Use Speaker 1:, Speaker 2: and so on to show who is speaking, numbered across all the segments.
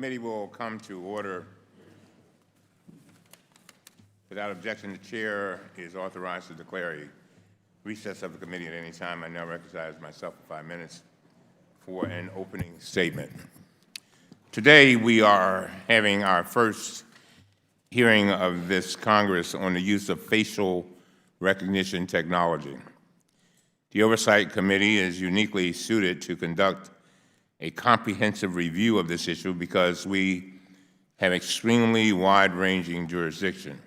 Speaker 1: committee will come to order. Without objection, the chair is authorized to declare a recess of the committee at any time. I now recognize myself for 5 minutes for an opening statement. Today, we are having our first hearing of this Congress on the use of facial recognition technology. The Oversight Committee is uniquely suited to conduct a comprehensive review of this issue because we have extremely wide-ranging jurisdiction.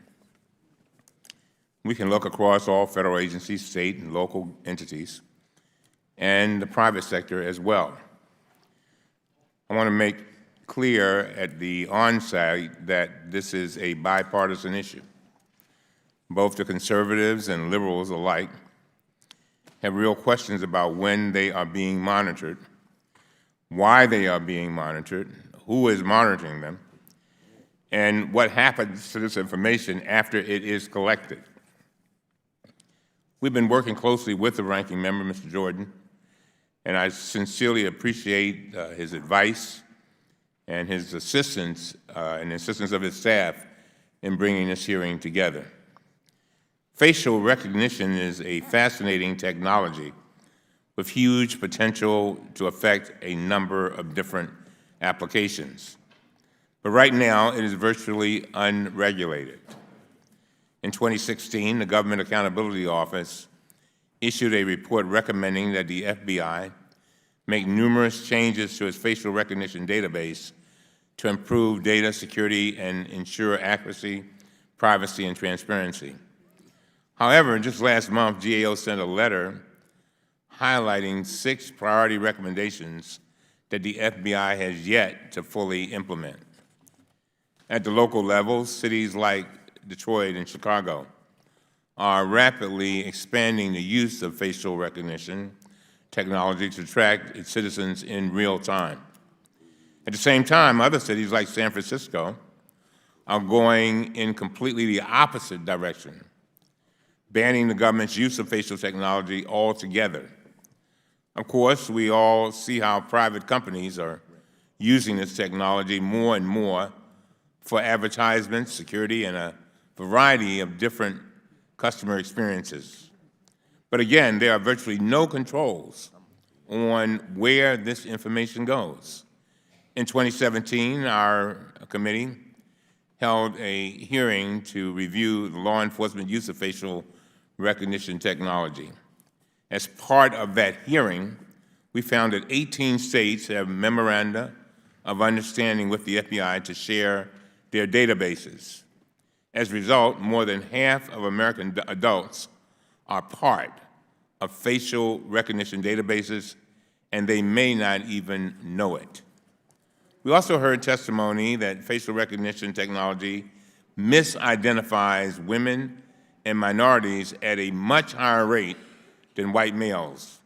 Speaker 1: We can look across all federal agencies, state and local entities, and the private sector as well. I want to make clear at the onset that this is a bipartisan issue. Both the conservatives and liberals alike have real questions about when they are being monitored, why they are being monitored, who is monitoring them, and what happens to this information after it is collected. We've been working closely with the ranking member, Mr. Jordan, and I sincerely appreciate his advice and his assistance and the assistance of his staff in bringing this hearing together. Facial recognition is a fascinating technology with huge potential to affect a number of different applications. But right now, it is virtually unregulated. In 2016, the Government Accountability Office issued a report recommending that the FBI make numerous changes to its facial recognition database to improve data security and ensure accuracy, privacy, and transparency. However, just last month, GAO sent a letter highlighting 6 priority recommendations that the FBI has yet to fully implement. At the local level, cities like Detroit and Chicago are rapidly expanding the use of facial recognition technology to track its citizens in real time. At the same time, other cities like San Francisco are going in completely the opposite direction, banning the government's use of facial technology altogether. Of course, we all see how private companies are using this technology more and more for advertisements, security, and a variety of different customer experiences. But again, there are virtually no controls on where this information goes. In 2017, our committee held a hearing to review the law enforcement use of facial recognition technology. As part of that hearing, we found that 18 states have memoranda of understanding with the FBI to share their databases. As a result, more than half of American adults are part of facial recognition databases, and they may not even know it. We also heard testimony that facial recognition technology misidentifies women and minorities at a much higher rate than white males,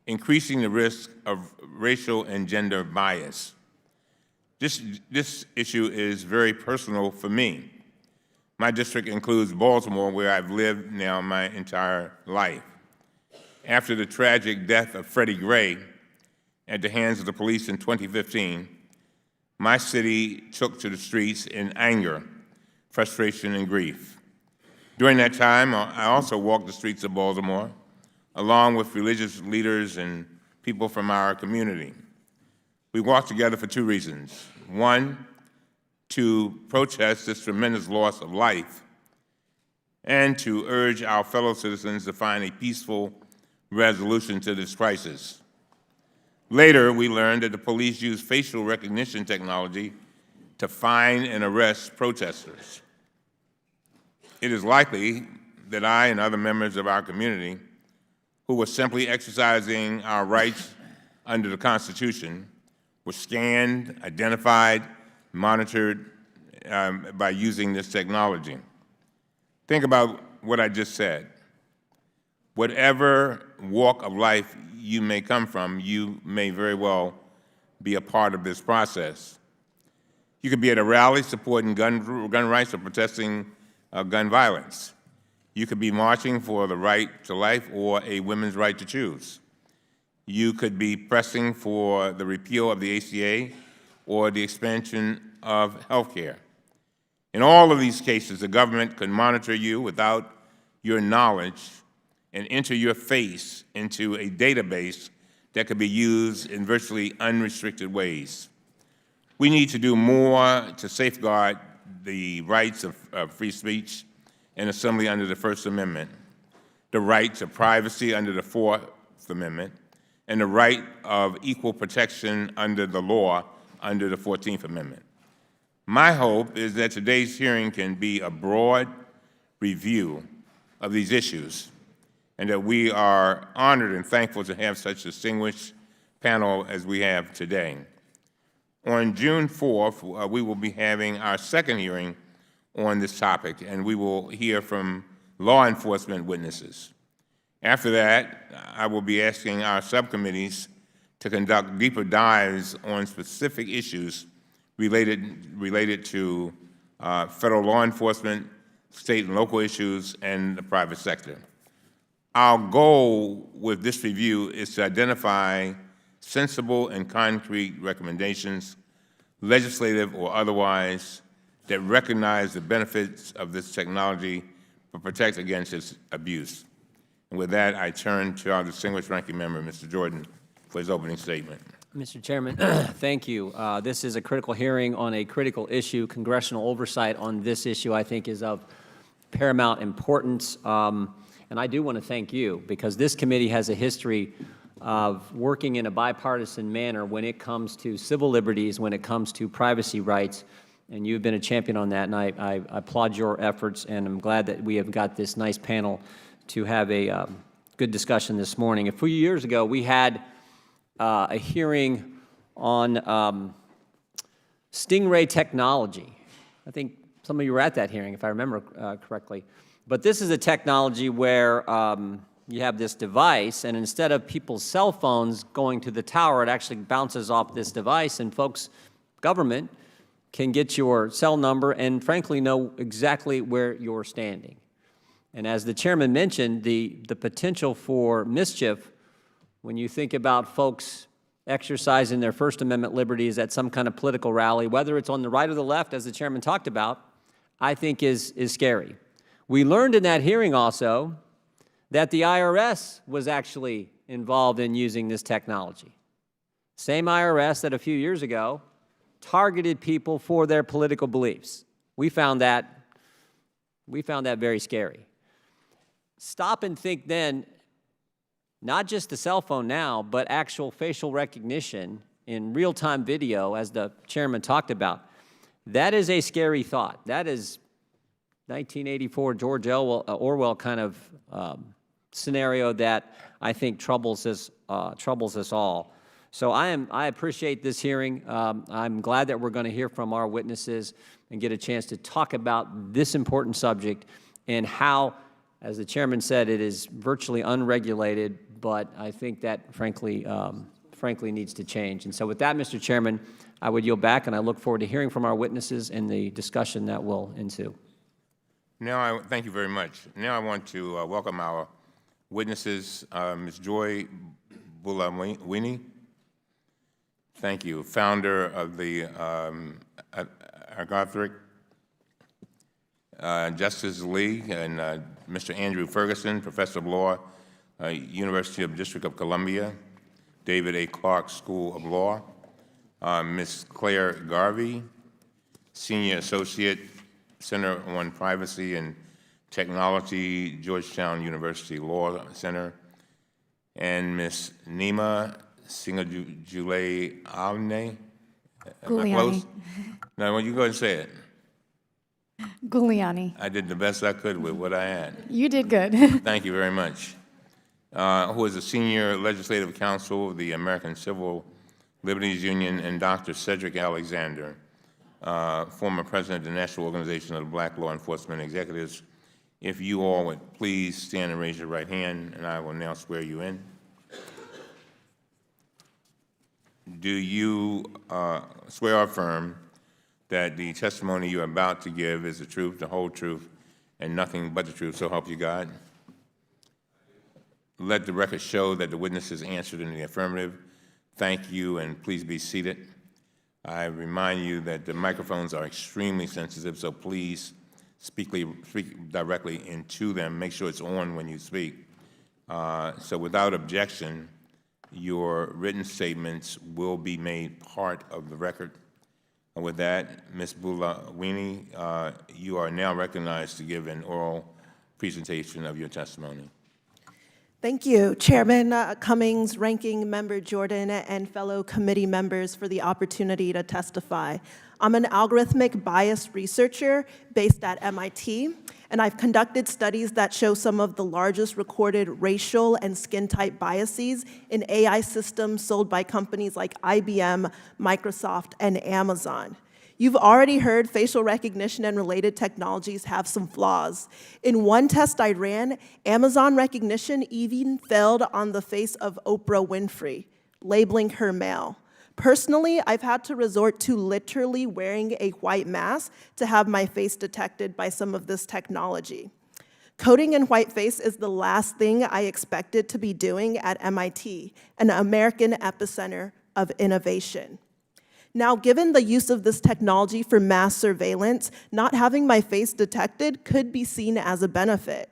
Speaker 1: increasing the risk of racial and gender bias. This issue is very personal for me. My district includes Baltimore, where I've lived now my entire life. After the tragic death of Freddie Gray at the hands of the police in 2015, my city took to the streets in anger, frustration, and grief. During that time, I also walked the streets of Baltimore, along with religious leaders and people from our community. We walked together for 2 reasons. One, to protest this tremendous loss of life, and to urge our fellow citizens to find a peaceful resolution to this crisis. Later, we learned that the police used facial recognition technology to find and arrest protesters. It is likely that I and other members of our community who were simply exercising our rights under the Constitution were scanned, identified, monitored by using this technology. Think about what I just said. Whatever walk of life you may come from, you may very well be a part of this process. You could be at a rally supporting gun rights or protesting gun violence. You could be marching for the right to life or a women's right to choose. You could be pressing for the repeal of the ACA or the expansion of health care. In all of these cases, the government could monitor you without your knowledge and enter your face into a database that could be used in virtually unrestricted ways. We need to do more to safeguard the rights of free speech and assembly under the First Amendment, the right to privacy under the Fourth Amendment, and the right of equal protection under the law under the 14th Amendment. My hope is that today's hearing can be a broad review of these issues, and that we are honored and thankful to have such a distinguished panel as we have today. On June 4th, we will be having our second hearing on this topic, and we will hear from law enforcement witnesses. After that, I will be asking our subcommittees to conduct deeper dives on specific issues related to federal law enforcement, state and local issues, and the private sector. Our goal with this review is to identify sensible and concrete recommendations, legislative or otherwise, that recognize the benefits of this technology but protect against its abuse. And with that, I turn to our distinguished ranking member, Mr. Jordan, for his opening statement.
Speaker 2: Mr. Chairman, thank you. This is a critical hearing on a critical issue. Congressional oversight on this issue, I think, is of paramount importance. And I do want to thank you, because this committee has a history of working in a bipartisan manner when it comes to civil liberties, when it comes to privacy rights, and you've been a champion on that, and I applaud your efforts, and I'm glad that we have got this nice panel to have a good discussion this morning. A few years ago, we had a hearing on Stingray technology. I think some of you were at that hearing, if I remember correctly. But this is a technology where you have this device, and instead of people's cell phones going to the tower, it actually bounces off this device, and folks, government, can get your cell number and, frankly, know exactly where you're standing. And as the chairman mentioned, the potential for mischief, when you think about folks exercising their First Amendment liberties at some kind of political rally, whether it's on the right or the left, as the chairman talked about, I think is scary. We learned in that hearing also that the IRS was actually involved in using this technology. Same IRS that a few years ago targeted people for their political beliefs. We found that very scary. Stop and think then, not just the cell phone now, but actual facial recognition in real-time video, as the chairman talked about. That is a scary thought. That is 1984 George Orwell kind of scenario that I think troubles us all. So I appreciate this hearing. I'm glad that we're going to hear from our witnesses and get a chance to talk about this important subject and how, as the chairman said, it is virtually unregulated, but I think that, frankly, needs to change. And so with that, Mr. Chairman, I would yield back, and I look forward to hearing from our witnesses and the discussion that will ensue.
Speaker 1: Thank you very much. Now I want to welcome our witnesses, Ms. Joy Buolamwini. Thank you, founder of the Agathric Justice League, and Mr. Andrew Ferguson, professor of law, University of District of Columbia, David A. Clark School of Law, Ms. Claire Garvey, senior associate, Center on Privacy and Technology, Georgetown University Law Center, and Ms. Nima Singh-Juliani.
Speaker 3: Guliani.
Speaker 1: No, you go ahead and say it.
Speaker 3: Guliani.
Speaker 1: I did the best I could with what I had.
Speaker 3: You did good.
Speaker 1: Thank you very much. Who is a senior legislative counsel of the American Civil Liberties Union, and Dr. Cedric Alexander, former president of the National Organization of the Black Law Enforcement Executives. If you all would please stand and raise your right hand, and I will now swear you in. Do you swear or affirm that the testimony you are about to give is the truth, the whole truth, and nothing but the truth, so help you God? Let the record show that the witness has answered in the affirmative. Thank you, and please be seated. I remind you that the microphones are extremely sensitive, so please speak directly into them. Make sure it's on when you speak. So without objection, your written statements will be made part of the record. And with that, Ms. Bulawini, you are now recognized to give an oral presentation of your testimony.
Speaker 3: Thank you, Chairman Cummings, Ranking Member Jordan, and fellow committee members for the opportunity to testify. I'm an algorithmic bias researcher based at MIT, and I've conducted studies that show some of the largest recorded racial and skin type biases in AI systems sold by companies like IBM, Microsoft, and Amazon. You've already heard facial recognition and related technologies have some flaws. In one test I ran, Amazon recognition even failed on the face of Oprah Winfrey, labeling her male. Personally, I've had to resort to literally wearing a white mask to have my face detected by some of this technology. Coding in whiteface is the last thing I expected to be doing at MIT, an American epicenter of innovation. Now, given the use of this technology for mass surveillance, not having my face detected could be seen as a benefit.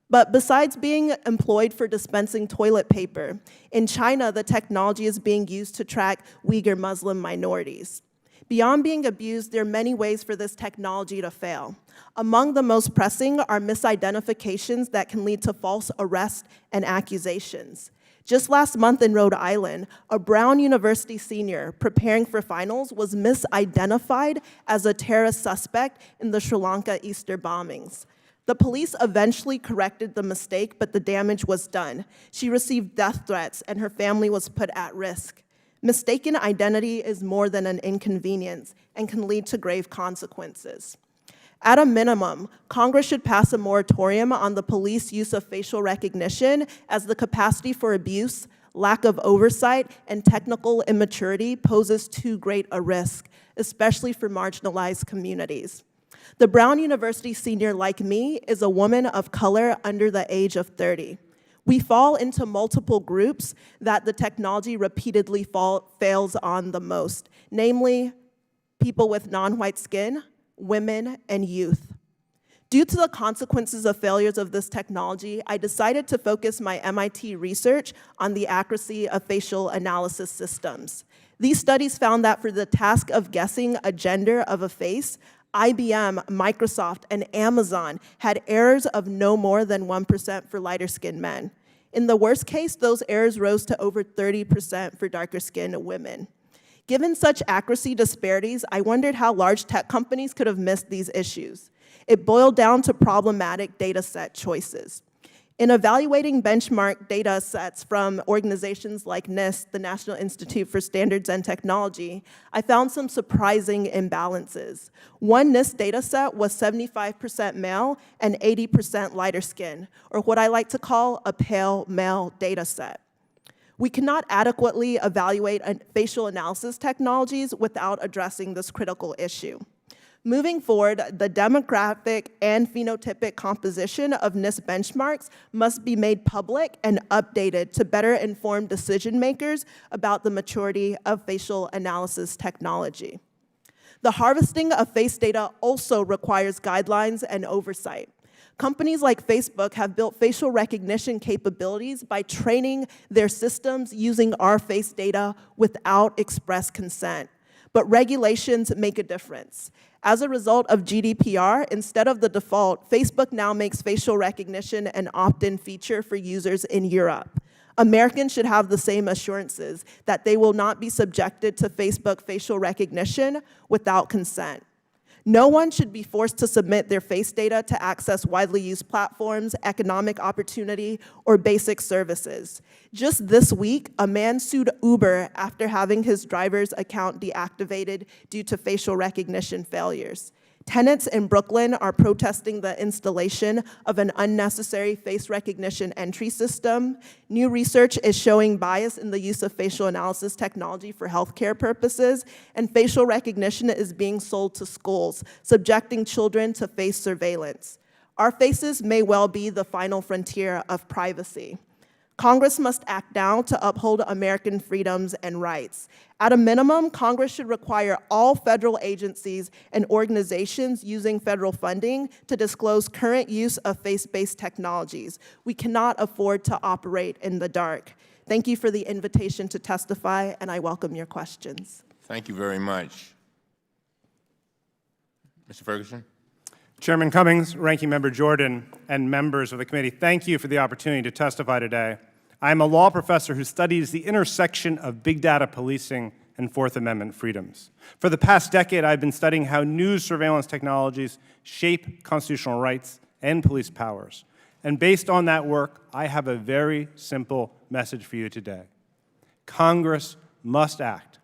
Speaker 3: But besides being employed for dispensing toilet paper, in China, the technology is being used to track Uyghur Muslim minorities. Beyond being abused, there are many ways for this technology to fail. Among the most pressing are misidentifications that can lead to false arrests and accusations. Just last month in Rhode Island, a Brown University senior preparing for finals was misidentified as a terrorist suspect in the Sri Lanka Easter bombings. The police eventually corrected the mistake, but the damage was done. She received death threats, and her family was put at risk. Mistaken identity is more than an inconvenience and can lead to grave consequences. At a minimum, Congress should pass a moratorium on the police use of facial recognition, as the capacity for abuse, lack of oversight, and technical immaturity poses too great a risk, especially for marginalized communities. The Brown University senior, like me, is a woman of color under the age of 30. We fall into multiple groups that the technology repeatedly fails on the most, namely people with non-white skin, women, and youth. Due to the consequences of failures of this technology, I decided to focus my MIT research on the accuracy of facial analysis systems. These studies found that for the task of guessing a gender of a face, IBM, Microsoft, and Amazon had errors of no more than 1% for lighter-skinned men. In the worst case, those errors rose to over 30% for darker-skinned women. Given such accuracy disparities, I wondered how large tech companies could have missed these issues. It boiled down to problematic data set choices. In evaluating benchmark data sets from organizations like NIST, the National Institute for Standards and Technology, I found some surprising imbalances. One NIST data set was 75% male and 80% lighter skin, or what I like to call a pale male data set. We cannot adequately evaluate facial analysis technologies without addressing this critical issue. Moving forward, the demographic and phenotypic composition of NIST benchmarks must be made public and updated to better inform decision makers about the maturity of facial analysis technology. The harvesting of face data also requires guidelines and oversight. Companies like Facebook have built facial recognition capabilities by training their systems using our face data without express consent. But regulations make a difference. As a result of GDPR, instead of the default, Facebook now makes facial recognition an opt-in feature for users in Europe. Americans should have the same assurances that they will not be subjected to Facebook facial recognition without consent. No one should be forced to submit their face data to access widely used platforms, economic opportunity, or basic services. Just this week, a man sued Uber after having his driver's account deactivated due to facial recognition failures. Tenants in Brooklyn are protesting the installation of an unnecessary face recognition entry system. New research is showing bias in the use of facial analysis technology for healthcare purposes, and facial recognition is being sold to schools, subjecting children to face surveillance. Our faces may well be the final frontier of privacy. Congress must act now to uphold American freedoms and rights. At a minimum, Congress should require all federal agencies and organizations using federal funding to disclose current use of face-based technologies. We cannot afford to operate in the dark. Thank you for the invitation to testify, and I welcome your questions.
Speaker 1: Thank you very much. Mr. Ferguson.
Speaker 4: Chairman Cummings, Ranking Member Jordan, and members of the committee, thank you for the opportunity to testify today. I am a law professor who studies the intersection of big data policing and Fourth Amendment freedoms. For the past decade, I've been studying how new surveillance technologies shape constitutional rights and police powers. And based on that work, I have a very simple message for you today. Congress must act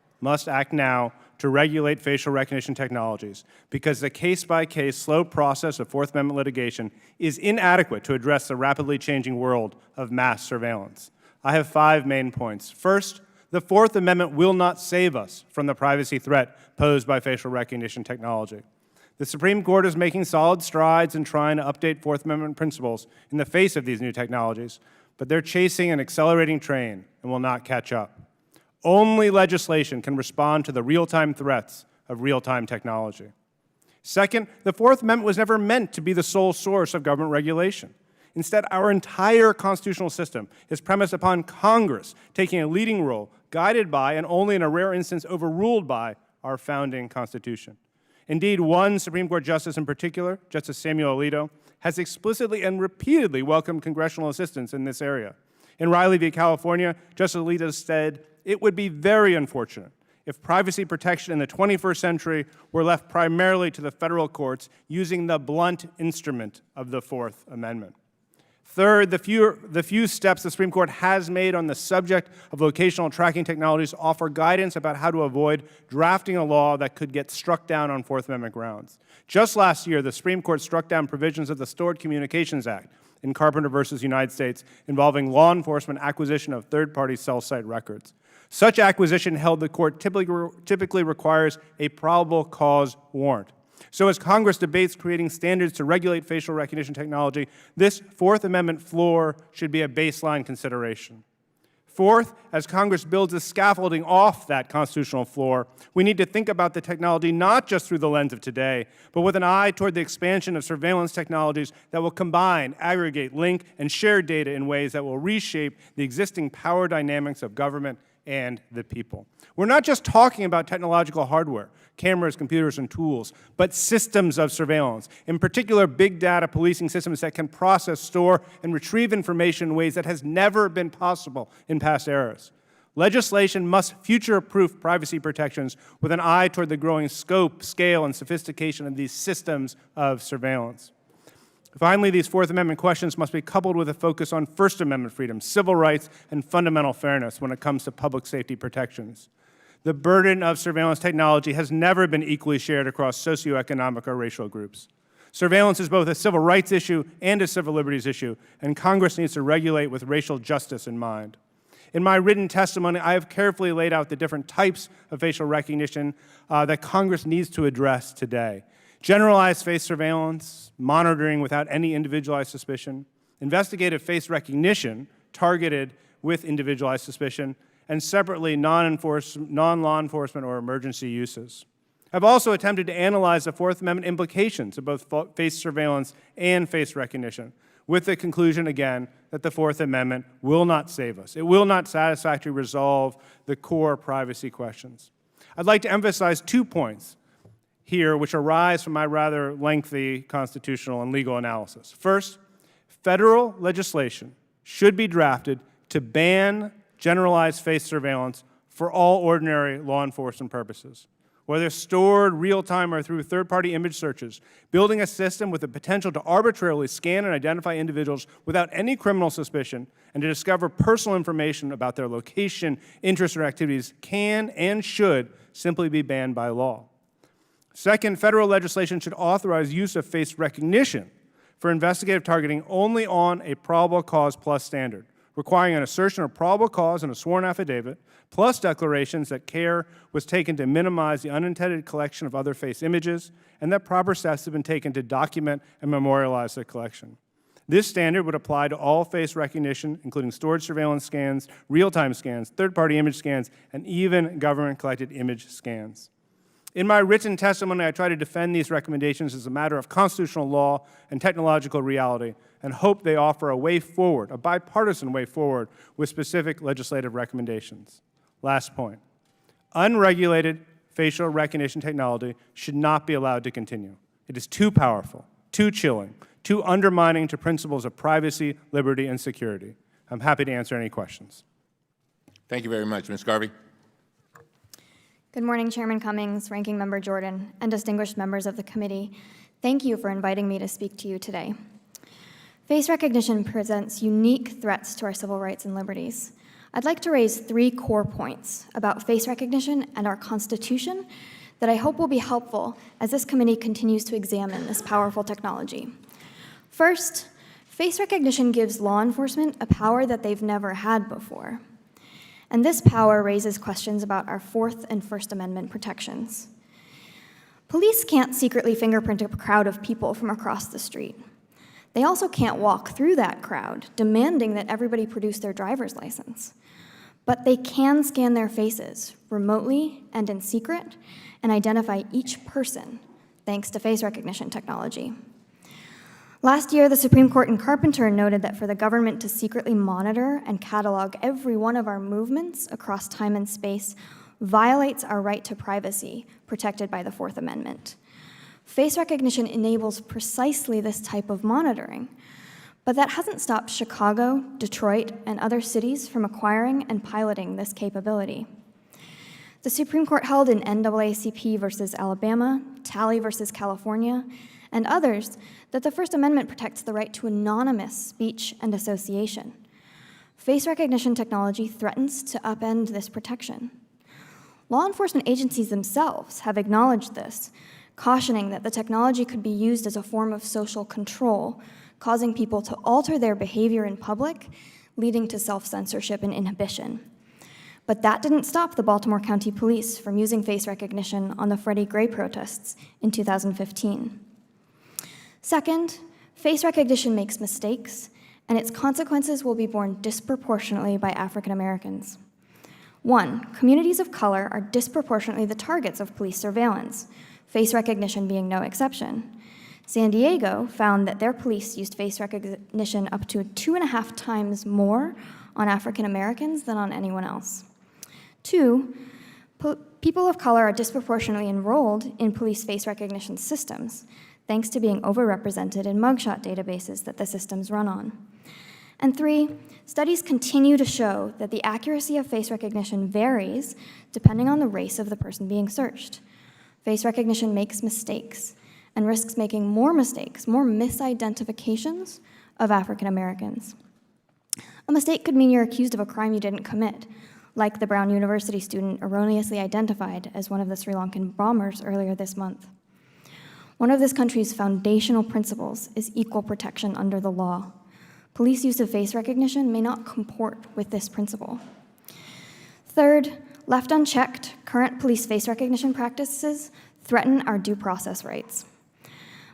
Speaker 4: now to regulate facial recognition technologies because the case-by-case slow process of Fourth Amendment litigation is inadequate to address the rapidly changing world of mass surveillance. I have 5 main points. First, the Fourth Amendment will not save us from the privacy threat posed by facial recognition technology. The Supreme Court is making solid strides in trying to update Fourth Amendment principles in the face of these new technologies, but they're chasing an accelerating train and will not catch up. Only legislation can respond to the real-time threats of real-time technology. Second, the Fourth Amendment was never meant to be the sole source of government regulation. Instead, our entire constitutional system is premised upon Congress taking a leading role, guided by, and only in a rare instance overruled by, our founding Constitution. Indeed, one Supreme Court justice in particular, Justice Samuel Alito, has explicitly and repeatedly welcomed congressional assistance in this area. In Riley v. California, Justice Alito said, "It would be very unfortunate if privacy protection in the 21st century were left primarily to the federal courts using the blunt instrument of the Fourth Amendment." Third, the few steps the Supreme Court has made on the subject of locational tracking technologies offer guidance about how to avoid drafting a law that could get struck down on Fourth Amendment grounds. Just last year, the Supreme Court struck down provisions of the Stored Communications Act in Carpenter v. United States involving law enforcement acquisition of third-party cell site records. Such acquisition, held the court, typically requires a probable cause warrant. So as Congress debates creating standards to regulate facial recognition technology, this Fourth Amendment floor should be a baseline consideration. Fourth, as Congress builds a scaffolding off that constitutional floor, we need to think about the technology not just through the lens of today, but with an eye toward the expansion of surveillance technologies that will combine, aggregate, link, and share data in ways that will reshape the existing power dynamics of government and the people. We're not just talking about technological hardware, cameras, computers, and tools, but systems of surveillance, in particular big data policing systems that can process, store, and retrieve information in ways that has never been possible in past eras. Legislation must future-proof privacy protections with an eye toward the growing scope, scale, and sophistication of these systems of surveillance. Finally, these Fourth Amendment questions must be coupled with a focus on First Amendment freedoms, civil rights, and fundamental fairness when it comes to public safety protections. The burden of surveillance technology has never been equally shared across socioeconomic or racial groups. Surveillance is both a civil rights issue and a civil liberties issue, and Congress needs to regulate with racial justice in mind. In my written testimony, I have carefully laid out the different types of facial recognition that Congress needs to address today. Generalized face surveillance, monitoring without any individualized suspicion, investigative face recognition targeted with individualized suspicion, and separately non-law enforcement or emergency uses. I've also attempted to analyze the Fourth Amendment implications of both face surveillance and face recognition, with the conclusion, again, that the Fourth Amendment will not save us. It will not satisfactorily resolve the core privacy questions. I'd like to emphasize 2 points here which arise from my rather lengthy constitutional and legal analysis. First, federal legislation should be drafted to ban generalized face surveillance for all ordinary law enforcement purposes, whether stored real-time or through third-party image searches. Building a system with the potential to arbitrarily scan and identify individuals without any criminal suspicion and to discover personal information about their location, interests, or activities can and should simply be banned by law. Second, federal legislation should authorize use of face recognition for investigative targeting only on a probable cause plus standard, requiring an assertion of probable cause in a sworn affidavit, plus declarations that care was taken to minimize the unintended collection of other face images, and that proper steps have been taken to document and memorialize the collection. This standard would apply to all face recognition, including storage surveillance scans, real-time scans, third-party image scans, and even government-collected image scans. In my written testimony, I try to defend these recommendations as a matter of constitutional law and technological reality, and hope they offer a way forward, a bipartisan way forward, with specific legislative recommendations. Last point. Unregulated facial recognition technology should not be allowed to continue. It is too powerful, too chilling, too undermining to principles of privacy, liberty, and security. I'm happy to answer any questions.
Speaker 1: Thank you very much. Ms. Garvey?
Speaker 5: Good morning, Chairman Cummings, Ranking Member Jordan, and distinguished members of the committee. Thank you for inviting me to speak to you today. Face recognition presents unique threats to our civil rights and liberties. I'd like to raise 3 core points about face recognition and our Constitution that I hope will be helpful as this committee continues to examine this powerful technology. First, face recognition gives law enforcement a power that they've never had before. And this power raises questions about our Fourth and First Amendment protections. Police can't secretly fingerprint a crowd of people from across the street. They also can't walk through that crowd, demanding that everybody produce their driver's license. But they can scan their faces remotely and in secret and identify each person thanks to face recognition technology. Last year, the Supreme Court in Carpenter noted that for the government to secretly monitor and catalog every one of our movements across time and space violates our right to privacy protected by the Fourth Amendment. Face recognition enables precisely this type of monitoring, but that hasn't stopped Chicago, Detroit, and other cities from acquiring and piloting this capability. The Supreme Court held in NAACP versus Alabama, Talley versus California, and others that the First Amendment protects the right to anonymous speech and association. Face recognition technology threatens to upend this protection. Law enforcement agencies themselves have acknowledged this, cautioning that the technology could be used as a form of social control, causing people to alter their behavior in public, leading to self-censorship and inhibition. But that didn't stop the Baltimore County Police from using face recognition on the Freddie Gray protests in 2015. Second, face recognition makes mistakes, and its consequences will be borne disproportionately by African Americans. 1, communities of color are disproportionately the targets of police surveillance, face recognition being no exception. San Diego found that their police used face recognition up to 2.5 times more on African Americans than on anyone else. 2, people of color are disproportionately enrolled in police face recognition systems, thanks to being overrepresented in mugshot databases that the systems run on. And 3, studies continue to show that the accuracy of face recognition varies depending on the race of the person being searched. Face recognition makes mistakes and risks making more mistakes, more misidentifications of African Americans. A mistake could mean you're accused of a crime you didn't commit, like the Brown University student erroneously identified as one of the Sri Lankan bombers earlier this month. One of this country's foundational principles is equal protection under the law. Police use of face recognition may not comport with this principle. Third, left unchecked, current police face recognition practices threaten our due process rights.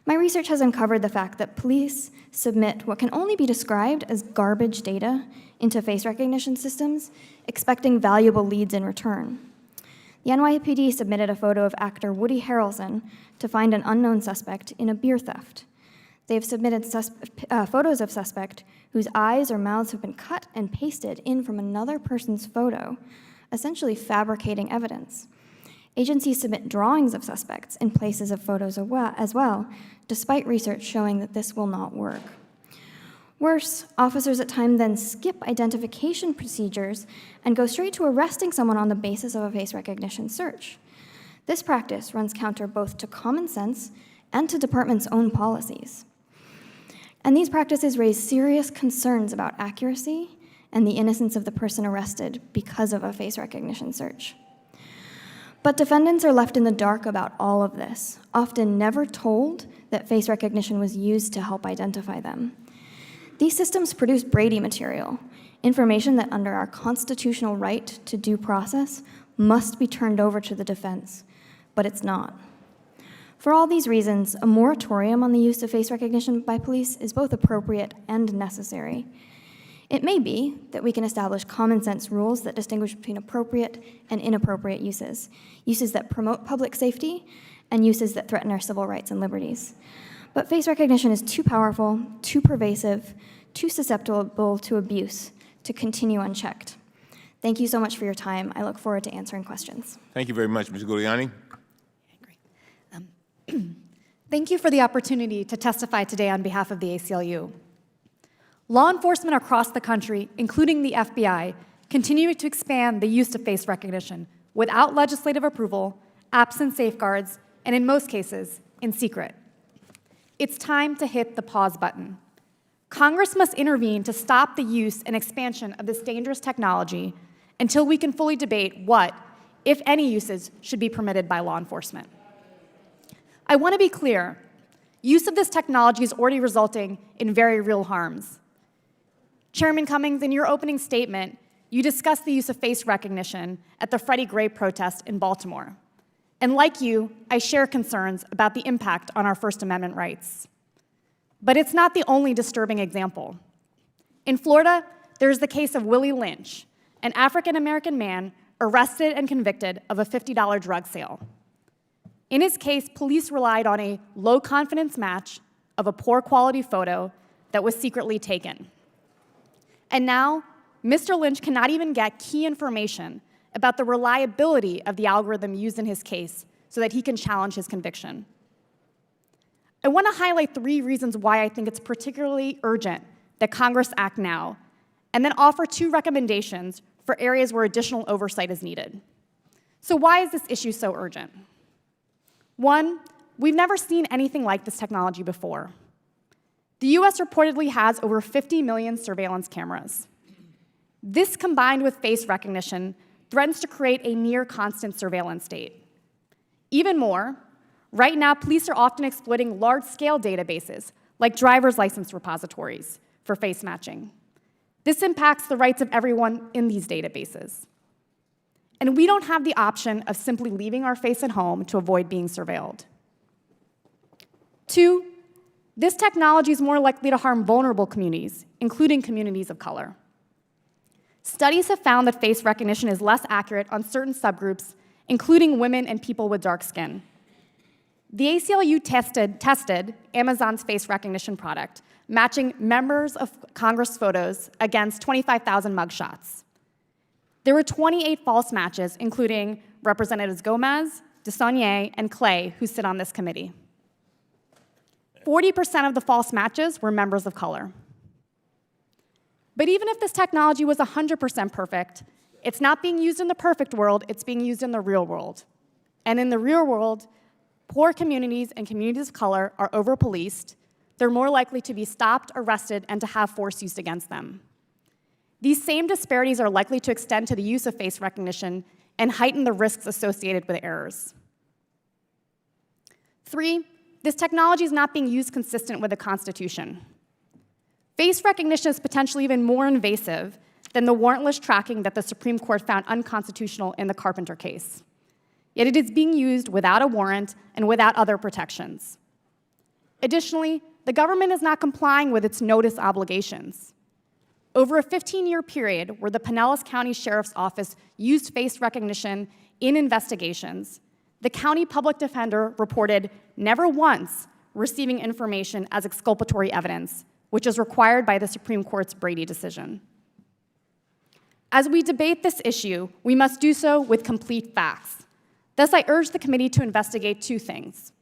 Speaker 5: My research has uncovered the fact that police submit what can only be described as garbage data into face recognition systems, expecting valuable leads in return. The NYPD submitted a photo of actor Woody Harrelson to find an unknown suspect in a beer theft. They have submitted photos of suspect whose eyes or mouths have been cut and pasted in from another person's photo, essentially fabricating evidence. Agencies submit drawings of suspects in places of photos as well, despite research showing that this will not work. Worse, officers at times then skip identification procedures and go straight to arresting someone on the basis of a face recognition search. This practice runs counter both to common sense and to departments' own policies. And these practices raise serious concerns about accuracy and the innocence of the person arrested because of a face recognition search. But defendants are left in the dark about all of this, often never told that face recognition was used to help identify them. These systems produce Brady material, information that under our constitutional right to due process must be turned over to the defense, but it's not. For all these reasons, a moratorium on the use of face recognition by police is both appropriate and necessary. It may be that we can establish common sense rules that distinguish between appropriate and inappropriate uses, uses that promote public safety and uses that threaten our civil rights and liberties. But face recognition is too powerful, too pervasive, too susceptible to abuse to continue unchecked. Thank you so much for your time. I look forward to answering questions.
Speaker 1: Thank you very much, Ms. Giuliani.
Speaker 6: Thank you for the opportunity to testify today on behalf of the ACLU. Law enforcement across the country, including the FBI, continue to expand the use of face recognition without legislative approval, absent safeguards, and in most cases, in secret. It's time to hit the pause button. Congress must intervene to stop the use and expansion of this dangerous technology until we can fully debate what, if any, uses should be permitted by law enforcement. I want to be clear. Use of this technology is already resulting in very real harms. Chairman Cummings, in your opening statement, you discussed the use of face recognition at the Freddie Gray protest in Baltimore. And like you, I share concerns about the impact on our First Amendment rights. But it's not the only disturbing example. In Florida, there's the case of Willie Lynch, an African-American man arrested and convicted of a $50 drug sale. In his case, police relied on a low-confidence match of a poor-quality photo that was secretly taken. And now, Mr. Lynch cannot even get key information about the reliability of the algorithm used in his case so that he can challenge his conviction. I want to highlight 3 reasons why I think it's particularly urgent that Congress act now, and then offer 2 recommendations for areas where additional oversight is needed. So why is this issue so urgent? 1, we've never seen anything like this technology before. The US reportedly has over 50 million surveillance cameras. This, combined with face recognition, threatens to create a near-constant surveillance state. Even more, right now, police are often exploiting large-scale databases, like driver's license repositories, for face matching. This impacts the rights of everyone in these databases. And we don't have the option of simply leaving our face at home to avoid being surveilled. 2, this technology is more likely to harm vulnerable communities, including communities of color. Studies have found that face recognition is less accurate on certain subgroups, including women and people with dark skin. The ACLU tested Amazon's face recognition product, matching members of Congress photos against 25,000 mugshots. There were 28 false matches, including Representatives Gomez, DeSaulnier, and Clay, who sit on this committee. 40% of the false matches were members of color. But even if this technology was 100% perfect, it's not being used in the perfect world, it's being used in the real world. And in the real world, poor communities and communities of color are over-policed. They're more likely to be stopped, arrested, and to have force used against them. These same disparities are likely to extend to the use of face recognition and heighten the risks associated with errors. 3, this technology is not being used consistent with the Constitution. Face recognition is potentially even more invasive than the warrantless tracking that the Supreme Court found unconstitutional in the Carpenter case. Yet it is being used without a warrant and without other protections. Additionally, the government is not complying with its notice obligations. Over a 15-year period where the Pinellas County Sheriff's Office used face recognition in investigations, the county public defender reported never once receiving information as exculpatory evidence, which is required by the Supreme Court's Brady decision. As we debate this issue, we must do so with complete facts. Thus, I urge the committee to investigate 2 things.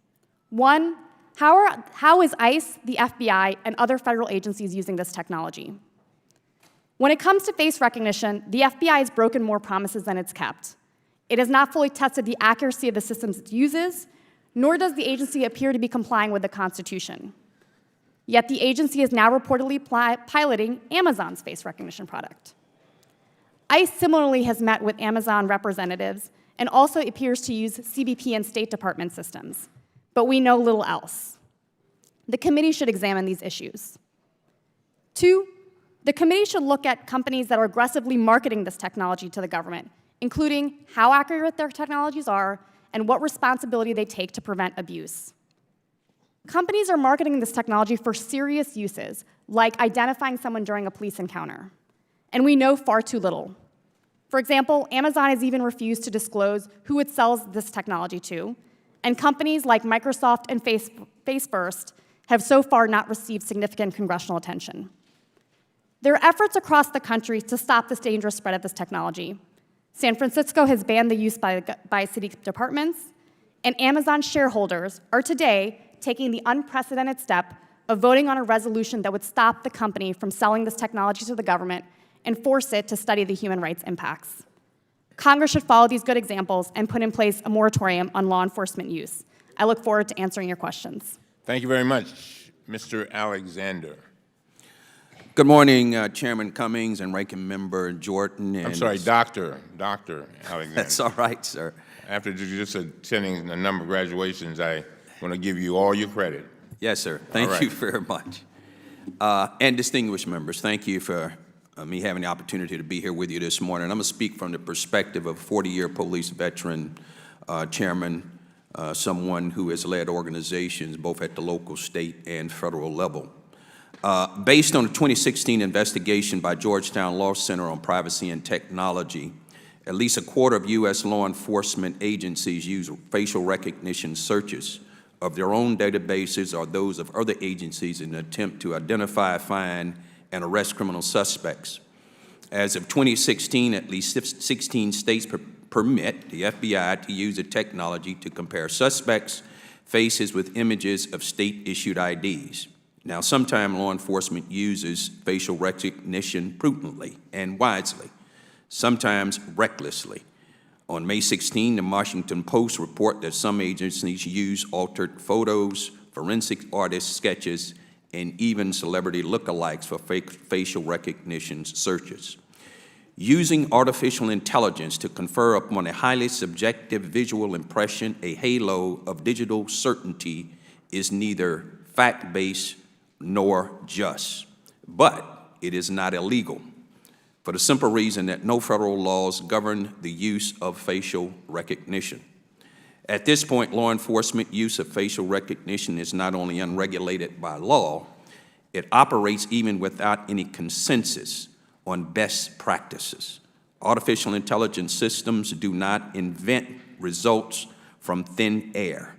Speaker 6: 1, how is ICE, the FBI, and other federal agencies using this technology? When it comes to face recognition, the FBI has broken more promises than it's kept. It has not fully tested the accuracy of the systems it uses, nor does the agency appear to be complying with the Constitution. Yet the agency is now reportedly piloting Amazon's face recognition product. ICE similarly has met with Amazon representatives and also appears to use CBP and State Department systems, but we know little else. The committee should examine these issues. 2, the committee should look at companies that are aggressively marketing this technology to the government, including how accurate their technologies are and what responsibility they take to prevent abuse.
Speaker 7: Companies are marketing this technology for serious uses, like identifying someone during a police encounter. And we know far too little. For example, Amazon has even refused to disclose who it sells this technology to, and companies like Microsoft and FaceFirst have so far not received significant congressional attention. There are efforts across the country to stop this dangerous spread of this technology. San Francisco has banned the use by city departments, and Amazon shareholders are today taking the unprecedented step of voting on a resolution that would stop the company from selling this technology to the government and force it to study the human rights impacts. Congress should follow these good examples and put in place a moratorium on law enforcement use. I look forward to answering your questions.
Speaker 1: Thank you very much. Mr. Alexander.
Speaker 8: Good morning, Chairman Cummings and Ranking Member Jordan.
Speaker 1: I'm sorry, Dr. Alexander.
Speaker 8: That's all right, sir.
Speaker 1: After just attending a number of graduations, I want to give you all your credit.
Speaker 8: Yes, sir. Thank you very much. And distinguished members, thank you for me having the opportunity to be here with you this morning. I'm going to speak from the perspective of a 40-year police veteran, chairman, someone who has led organizations both at the local, state, and federal level. Based on the 2016 investigation by Georgetown Law Center on privacy and technology, at least a quarter of U.S. law enforcement agencies use facial recognition searches of their own databases or those of other agencies in an attempt to identify, find, and arrest criminal suspects. As of 2016, at least 16 states permit the FBI to use the technology to compare suspects' faces with images of state-issued IDs. Now, sometimes law enforcement uses facial recognition prudently and wisely, sometimes recklessly. On May 16, the Washington Post reported that some agencies use altered photos, forensic artist sketches, and even celebrity lookalikes for facial recognition searches. Using artificial intelligence to confer upon a highly subjective visual impression a halo of digital certainty is neither fact-based nor just, but it is not illegal, for the simple reason that no federal laws govern the use of facial recognition. At this point, law enforcement use of facial recognition is not only unregulated by law, it operates even without any consensus on best practices. Artificial intelligence systems do not invent results from thin air.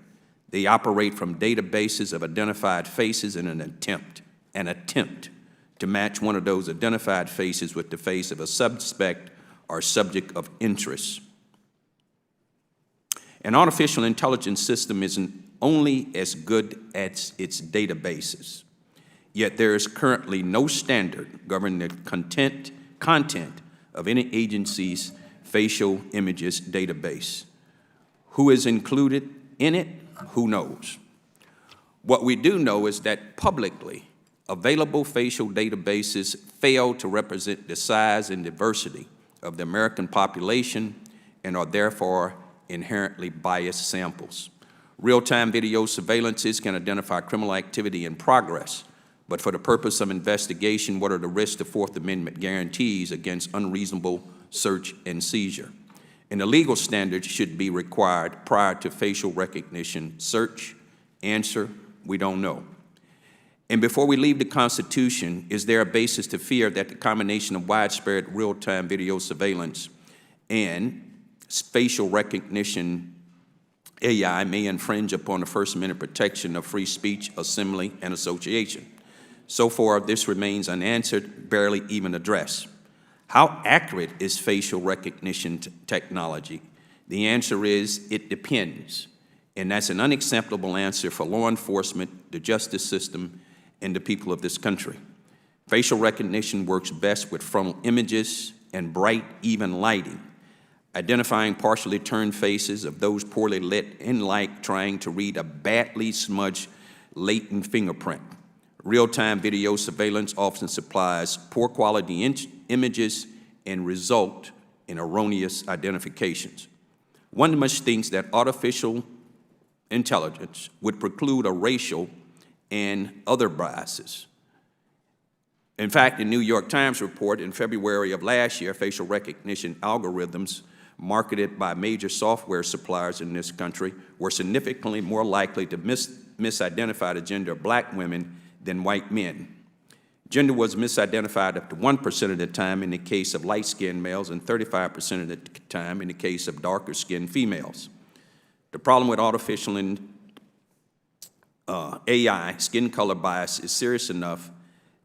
Speaker 8: They operate from databases of identified faces in an attempt to match one of those identified faces with the face of a suspect or subject of interest. An artificial intelligence system isn't only as good as its databases, yet there is currently no standard governing the content of any agency's facial images database. Who is included in it? Who knows? What we do know is that publicly available facial databases fail to represent the size and diversity of the American population and are therefore inherently biased samples. Real-time video surveillances can identify criminal activity in progress, but for the purpose of investigation, what are the risks the Fourth Amendment guarantees against unreasonable search and seizure? And the legal standards should be required prior to facial recognition search. Answer, we don't know. And before we leave the Constitution, is there a basis to fear that the combination of widespread real-time video surveillance and facial recognition AI may infringe upon the First Amendment protection of free speech, assembly, and association? So far, this remains unanswered, barely even addressed. How accurate is facial recognition technology? The answer is, it depends. And that's an unacceptable answer for law enforcement, the justice system, and the people of this country. Facial recognition works best with frontal images and bright, even lighting, identifying partially turned faces of those poorly lit and like trying to read a badly smudged latent fingerprint. Real-time video surveillance often supplies poor quality images and result in erroneous identifications. One must think that artificial intelligence would preclude a racial and other biases. In fact, the New York Times report in February of last year, facial recognition algorithms marketed by major software suppliers in this country were significantly more likely to misidentify the gender of black women than white men. Gender was misidentified up to 1% of the time in the case of light-skinned males and 35% of the time in the case of darker-skinned females. The problem with artificial AI, skin color bias, is serious enough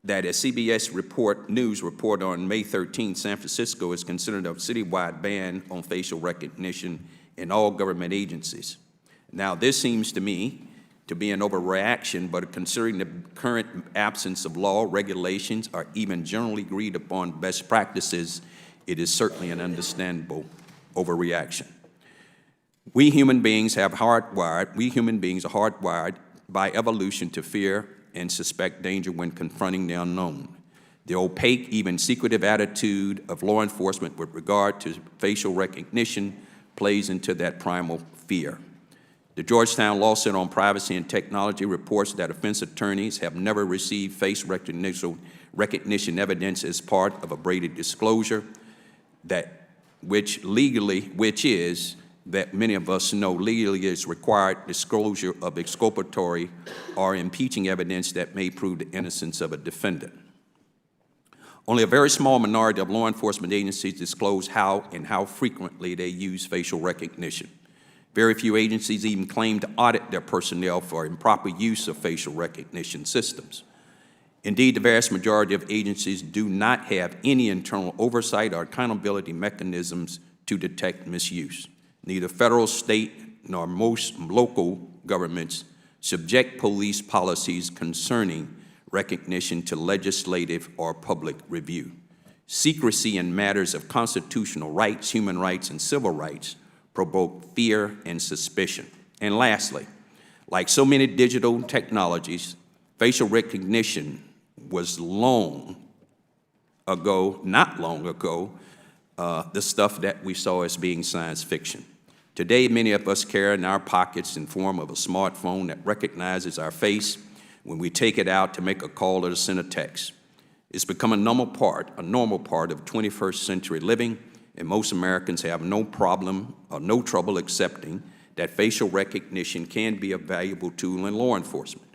Speaker 8: that a CBS News report on May 13, San Francisco is considered a citywide ban on facial recognition in all government agencies. Now, this seems to me to be an overreaction, but considering the current absence of law, regulations, or even generally agreed upon best practices, it is certainly an understandable overreaction. We human beings are hardwired by evolution to fear and suspect danger when confronting the unknown. The opaque, even secretive attitude of law enforcement with regard to facial recognition plays into that primal fear. The Georgetown Law Center on Privacy and Technology reports that offense attorneys have never received face recognition evidence as part of a Brady disclosure, which many of us know legally is required disclosure of exculpatory or impeaching evidence that may prove the innocence of a defendant. Only a very small minority of law enforcement agencies disclose how and how frequently they use facial recognition. Very few agencies even claim to audit their personnel for improper use of facial recognition systems. Indeed, the vast majority of agencies do not have any internal oversight or accountability mechanisms to detect misuse. Neither federal, state, nor most local governments subject police policies concerning recognition to legislative or public review. Secrecy in matters of constitutional rights, human rights, and civil rights provoke fear and suspicion. And lastly, like so many digital technologies, facial recognition was not long ago, the stuff that we saw as being science fiction. Today, many of us carry in our pockets in form of a smartphone that recognizes our face when we take it out to make a call or to send a text. It's become a normal part of 21st century living, and most Americans have no problem or no trouble accepting that facial recognition can be a valuable tool in law enforcement.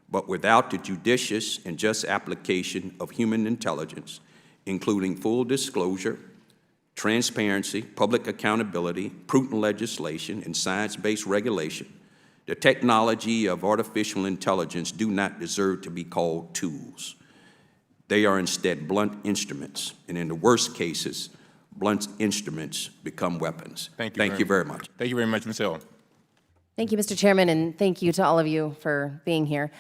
Speaker 8: But without the judicious and just application of human intelligence, including full disclosure, transparency, public accountability, prudent legislation, and science-based regulation, the technology of artificial intelligence do not deserve to be called tools. They are instead blunt instruments, and in the worst cases, blunt instruments become weapons.
Speaker 1: Thank you
Speaker 8: very much.
Speaker 1: Thank you very much, Ms. Hill.
Speaker 9: Thank you, Mr. Chairman, and thank you to all of you for being here.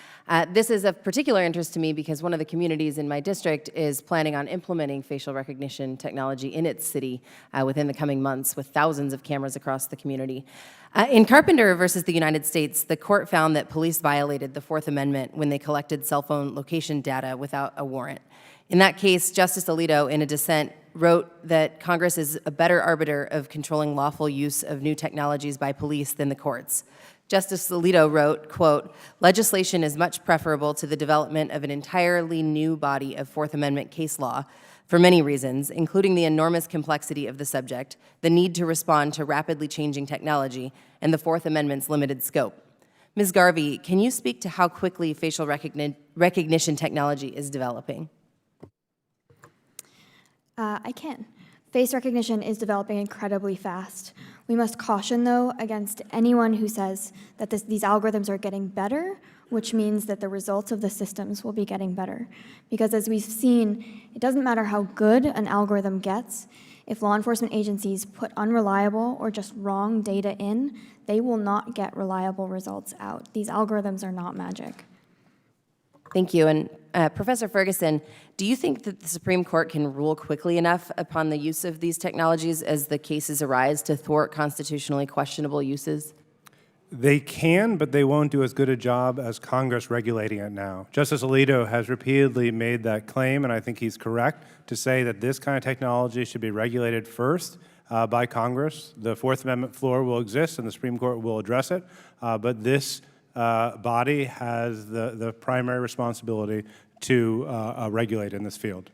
Speaker 9: This is of particular interest to me because one of the communities in my district is planning on implementing facial recognition technology in its city within the coming months with thousands of cameras across the community. In Carpenter versus the United States, the court found that police violated the Fourth Amendment when they collected cell phone location data without a warrant. In that case, Justice Alito, in a dissent, wrote that Congress is a better arbiter of controlling lawful use of new technologies by police than the courts. Justice Alito wrote, quote, "Legislation is much preferable to the development of an entirely new body of Fourth Amendment case law for many reasons, including the enormous complexity of the subject, the need to respond to rapidly changing technology, and the Fourth Amendment's limited scope." Ms. Garvey, can you speak to how quickly facial recognition technology is developing?
Speaker 5: I can. Face recognition is developing incredibly fast. We must caution, though, against anyone who says that these algorithms are getting better, which means that the results of the systems will be getting better. Because as we've seen, it doesn't matter how good an algorithm gets, if law enforcement agencies put unreliable or just wrong data in, they will not get reliable results out. These algorithms are not magic.
Speaker 9: Thank you. And Professor Ferguson, do you think that the Supreme Court can rule quickly enough upon the use of these technologies as the cases arise to thwart constitutionally questionable uses?
Speaker 4: They can, but they won't do as good a job as Congress regulating it now. Justice Alito has repeatedly made that claim, and I think he's correct to say that this kind of technology should be regulated first by Congress. The Fourth Amendment floor will exist, and the Supreme Court will address it, but this body has the primary responsibility to regulate in this field.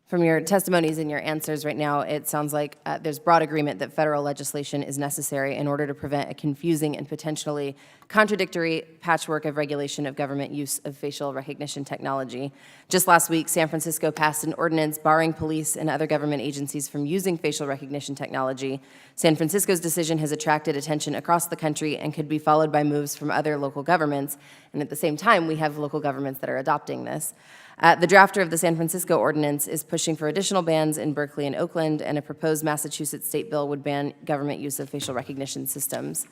Speaker 9: From your testimonies and your answers right now, it sounds like there's broad agreement that federal legislation is necessary in order to prevent a confusing and potentially contradictory patchwork of regulation of government use of facial recognition technology. Just last week, San Francisco passed an ordinance barring police and other government agencies from using facial recognition technology. San Francisco's decision has attracted attention across the country and could be followed by moves from other local governments. And at the same time, we have local governments that are adopting this. The drafter of the San Francisco ordinance is pushing for additional bans in Berkeley and Oakland, and a proposed Massachusetts state bill would ban government use of facial recognition systems.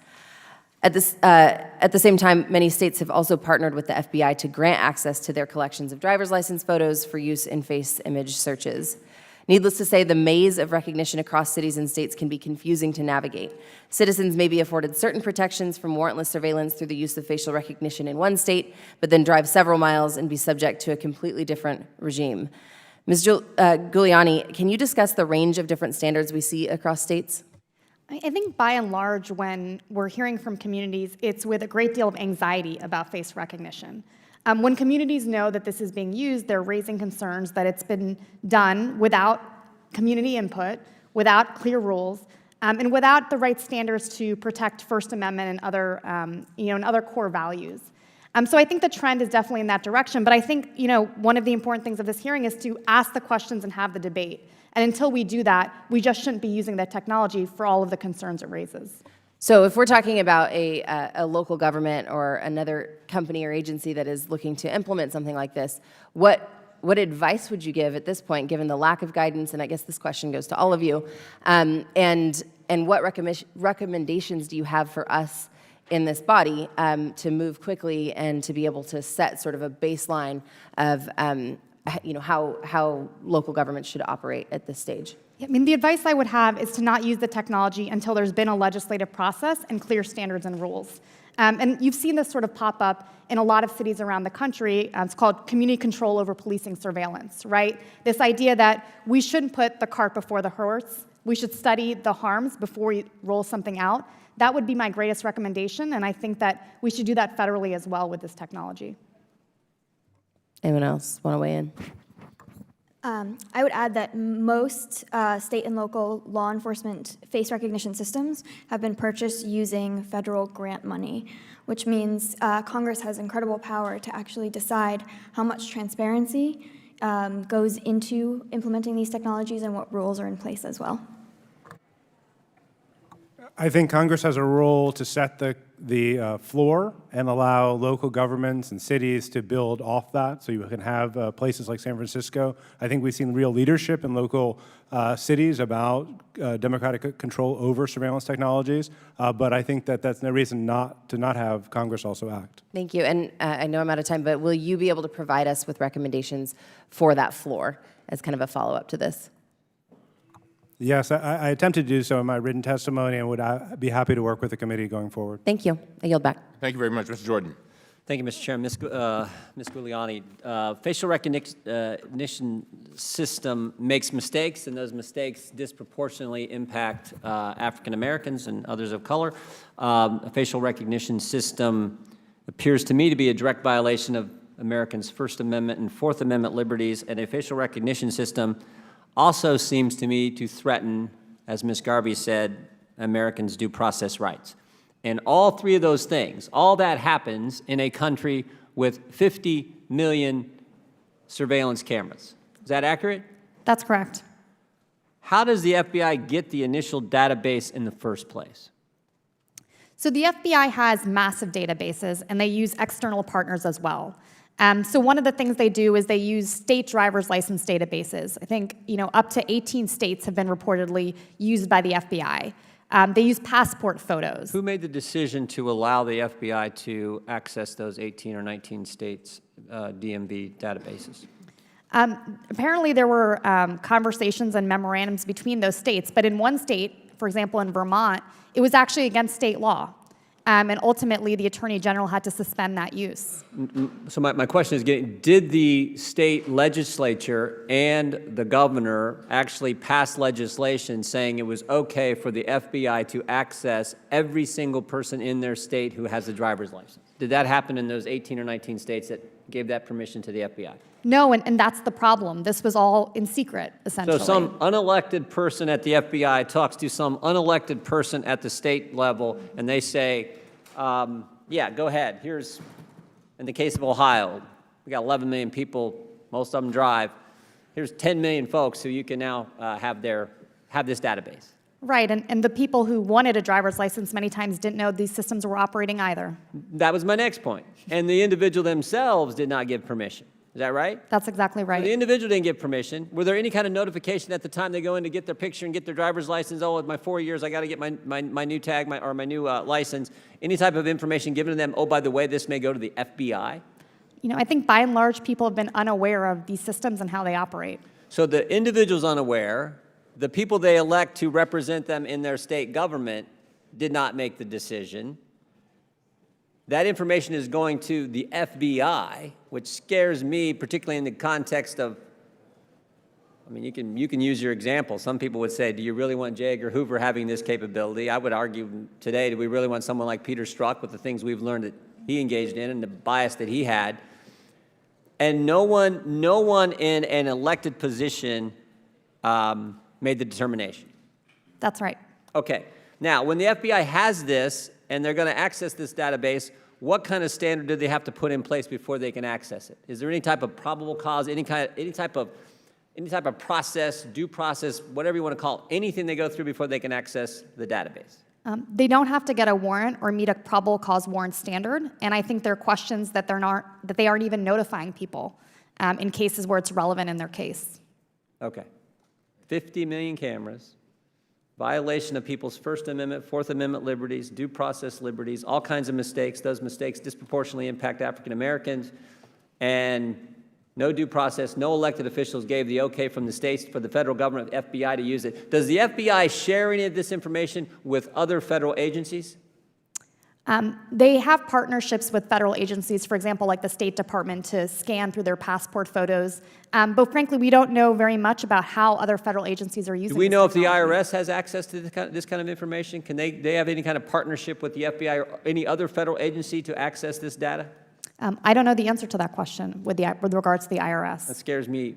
Speaker 9: At the same time, many states have also partnered with the FBI to grant access to their collections of driver's license photos for use in face image searches. Needless to say, the maze of recognition across cities and states can be confusing to navigate. Citizens may be afforded certain protections from warrantless surveillance through the use of facial recognition in one state, but then drive several miles and be subject to a completely different regime. Ms. Giuliani, can you discuss the range of different standards we see across states?
Speaker 7: I think by and large, when we're hearing from communities, it's with a great deal of anxiety about face recognition. When communities know that this is being used, they're raising concerns that it's been done without community input, without clear rules, and without the right standards to protect First Amendment and other, and other core values. So I think the trend is definitely in that direction. But I think, one of the important things of this hearing is to ask the questions and have the debate. And until we do that, we just shouldn't be using that technology for all of the concerns it raises.
Speaker 9: So if we're talking about a local government or another company or agency that is looking to implement something like this, what advice would you give at this point, given the lack of guidance? And I guess this question goes to all of you. And what recommendations do you have for us in this body to move quickly and to be able to set sort of a baseline of how local governments should operate at this stage?
Speaker 7: I mean, the advice I would have is to not use the technology until there's been a legislative process and clear standards and rules. And you've seen this sort of pop up in a lot of cities around the country. It's called community control over policing surveillance, right? This idea that we shouldn't put the cart before the horse. We should study the harms before we roll something out. That would be my greatest recommendation, and I think that we should do that federally as well with this technology.
Speaker 9: Anyone else want to weigh in?
Speaker 5: I would add that most state and local law enforcement face recognition systems have been purchased using federal grant money, which means Congress has incredible power to actually decide how much transparency goes into implementing these technologies and what rules are in place as well.
Speaker 4: I think Congress has a role to set the floor and allow local governments and cities to build off that. So you can have places like San Francisco. I think we've seen real leadership in local cities about democratic control over surveillance technologies. But I think that that's no reason not to not have Congress also act.
Speaker 9: Thank you. And I know I'm out of time, but will you be able to provide us with recommendations for that floor as kind of a follow-up to this?
Speaker 4: Yes, I attempted to do so in my written testimony and would be happy to work with the committee going forward.
Speaker 9: Thank you. I yield back.
Speaker 1: Thank you very much. Mr. Jordan.
Speaker 2: Thank you, Mr. Chairman. Ms. Giuliani, facial recognition system makes mistakes, and those mistakes disproportionately impact African Americans and others of color. A facial recognition system appears to me to be a direct violation of Americans' First Amendment and Fourth Amendment liberties, and a facial recognition system also seems to me to threaten, as Ms. Garvey said, Americans' due process rights. And all three of those things, all that happens in a country with 50 million surveillance cameras. Is that accurate?
Speaker 7: That's correct.
Speaker 2: How does the FBI get the initial database in the first place?
Speaker 7: So the FBI has massive databases, and they use external partners as well. So one of the things they do is they use state driver's license databases. I think up to 18 states have been reportedly used by the FBI. They use passport photos.
Speaker 2: Who made the decision to allow the FBI to access those 18 or 19 states' DMV databases?
Speaker 7: Apparently there were conversations and memorandums between those states, but in one state, for example in Vermont, it was actually against state law. And ultimately, the Attorney General had to suspend that use.
Speaker 2: So my question is, did the state legislature and the governor actually pass legislation saying it was okay for the FBI to access every single person in their state who has a driver's license? Did that happen in those 18 or 19 states that gave that permission to the FBI.
Speaker 7: No, and that's the problem. This was all in secret, essentially.
Speaker 2: So some unelected person at the FBI talks to some unelected person at the state level, and they say, yeah, go ahead. Here's, in the case of Ohio, we got 11 million people, most of them drive. Here's 10 million folks who you can now have this database.
Speaker 7: Right, and the people who wanted a driver's license many times didn't know these systems were operating either.
Speaker 2: That was my next point. And the individual themselves did not give permission. Is that right?
Speaker 7: That's exactly right.
Speaker 2: The individual didn't give permission. Were there any kind of notification at the time they go in to get their picture and get their driver's license? Oh, with my 4 years, I got to get my new tag or my new license. Any type of information given to them, oh, by the way, this may go to the FBI?
Speaker 7: You know, I think by and large, people have been unaware of these systems and how they operate.
Speaker 2: So the individual's unaware. The people they elect to represent them in their state government did not make the decision. That information is going to the FBI, which scares me, particularly in the context of, I mean, you can use your example. Some people would say, do you really want J. Edgar Hoover having this capability? I would argue today, do we really want someone like Peter Strzok with the things we've learned that he engaged in and the bias that he had? And no one in an elected position made the determination.
Speaker 7: That's right.
Speaker 2: Okay. Now, when the FBI has this and they're going to access this database, what kind of standard do they have to put in place before they can access it? Is there any type of probable cause, any type of process, due process, whatever you want to call it, anything they go through before they can access the database?
Speaker 7: They don't have to get a warrant or meet a probable cause warrant standard, and I think there are questions that they aren't even notifying people in cases where it's relevant in their case.
Speaker 2: Okay. 50 million cameras, violation of people's First Amendment, Fourth Amendment liberties, due process liberties, all kinds of mistakes. Those mistakes disproportionately impact African Americans, and no due process, no elected officials gave the okay from the states for the federal government, FBI, to use it. Does the FBI share any of this information with other federal agencies?
Speaker 7: They have partnerships with federal agencies, for example, like the State Department, to scan through their passport photos. But frankly, we don't know very much about how other federal agencies are using
Speaker 2: Do we know if the
Speaker 7: technology.
Speaker 2: IRS has access to this kind of information? Can they have any kind of partnership with the FBI or any other federal agency to access this data?
Speaker 7: I don't know the answer to that question with regards to the IRS.
Speaker 2: That scares me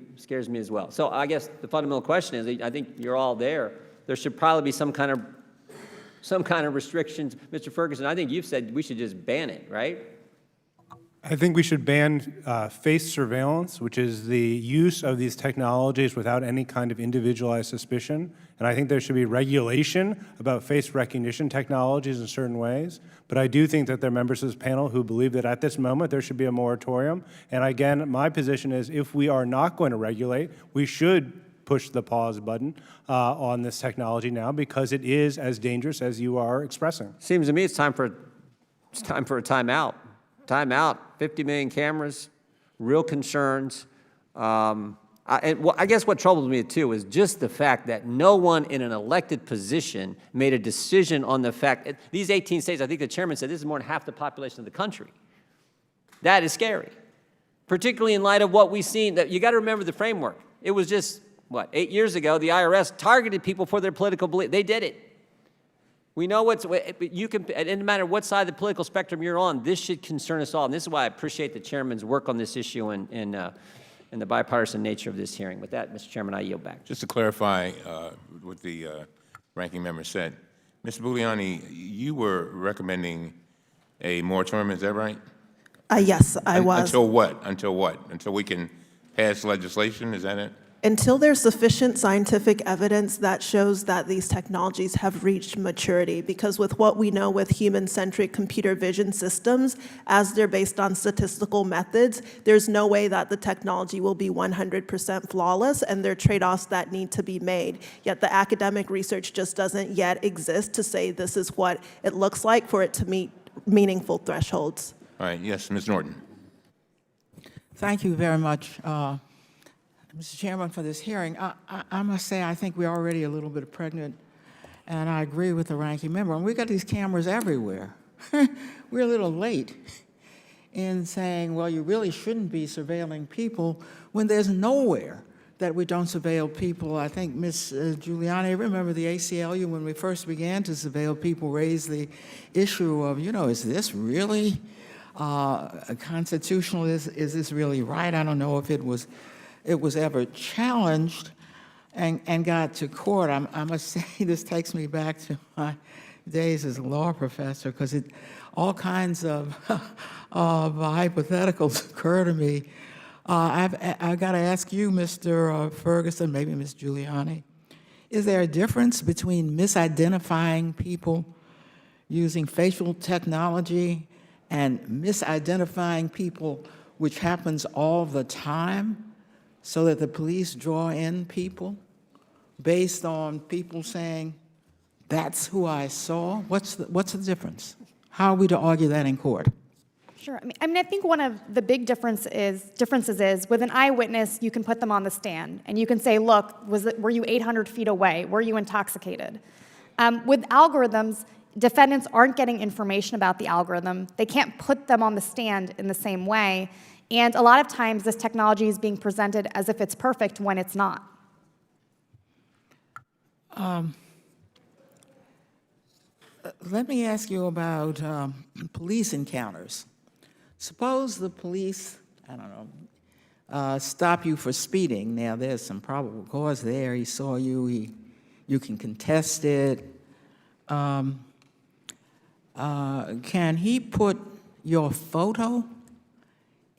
Speaker 2: as well. So I guess the fundamental question is, I think you're all there. There should probably be some kind of restrictions. Mr. Ferguson, I think you've said we should just ban it, right?
Speaker 4: I think we should ban face surveillance, which is the use of these technologies without any kind of individualized suspicion. And I think there should be regulation about face recognition technologies in certain ways. But I do think that there are members of this panel who believe that at this moment there should be a moratorium. And again, my position is if we are not going to regulate, we should push the pause button on this technology now because it is as dangerous as you are expressing.
Speaker 2: Seems to me it's time for a timeout. Timeout. 50 million cameras, real concerns. I guess what troubles me too is just the fact that no one in an elected position made a decision on the fact these 18 states. I think the chairman said this is more than half the population of the country. That is scary, particularly in light of what we've seen. That you got to remember the framework. It was just what 8 years ago. The IRS targeted people for their political belief. They did it. We know you can, it doesn't matter what side of the political spectrum you're on, this should concern us all. And this is why I appreciate the chairman's work on this issue and the bipartisan nature of this hearing. With that, Mr. Chairman, I yield back.
Speaker 1: Just to clarify what the ranking member said, Mr. Bougliani, you were recommending a moratorium, is that right?
Speaker 3: Yes, I was.
Speaker 1: Until what? Until what? Until we can pass legislation, is that it?
Speaker 3: Until there's sufficient scientific evidence that shows that these technologies have reached maturity, because with what we know with human-centric computer vision systems, as they're based on statistical methods, there's no way that the technology will be 100% flawless, and there are trade-offs that need to be made. Yet the academic research just doesn't yet exist to say this is what it looks like for it to meet meaningful thresholds.
Speaker 1: All right, yes, Ms. Norton.
Speaker 10: Thank you very much, Mr. Chairman, for this hearing. I must say I think we're already a little bit pregnant, and I agree with the ranking member. And we've got these cameras everywhere. We're a little late in saying, well, you really shouldn't be surveilling people when there's nowhere that we don't surveil people. I think Ms. Giuliani, remember the ACLU, when we first began to surveil people, raised the issue of, is this really constitutional? Is this really right? I don't know if it was ever challenged and got to court. I must say this takes me back to my days as a law professor, because all kinds of hypotheticals occur to me. I've got to ask you, Mr. Ferguson, maybe Ms. Giuliani, is there a difference between misidentifying people using facial technology and misidentifying people, which happens all the time, so that the police draw in people based on people saying, that's who I saw? What's the difference? How are we to argue that in court?
Speaker 7: Sure. I mean, I think one of the big differences is with an eyewitness, you can put them on the stand and you can say, look, were you 800 feet away? Were you intoxicated? With algorithms, defendants aren't getting information about the algorithm. They can't put them on the stand in the same way. And a lot of times, this technology is being presented as if it's perfect when it's not.
Speaker 10: Let me ask you about police encounters. Suppose the police, I don't know, stop you for speeding. Now, there's some probable cause there. He saw you. You can contest it. Can he put your photo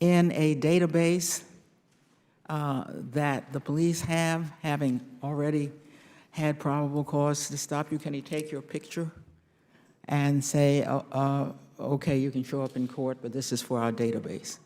Speaker 10: in a database that the police have, having already had probable cause to stop you? Can he take your picture and say, okay, you can show up in court, but this is for our database?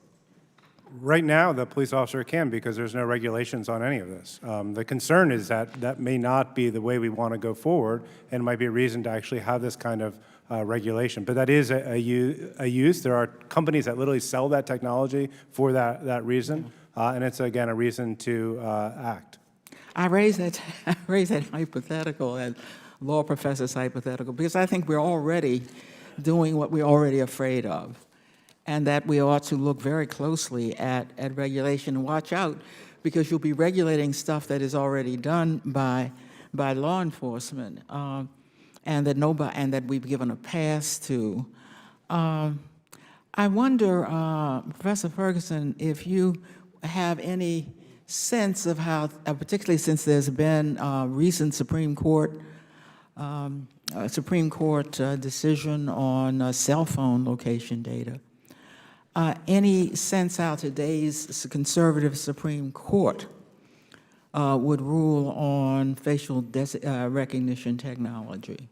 Speaker 4: Right now, the police officer can, because there's no regulations on any of this. The concern is that that may not be the way we want to go forward, and it might be a reason to actually have this kind of regulation. But that is a use. There are companies that literally sell that technology for that reason, and it's, again, a reason to act.
Speaker 10: I raise that hypothetical, that law professor's hypothetical, because I think we're already doing what we're already afraid of, and that we ought to look very closely at regulation and watch out, because you'll be regulating stuff that is already done by law enforcement, and that we've given a pass to. I wonder, Professor Ferguson, if you have any sense of how, particularly since there's been a recent Supreme Court decision on cell phone location data, any sense how today's conservative Supreme Court would rule on facial recognition technology?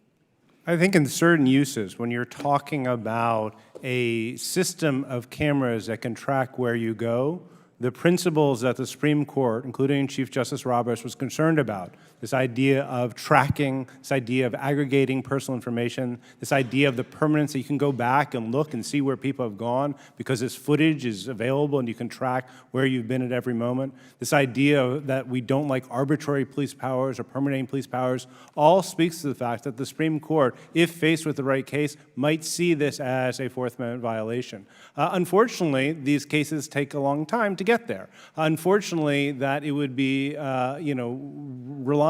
Speaker 4: I think in certain uses, when you're talking about a system of cameras that can track where you go, the principles that the Supreme Court, including Chief Justice Roberts, was concerned about, this idea of tracking, this idea of aggregating personal information, this idea of the permanence that you can go back and look and see where people have gone because this footage is available and you can track where you've been at every moment, this idea that we don't like arbitrary police powers or permanent police powers, all speaks to the fact that the Supreme Court, if faced with the right case, might see this as a Fourth Amendment violation. Unfortunately, these cases take a long time to get there. Unfortunately, that it would be,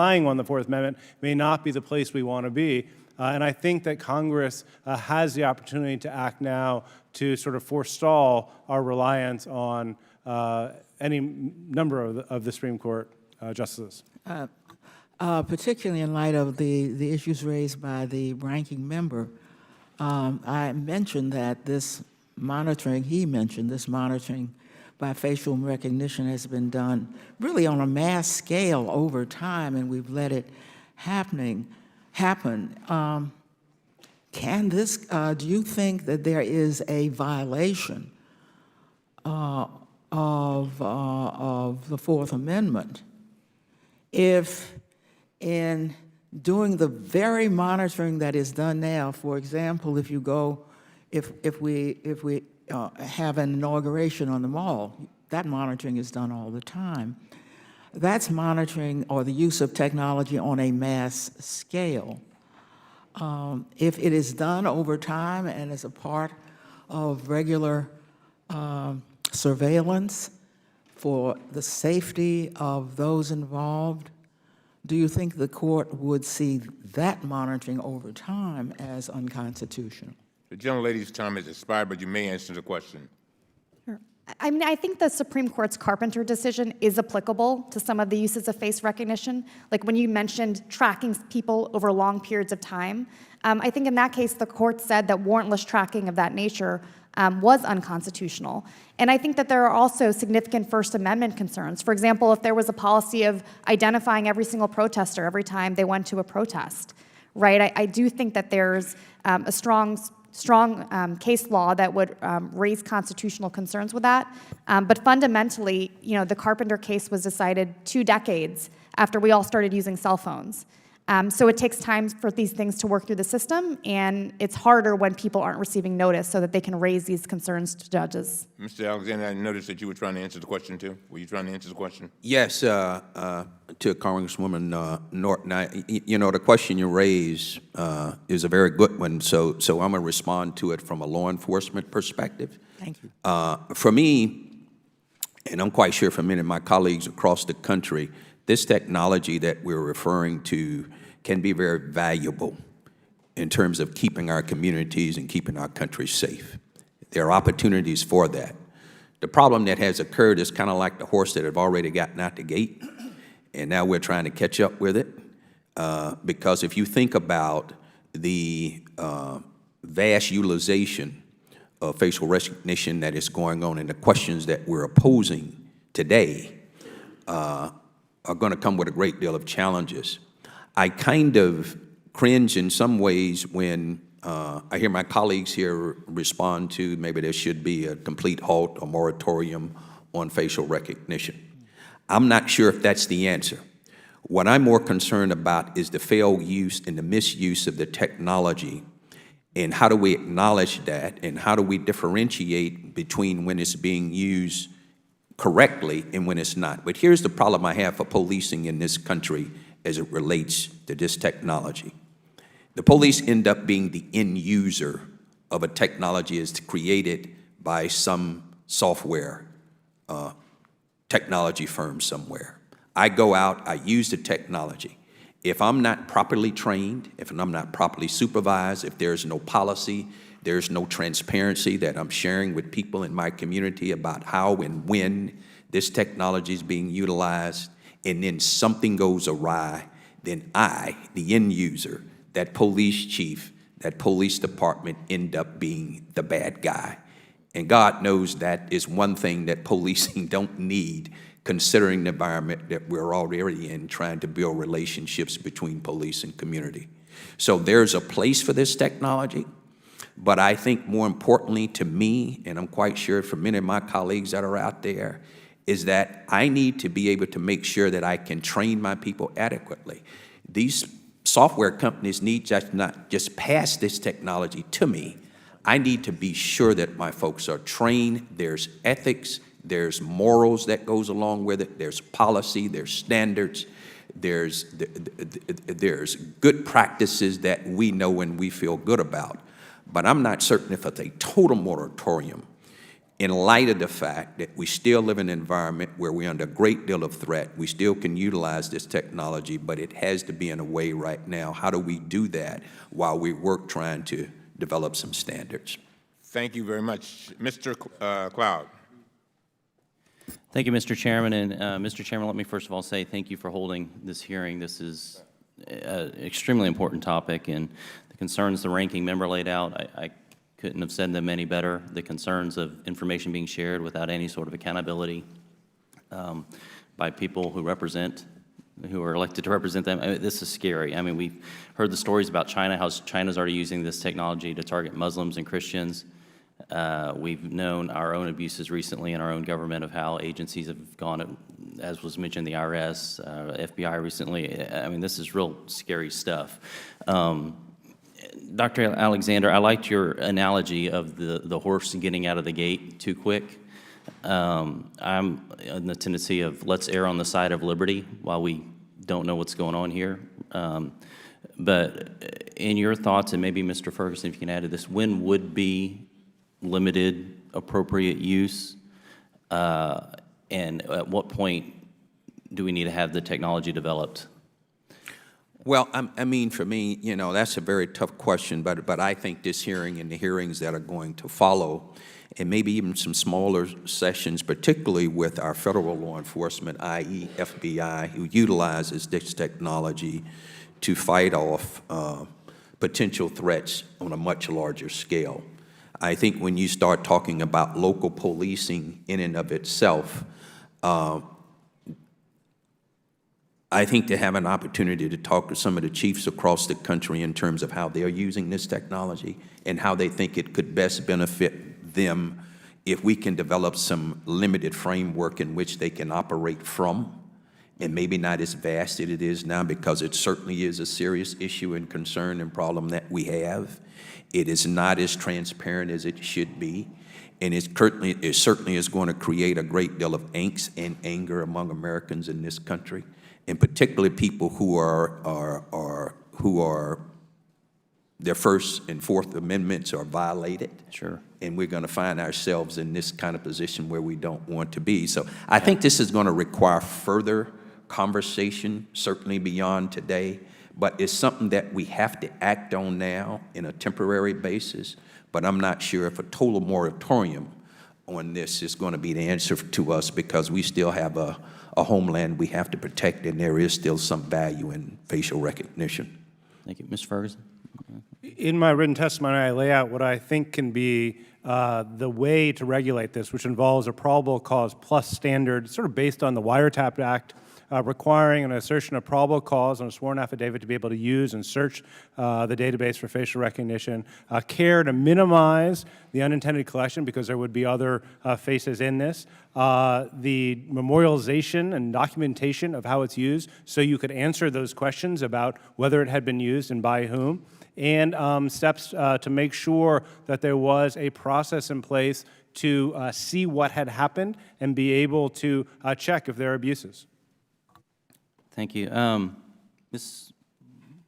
Speaker 4: relying on the Fourth Amendment may not be the place we want to be. And I think that Congress has the opportunity to act now to sort of forestall our reliance on any number of the Supreme Court justices.
Speaker 10: Particularly in light of the issues raised by the ranking member, I mentioned that this monitoring, he mentioned this monitoring by facial recognition has been done really on a mass scale over time, and we've let it happen. Can this, do you think that there is a violation of the Fourth Amendment if in doing the very monitoring that is done now, for example, if we have an inauguration on the mall, that monitoring is done all the time. That's monitoring or the use of technology on a mass scale. If it is done over time and as a part of regular surveillance for the safety of those involved, do you think the court would see that monitoring over time as unconstitutional?
Speaker 1: The gentlelady's time has expired, but you may answer the question.
Speaker 7: I mean, I think the Supreme Court's Carpenter decision is applicable to some of the uses of face recognition. Like when you mentioned tracking people over long periods of time, I think in that case, the court said that warrantless tracking of that nature was unconstitutional. And I think that there are also significant First Amendment concerns. For example, if there was a policy of identifying every single protester every time they went to a protest, right? I do think that there's a strong case law that would raise constitutional concerns with that. But fundamentally, you know, the Carpenter case was decided 2 decades after we all started using cell phones. So it takes time for these things to work through the system, and it's harder when people aren't receiving notice so that they can raise these concerns to judges.
Speaker 1: Mr. Alexander, I noticed that you were trying to answer the question, too. Were you trying to answer the question?
Speaker 8: Yes, to Congresswoman Norton, you know, the question you raise is a very good one, so I'm going to respond to it from a law enforcement perspective.
Speaker 10: Thank you.
Speaker 8: For me, and I'm quite sure for many of my colleagues across the country, this technology that we're referring to can be very valuable in terms of keeping our communities and keeping our country safe. There are opportunities for that. The problem that has occurred is kind of like the horse that have already gotten out the gate, and now we're trying to catch up with it. Because if you think about the vast utilization of facial recognition that is going on and the questions that we're opposing today are going to come with a great deal of challenges. I kind of cringe in some ways when I hear my colleagues here respond to maybe there should be a complete halt or moratorium on facial recognition. I'm not sure if that's the answer. What I'm more concerned about is the failed use and the misuse of the technology, and how do we acknowledge that, and how do we differentiate between when it's being used correctly and when it's not. But here's the problem I have for policing in this country as it relates to this technology. The police end up being the end user of a technology that's created by some software technology firm somewhere. I go out, I use the technology. If I'm not properly trained, if I'm not properly supervised, if there's no policy, there's no transparency that I'm sharing with people in my community about how and when this technology is being utilized, and then something goes awry, then I, the end user, that police chief, that police department end up being the bad guy. And God knows that is one thing that policing don't need, considering the environment that we're already in, trying to build relationships between police and community. So there's a place for this technology, but I think more importantly to me, and I'm quite sure for many of my colleagues that are out there, is that I need to be able to make sure that I can train my people adequately. These software companies need just not just pass this technology to me. I need to be sure that my folks are trained, there's ethics, there's morals that goes along with it, there's policy, there's standards, there's good practices that we know and we feel good about. But I'm not certain if it's a total moratorium in light of the fact that we still live in an environment where we're under a great deal of threat. We still can utilize this technology, but it has to be in a way right now. How do we do that while we work trying to develop some standards?
Speaker 1: Thank you very much. Mr. Cloud.
Speaker 11: Thank you, Mr. Chairman. And Mr. Chairman, let me first of all say thank you for holding this hearing. This is an extremely important topic, and the concerns the ranking member laid out, I couldn't have said them any better. The concerns of information being shared without any sort of accountability by people who are elected to represent them. I mean, this is scary. I mean, we've heard the stories about China, how China's already using this technology to target Muslims and Christians. We've known our own abuses recently in our own government of how agencies have gone, as was mentioned, the IRS, FBI recently. I mean, this is real scary stuff. Dr. Alexander, I liked your analogy of the horse getting out of the gate too quick. I'm in the tendency of let's err on the side of liberty while we don't know what's going on here. But in your thoughts, and maybe Mr. Ferguson, if you can add to this, when would be limited appropriate use? And at what point do we need to have the technology developed?
Speaker 8: Well, I mean, for me, you know, that's a very tough question, but I think this hearing and the hearings that are going to follow, and maybe even some smaller sessions, particularly with our federal law enforcement, i.e. FBI, who utilizes this technology to fight off potential threats on a much larger scale. I think when you start talking about local policing in and of itself, I think to have an opportunity to talk to some of the chiefs across the country in terms of how they're using this technology and how they think it could best benefit them if we can develop some limited framework in which they can operate from, and maybe not as vast as it is now, because it certainly is a serious issue and concern and problem that we have. It is not as transparent as it should be, and it certainly is going to create a great deal of angst and anger among Americans in this country, and particularly people who are their First and Fourth Amendments are violated.
Speaker 11: Sure.
Speaker 8: And we're going to find ourselves in this kind of position where we don't want to be. So I think this is going to require further conversation, certainly beyond today, but it's something that we have to act on now in a temporary basis. But I'm not sure if a total moratorium on this is going to be the answer to us, because we still have a homeland we have to protect, and there is still some value in facial recognition.
Speaker 11: Thank you. Mr. Ferguson?
Speaker 4: In my written testimony, I lay out what I think can be the way to regulate this, which involves a probable cause plus standard, sort of based on the Wiretap Act, requiring an assertion of probable cause on a sworn affidavit to be able to use and search the database for facial recognition, care to minimize the unintended collection because there would be other faces in this, the memorialization and documentation of how it's used so you could answer those questions about whether it had been used and by whom, and steps to make sure that there was a process in place to see what had happened and be able to check if there are abuses.
Speaker 11: Thank you. Ms.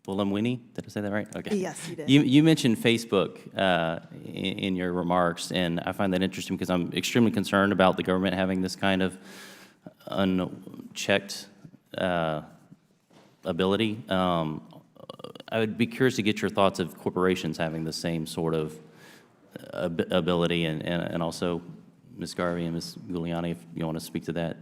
Speaker 11: Bulamwini, did I say that right? Okay.
Speaker 3: Yes, you did.
Speaker 11: You mentioned Facebook in your remarks, and I find that interesting because I'm extremely concerned about the government having this kind of unchecked ability. I would be curious to get your thoughts of corporations having the same sort of ability, and also Ms. Garvey and Ms. Giuliani, if you want to speak to that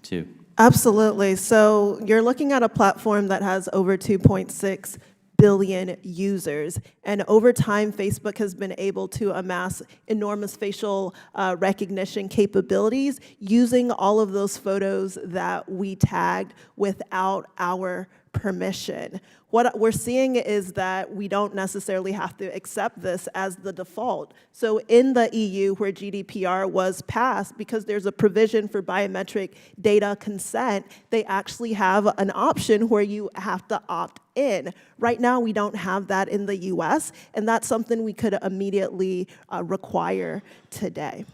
Speaker 11: too.
Speaker 3: Absolutely. So you're looking at a platform that has over 2.6 billion users. And over time, Facebook has been able to amass enormous facial recognition capabilities using all of those photos that we tagged without our permission. What we're seeing is that we don't necessarily have to accept this as the default. So in the EU, where GDPR was passed, because there's a provision for biometric data consent, they actually have an option where you have to opt in. Right now, we don't have that in the US, and that's something we could immediately require today.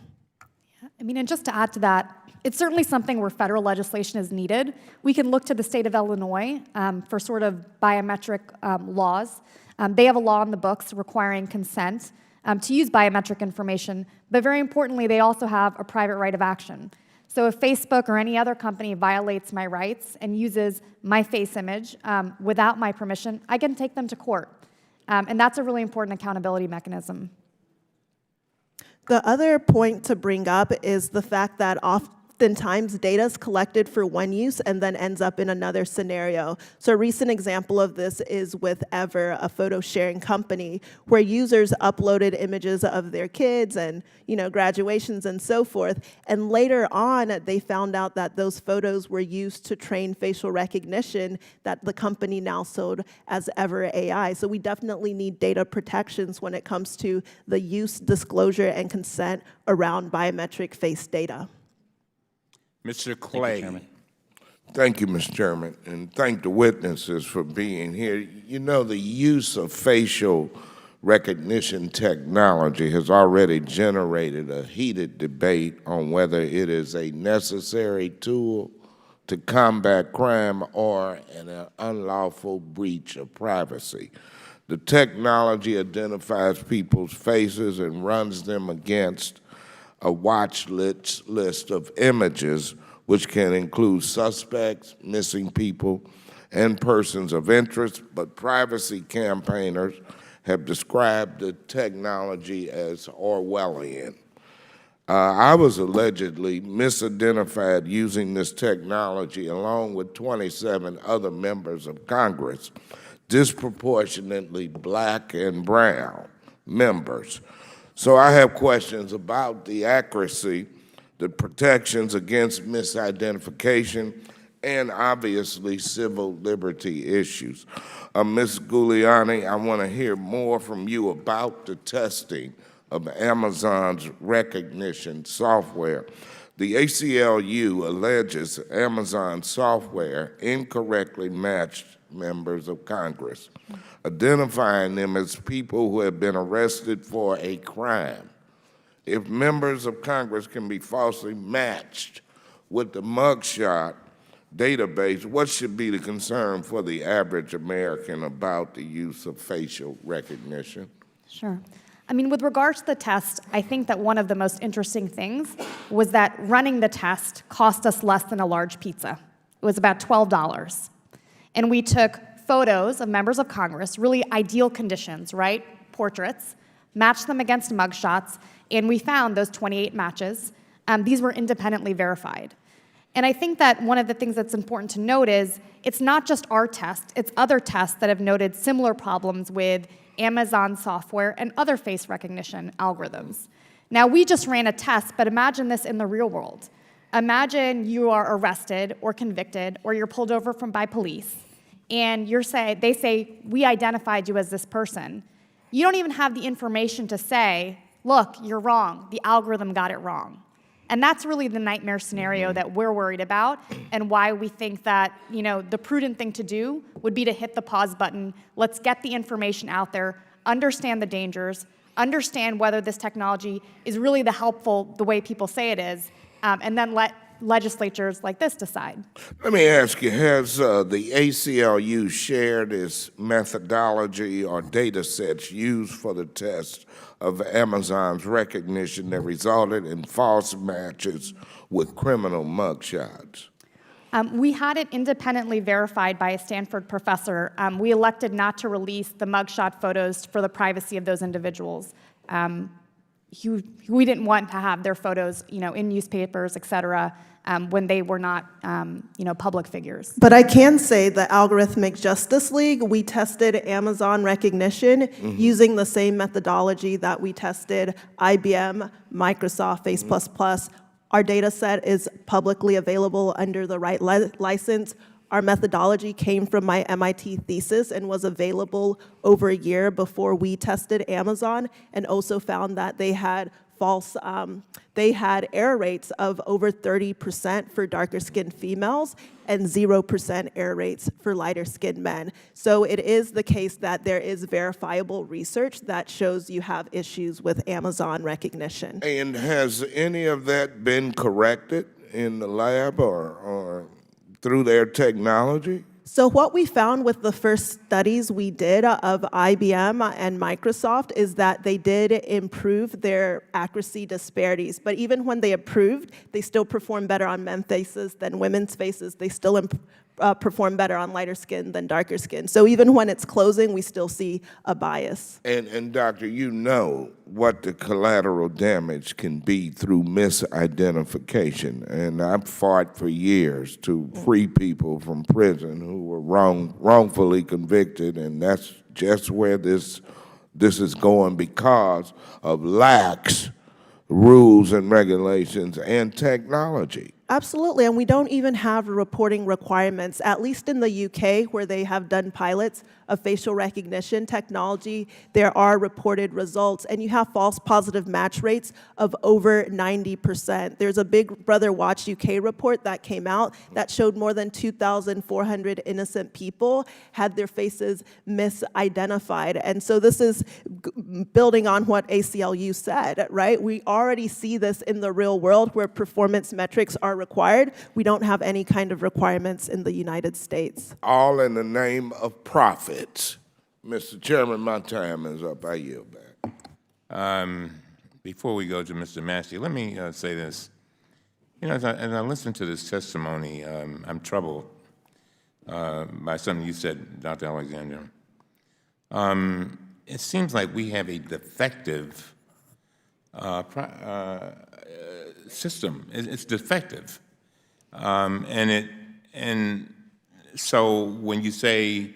Speaker 6: I mean, and just to add to that, it's certainly something where federal legislation is needed. We can look to the state of Illinois for sort of biometric laws. They have a law in the books requiring consent to use biometric information, but very importantly, they also have a private right of action. So if Facebook or any other company violates my rights and uses my face image without my permission, I can take them to court. And that's a really important accountability mechanism.
Speaker 3: The other point to bring up is the fact that oftentimes data is collected for one use and then ends up in another scenario. So a recent example of this is with Ever, a photo sharing company, where users uploaded images of their kids and graduations and so forth. And later on, they found out that those photos were used to train facial recognition that the company now sold as Ever AI. So we definitely need data protections when it comes to the use, disclosure, and consent around biometric face data.
Speaker 1: Mr. Clay.
Speaker 12: Thank you, Mr. Chairman, and thank the witnesses for being here. You know, the use of facial recognition technology has already generated a heated debate on whether it is a necessary tool to combat crime or an unlawful breach of privacy. The technology identifies people's faces and runs them against a watch list of images, which can include suspects, missing people, and persons of interest, but privacy campaigners have described the technology as Orwellian. I was allegedly misidentified using this technology along with 27 other members of Congress, disproportionately black and brown members. So I have questions about the accuracy, the protections against misidentification, and obviously civil liberty issues. Ms. Giuliani, I want to hear more from you about the testing of Amazon's recognition software. The ACLU alleges Amazon software incorrectly matched members of Congress, identifying them as people who have been arrested for a crime. If members of Congress can be falsely matched with the mugshot database, what should be the concern for the average American about the use of facial recognition?
Speaker 7: Sure. I mean, with regards to the test, I think that one of the most interesting things was that running the test cost us less than a large pizza. It was about $12. And we took photos of members of Congress, really ideal conditions, right? Portraits, matched them against mugshots, and we found those 28 matches. These were independently verified. And I think that one of the things that's important to note is it's not just our test, it's other tests that have noted similar problems with Amazon software and other face recognition algorithms. Now, we just ran a test, but imagine this in the real world. Imagine you are arrested or convicted, or you're pulled over by police, and they say, we identified you as this person. You don't even have the information to say, look, you're wrong, the algorithm got it wrong. And that's really the nightmare scenario that we're worried about, and why we think that, the prudent thing to do would be to hit the pause button. Let's get the information out there, understand the dangers, understand whether this technology is really the way people say it is, and then let legislatures like this decide.
Speaker 12: Let me ask you, has the ACLU shared its methodology or data sets used for the test of Amazon's recognition that resulted in false matches with criminal mugshots?
Speaker 7: We had it independently verified by a Stanford professor. We elected not to release the mugshot photos for the privacy of those individuals. We didn't want to have their photos, in newspapers, et cetera, when they were not, public figures.
Speaker 3: But I can say the Algorithmic Justice League, we tested Amazon recognition using the same methodology that we tested IBM, Microsoft, Face++. Our data set is publicly available under the right license. Our methodology came from my MIT thesis and was available over a year before we tested Amazon, and also found that they had error rates of over 30% for darker skinned females and 0% error rates for lighter skinned men. So it is the case that there is verifiable research that shows you have issues with Amazon recognition.
Speaker 12: And has any of that been corrected in the lab or through their technology?
Speaker 3: So what we found with the first studies we did of IBM and Microsoft is that they did improve their accuracy disparities. But even when they improved, they still perform better on men's faces than women's faces. They still perform better on lighter skin than darker skin. So even when it's closing, we still see a bias.
Speaker 12: And doctor, you know what the collateral damage can be through misidentification. And I've fought for years to free people from prison who were wrongfully convicted, and that's just where this is going because of lax rules and regulations and technology.
Speaker 3: Absolutely, and we don't even have reporting requirements, at least in the UK, where they have done pilots of facial recognition technology. There are reported results, and you have false positive match rates of over 90%. There's a Big Brother Watch UK report that came out that showed more than 2,400 innocent people had their faces misidentified. And so this is building on what ACLU said, right? We already see this in the real world where performance metrics are required. We don't have any kind of requirements in the United States.
Speaker 12: All in the name of profits. Mr. Chairman, my time is up. I yield back.
Speaker 1: Before we go to Mr. Massey, let me say this. As I listen to this testimony, I'm troubled. by something you said, Dr. Alexander. It seems like we have a defective system. It's defective, and so when you say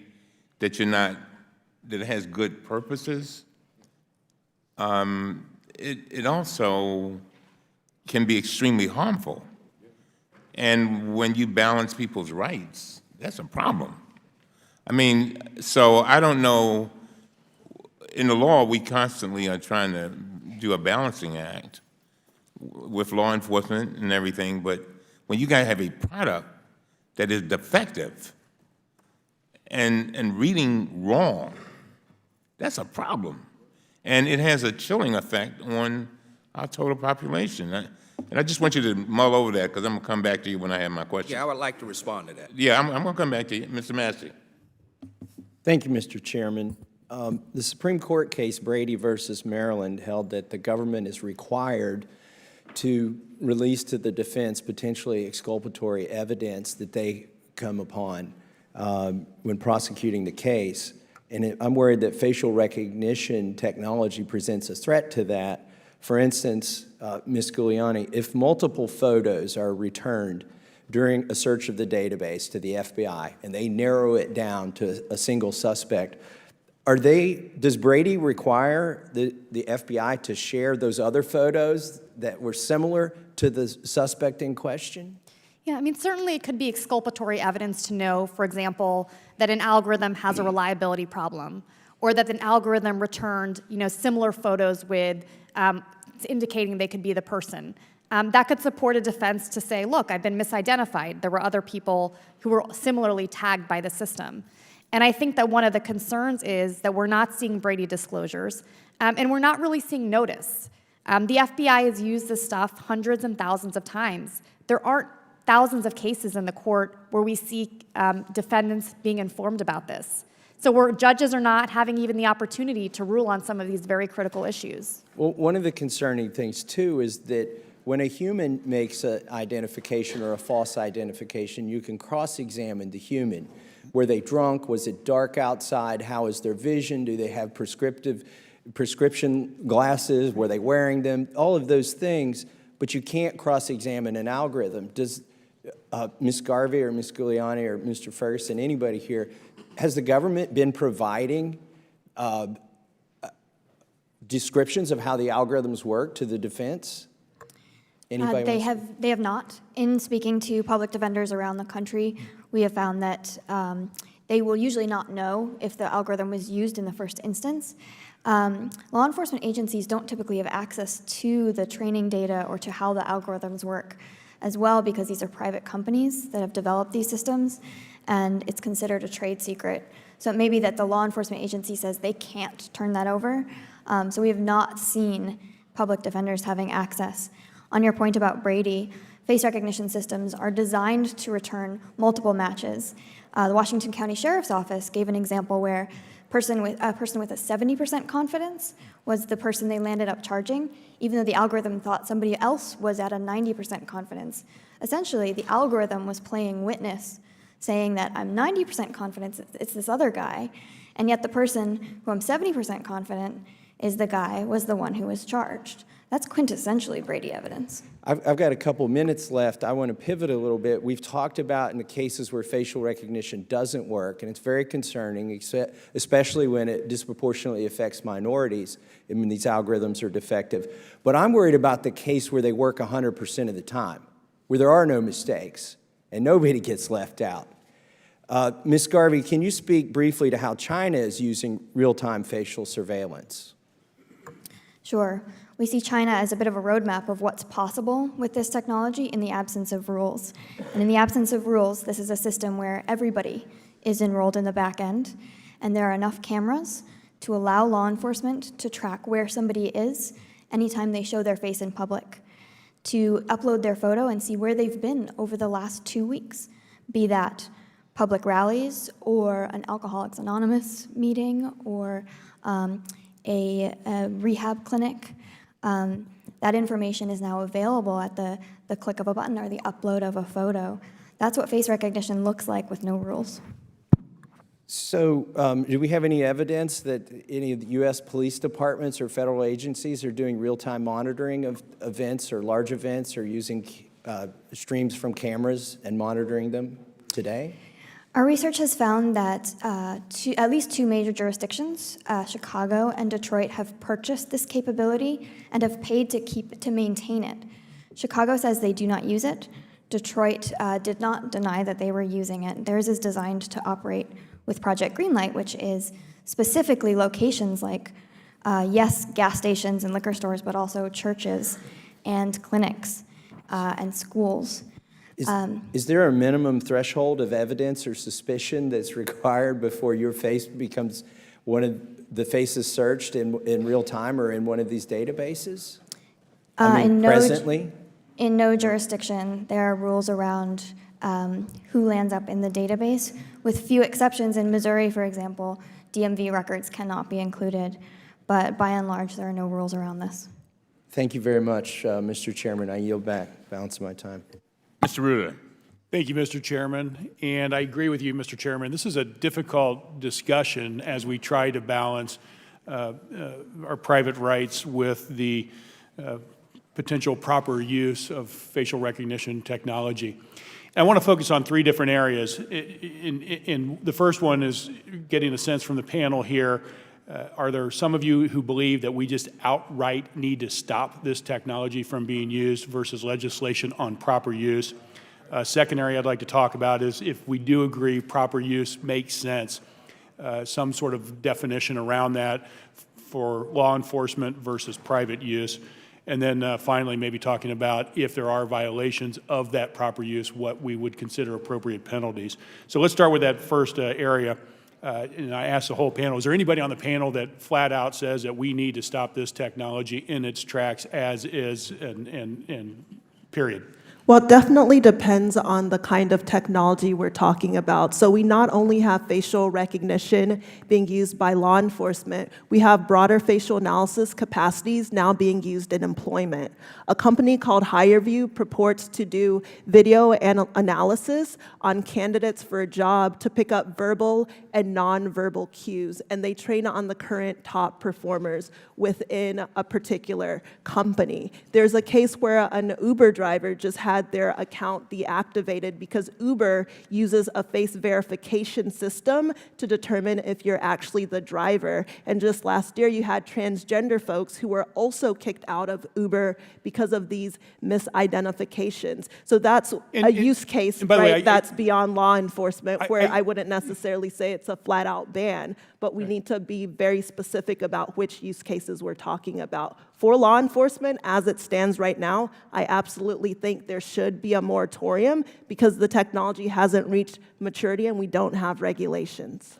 Speaker 1: that that it has good purposes, it also can be extremely harmful. And when you balance people's rights, that's a problem. I mean, so I don't know. In the law, we constantly are trying to do a balancing act with law enforcement and everything, but when you guys have a product that is defective and reading wrong, that's a problem. And it has a chilling effect on our total population. And I just want you to mull over that, because I'm going to come back to you when I have my question.
Speaker 8: Yeah, I would like to respond to that.
Speaker 1: Yeah, I'm going to come back to you. Mr. Massey.
Speaker 13: Thank you, Mr. Chairman. The Supreme Court case Brady versus Maryland held that the government is required to release to the defense potentially exculpatory evidence that they come upon when prosecuting the case. And I'm worried that facial recognition technology presents a threat to that. For instance, Ms. Giuliani, if multiple photos are returned during a search of the database to the FBI and they narrow it down to a single suspect, does Brady require the FBI to share those other photos that were similar to the suspect in question?
Speaker 7: Yeah, I mean, certainly it could be exculpatory evidence to know, for example, that an algorithm has a reliability problem, or that an algorithm returned, similar photos with indicating they could be the person. That could support a defense to say, look, I've been misidentified. There were other people who were similarly tagged by the system. And I think that one of the concerns is that we're not seeing Brady disclosures, and we're not really seeing notice. The FBI has used this stuff hundreds and thousands of times. There aren't thousands of cases in the court where we see defendants being informed about this. So where judges are not having even the opportunity to rule on some of these very critical issues.
Speaker 13: Well, one of the concerning things, too, is that when a human makes an identification or a false identification, you can cross-examine the human. Were they drunk? Was it dark outside? How is their vision? Do they have prescription glasses? Were they wearing them? All of those things, but you can't cross-examine an algorithm. Does Ms. Garvey or Ms. Giuliani or Mr. Ferguson, anybody here, has the government been providing descriptions of how the algorithms work to the defense?
Speaker 5: They have not. In speaking to public defenders around the country, we have found that they will usually not know if the algorithm was used in the first instance. Law enforcement agencies don't typically have access to the training data or to how the algorithms work as well, because these are private companies that have developed these systems, and it's considered a trade secret. So it may be that the law enforcement agency says they can't turn that over. So we have not seen public defenders having access. On your point about Brady, face recognition systems are designed to return multiple matches. The Washington County Sheriff's Office gave an example where a person with a 70% confidence was the person they landed up charging, even though the algorithm thought somebody else was at a 90% confidence. Essentially, the algorithm was playing witness, saying that I'm 90% confident it's this other guy, and yet the person who I'm 70% confident is the guy was the one who was charged. That's quintessentially Brady evidence.
Speaker 13: I've got a couple minutes left. I want to pivot a little bit. We've talked about in the cases where facial recognition doesn't work, and it's very concerning, especially when it disproportionately affects minorities, and when these algorithms are defective. But I'm worried about the case where they work 100% of the time, where there are no mistakes, and nobody gets left out. Ms. Garvey, can you speak briefly to how China is using real-time facial surveillance?
Speaker 5: Sure. We see China as a bit of a roadmap of what's possible with this technology in the absence of rules. And in the absence of rules, this is a system where everybody is enrolled in the back end, and there are enough cameras to allow law enforcement to track where somebody is anytime they show their face in public, to upload their photo and see where they've been over the last 2 weeks, be that public rallies or an Alcoholics Anonymous meeting or a rehab clinic. That information is now available at the click of a button or the upload of a photo. That's what face recognition looks like with no rules.
Speaker 13: So do we have any evidence that any of the U.S. police departments or federal agencies are doing real-time monitoring of events or large events or using streams from cameras and monitoring them today?
Speaker 5: Our research has found that at least two major jurisdictions, Chicago and Detroit, have purchased this capability and have paid to maintain it. Chicago says they do not use it. Detroit did not deny that they were using it. Theirs is designed to operate with Project Greenlight, which is specifically locations like, yes, gas stations and liquor stores, but also churches and clinics and schools.
Speaker 13: Is there a minimum threshold of evidence or suspicion that's required before your face becomes one of the faces searched in real time or in one of these databases? Presently?
Speaker 5: In no jurisdiction, there are rules around who lands up in the database. With few exceptions, in Missouri, for example, DMV records cannot be included, but by and large, there are no rules around this.
Speaker 13: Thank you very much, Mr. Chairman. I yield back balance of my time.
Speaker 1: Mr. Ruda.
Speaker 14: Thank you, Mr. Chairman. And I agree with you, Mr. Chairman. This is a difficult discussion as we try to balance our private rights with the potential proper use of facial recognition technology. I want to focus on three different areas. In the first one is getting a sense from the panel here. Are there some of you who believe that we just outright need to stop this technology from being used versus legislation on proper use? Second area I'd like to talk about is if we do agree proper use makes sense, some sort of definition around that for law enforcement versus private use. And then finally, maybe talking about if there are violations of that proper use, what we would consider appropriate penalties. So let's start with that first area. And I asked the whole panel, is there anybody on the panel that flat out says that we need to stop this technology in its tracks as is and period?
Speaker 3: Well, it definitely depends on the kind of technology we're talking about. So we not only have facial recognition being used by law enforcement, we have broader facial analysis capacities now being used in employment. A company called HireVue purports to do video analysis on candidates for a job to pick up verbal and nonverbal cues, and they train on the current top performers within a particular company. There's a case where an Uber driver just had their account deactivated because Uber uses a face verification system to determine if you're actually the driver. And just last year, you had transgender folks who were also kicked out of Uber because of these misidentifications. So that's a use case, right, that's beyond law enforcement, where I wouldn't necessarily say it's a flat-out ban, but we need to be very specific about which use cases we're talking about. For law enforcement, as it stands right now, I absolutely think there should be a moratorium because the technology hasn't reached maturity and we don't have regulations.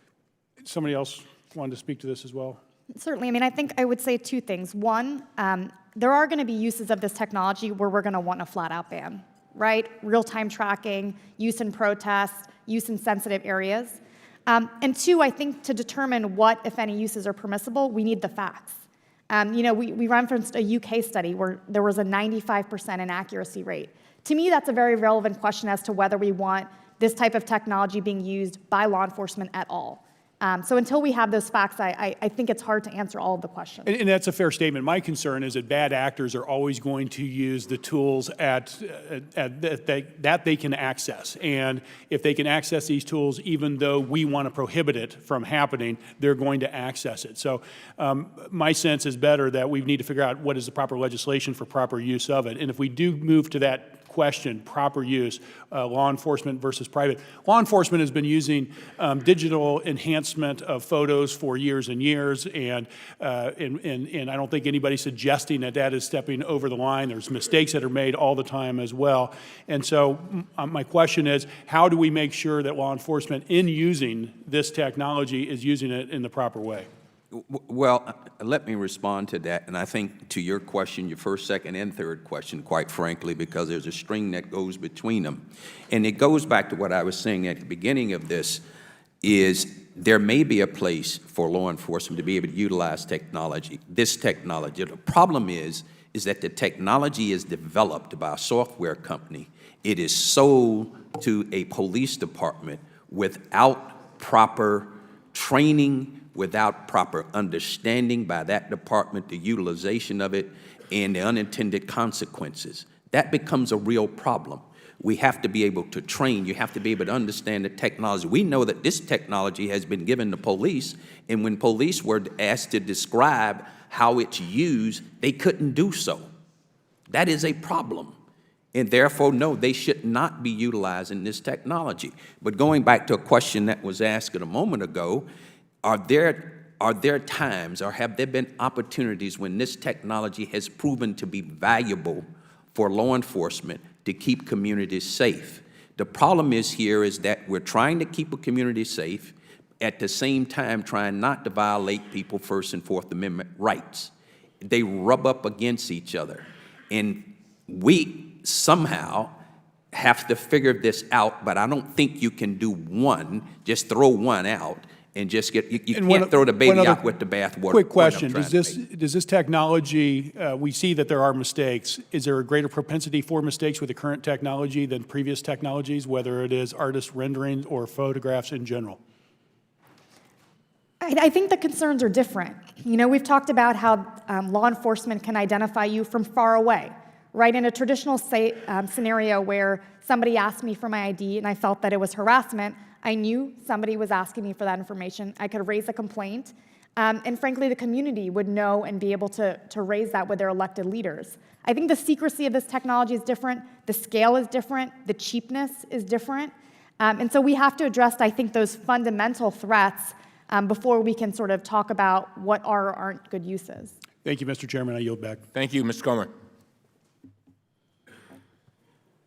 Speaker 14: Somebody else wanted to speak to this as well?
Speaker 7: Certainly. I mean, I think I would say two things. One, there are going to be uses of this technology where we're going to want a flat-out ban, right? Real-time tracking, use in protests, use in sensitive areas. And two, I think to determine what, if any, uses are permissible, we need the facts. We referenced a UK study where there was a 95% inaccuracy rate. To me, that's a very relevant question as to whether we want this type of technology being used by law enforcement at all. So until we have those facts, I think it's hard to answer all of the questions.
Speaker 14: And that's a fair statement. My concern is that bad actors are always going to use the tools that they can access. And if they can access these tools, even though we want to prohibit it from happening, they're going to access it. So my sense is better that we need to figure out what is the proper legislation for proper use of it. And if we do move to that question, proper use, law enforcement versus private. Law enforcement has been using digital enhancement of photos for years and years, and I don't think anybody's suggesting that that is stepping over the line. There's mistakes that are made all the time as well. And so my question is, how do we make sure that law enforcement, in using this technology, is using it in the proper way?
Speaker 8: Well, let me respond to that, and I think to your question, your first, second, and third question, quite frankly, because there's a string that goes between them. And it goes back to what I was saying at the beginning of this, is there may be a place for law enforcement to be able to utilize technology, this technology. The problem is is that the technology is developed by a software company. It is sold to a police department without proper training, without proper understanding by that department, the utilization of it, and the unintended consequences. That becomes a real problem. We have to be able to train. You have to be able to understand the technology. We know that this technology has been given to police, and when police were asked to describe how it's used, they couldn't do so. That is a problem. And therefore, no, they should not be utilizing this technology. But going back to a question that was asked a moment ago, are there times or have there been opportunities when this technology has proven to be valuable for law enforcement to keep communities safe? The problem here is that we're trying to keep a community safe, at the same time trying not to violate people's First and Fourth Amendment rights. They rub up against each other. And we somehow have to figure this out, but I don't think you can do one, just throw one out, and just get, you can't throw the baby out with the bathwater.
Speaker 14: Quick question, does this technology, we see that there are mistakes. Is there a greater propensity for mistakes with the current technology than previous technologies, whether it is artist renderings or photographs in general?
Speaker 6: I think the concerns are different. You know, we've talked about how law enforcement can identify you from far away, right? In a traditional scenario where somebody asked me for my ID and I felt that it was harassment, I knew somebody was asking me for that information. I could raise a complaint. And frankly, the community would know and be able to raise that with their elected leaders. I think the secrecy of this technology is different. The scale is different. The cheapness is different. And so we have to address, I think, those fundamental threats before we can sort of talk about what are or aren't good uses.
Speaker 14: Thank you, Mr. Chairman. I yield back.
Speaker 1: Thank you, Mr. Comer.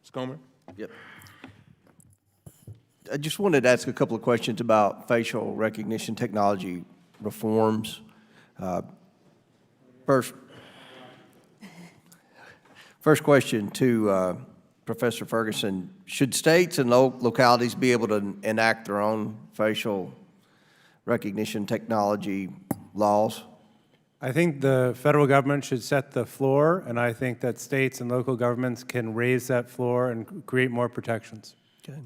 Speaker 1: Mr. Comer?
Speaker 15: Yep. I just wanted to ask a couple of questions about facial recognition technology reforms. First question to Professor Ferguson. Should states and localities be able to enact their own facial recognition technology laws?
Speaker 4: I think the federal government should set the floor, and I think that states and local governments can raise that floor and create more protections.
Speaker 15: Okay.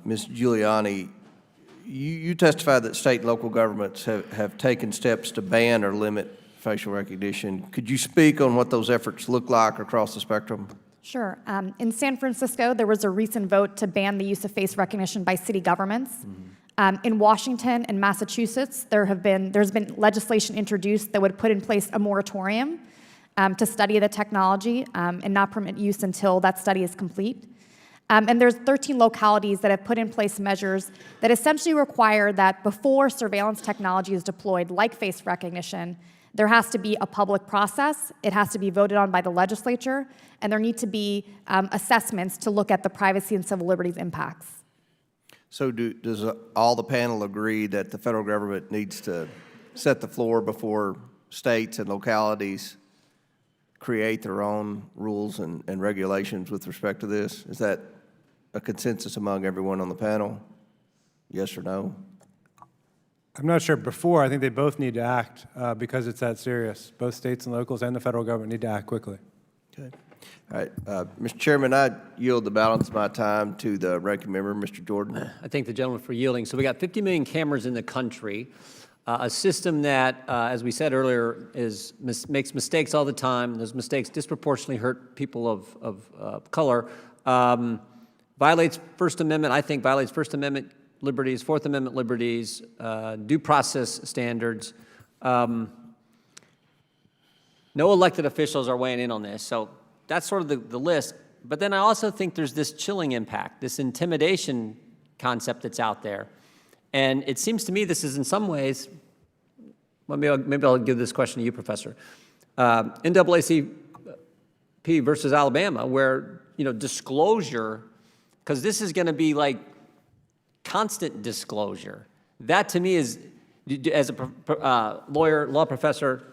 Speaker 15: Ms. Giuliani, you testified that state and local governments have taken steps to ban or limit facial recognition. Could you speak on what those efforts look like across the spectrum?
Speaker 6: Sure. In San Francisco, there was a recent vote to ban the use of face recognition by city governments. In Washington and Massachusetts, there's been legislation introduced that would put in place a moratorium to study the technology and not permit use until that study is complete. And there's 13 localities that have put in place measures that essentially require that before surveillance technology is deployed, like face recognition, there has to be a public process, it has to be voted on by the legislature, and there need to be assessments to look at the privacy and civil liberties impacts.
Speaker 15: So does all the panel agree that the federal government needs to set the floor before states and localities create their own rules and regulations with respect to this? Is that a consensus among everyone on the panel? Yes or no?
Speaker 4: I'm not sure before. I think they both need to act because it's that serious. Both states and locals and the federal government need to act quickly.
Speaker 15: Okay. All right. Mr. Chairman, I yield the balance of my time to the ranking member, Mr. Jordan.
Speaker 2: I thank the gentleman for yielding. So we got 50 million cameras in the country, a system that, as we said earlier, makes mistakes all the time. Those mistakes disproportionately hurt people of color. Violates First Amendment, I think violates First Amendment liberties, Fourth Amendment liberties, due process standards. No elected officials are weighing in on this, so that's sort of the list. But then I also think there's this chilling impact, this intimidation concept that's out there. And it seems to me this is in some ways, well, maybe I'll give this question to you, Professor. NAACP versus Alabama, where, disclosure, because this is going to be like constant disclosure. That to me is, as a law professor,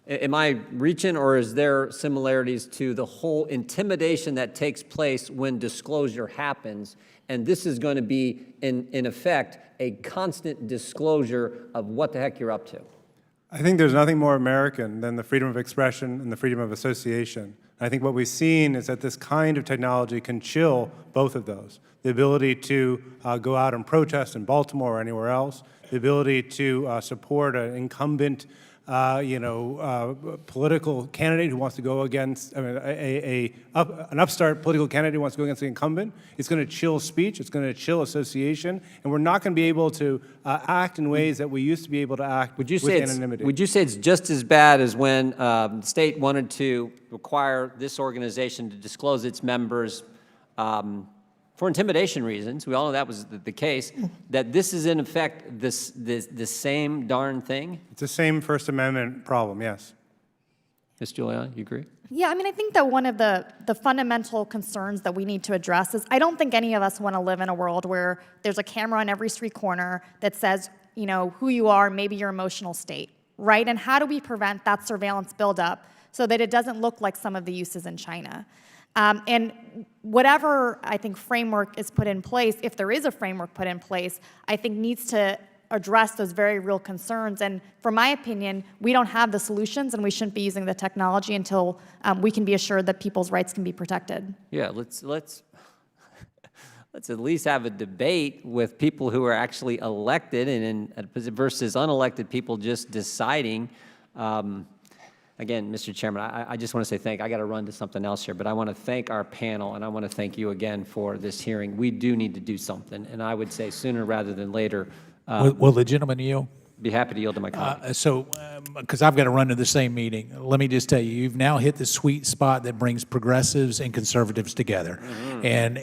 Speaker 2: am I reaching, or is there similarities to the whole intimidation that takes place when disclosure happens? And this is going to be, in effect, a constant disclosure of what the heck you're up to.
Speaker 4: I think there's nothing more American than the freedom of expression and the freedom of association. I think what we've seen is that this kind of technology can chill both of those. The ability to go out and protest in Baltimore or anywhere else, the ability to support an incumbent political candidate who wants to go against, an upstart political candidate who wants to go against the incumbent. It's going to chill speech. It's going to chill association. And we're not going to be able to act in ways that we used to be able to act with anonymity.
Speaker 2: Would you say it's just as bad as when the state wanted to require this organization to disclose its members for intimidation reasons? We all know that was the case. That this is in effect the same darn thing.
Speaker 4: It's the same First Amendment problem. Yes.
Speaker 2: Ms. Giuliani, you agree?
Speaker 6: Yeah, I mean, I think that one of the fundamental concerns that we need to address is I don't think any of us want to live in a world where there's a camera on every street corner that says, who you are, maybe your emotional state, right? And how do we prevent that surveillance buildup so that it doesn't look like some of the uses in China? And whatever, I think, framework is put in place, if there is a framework put in place, I think needs to address those very real concerns. And from my opinion, we don't have the solutions, and we shouldn't be using the technology until we can be assured that people's rights can be protected.
Speaker 2: Yeah, let's at least have a debate with people who are actually elected and versus unelected people just deciding. Again, Mr. Chairman, I just want to say thank you. I got to run to something else here, but I want to thank our panel, and I want to thank you again for this hearing. We do need to do something, and I would say sooner rather than later.
Speaker 16: Will the gentleman yield?
Speaker 2: Be happy to yield to my colleague.
Speaker 16: Because I've got to run to the same meeting, let me just tell you, you've now hit the sweet spot that brings progressives and conservatives together, and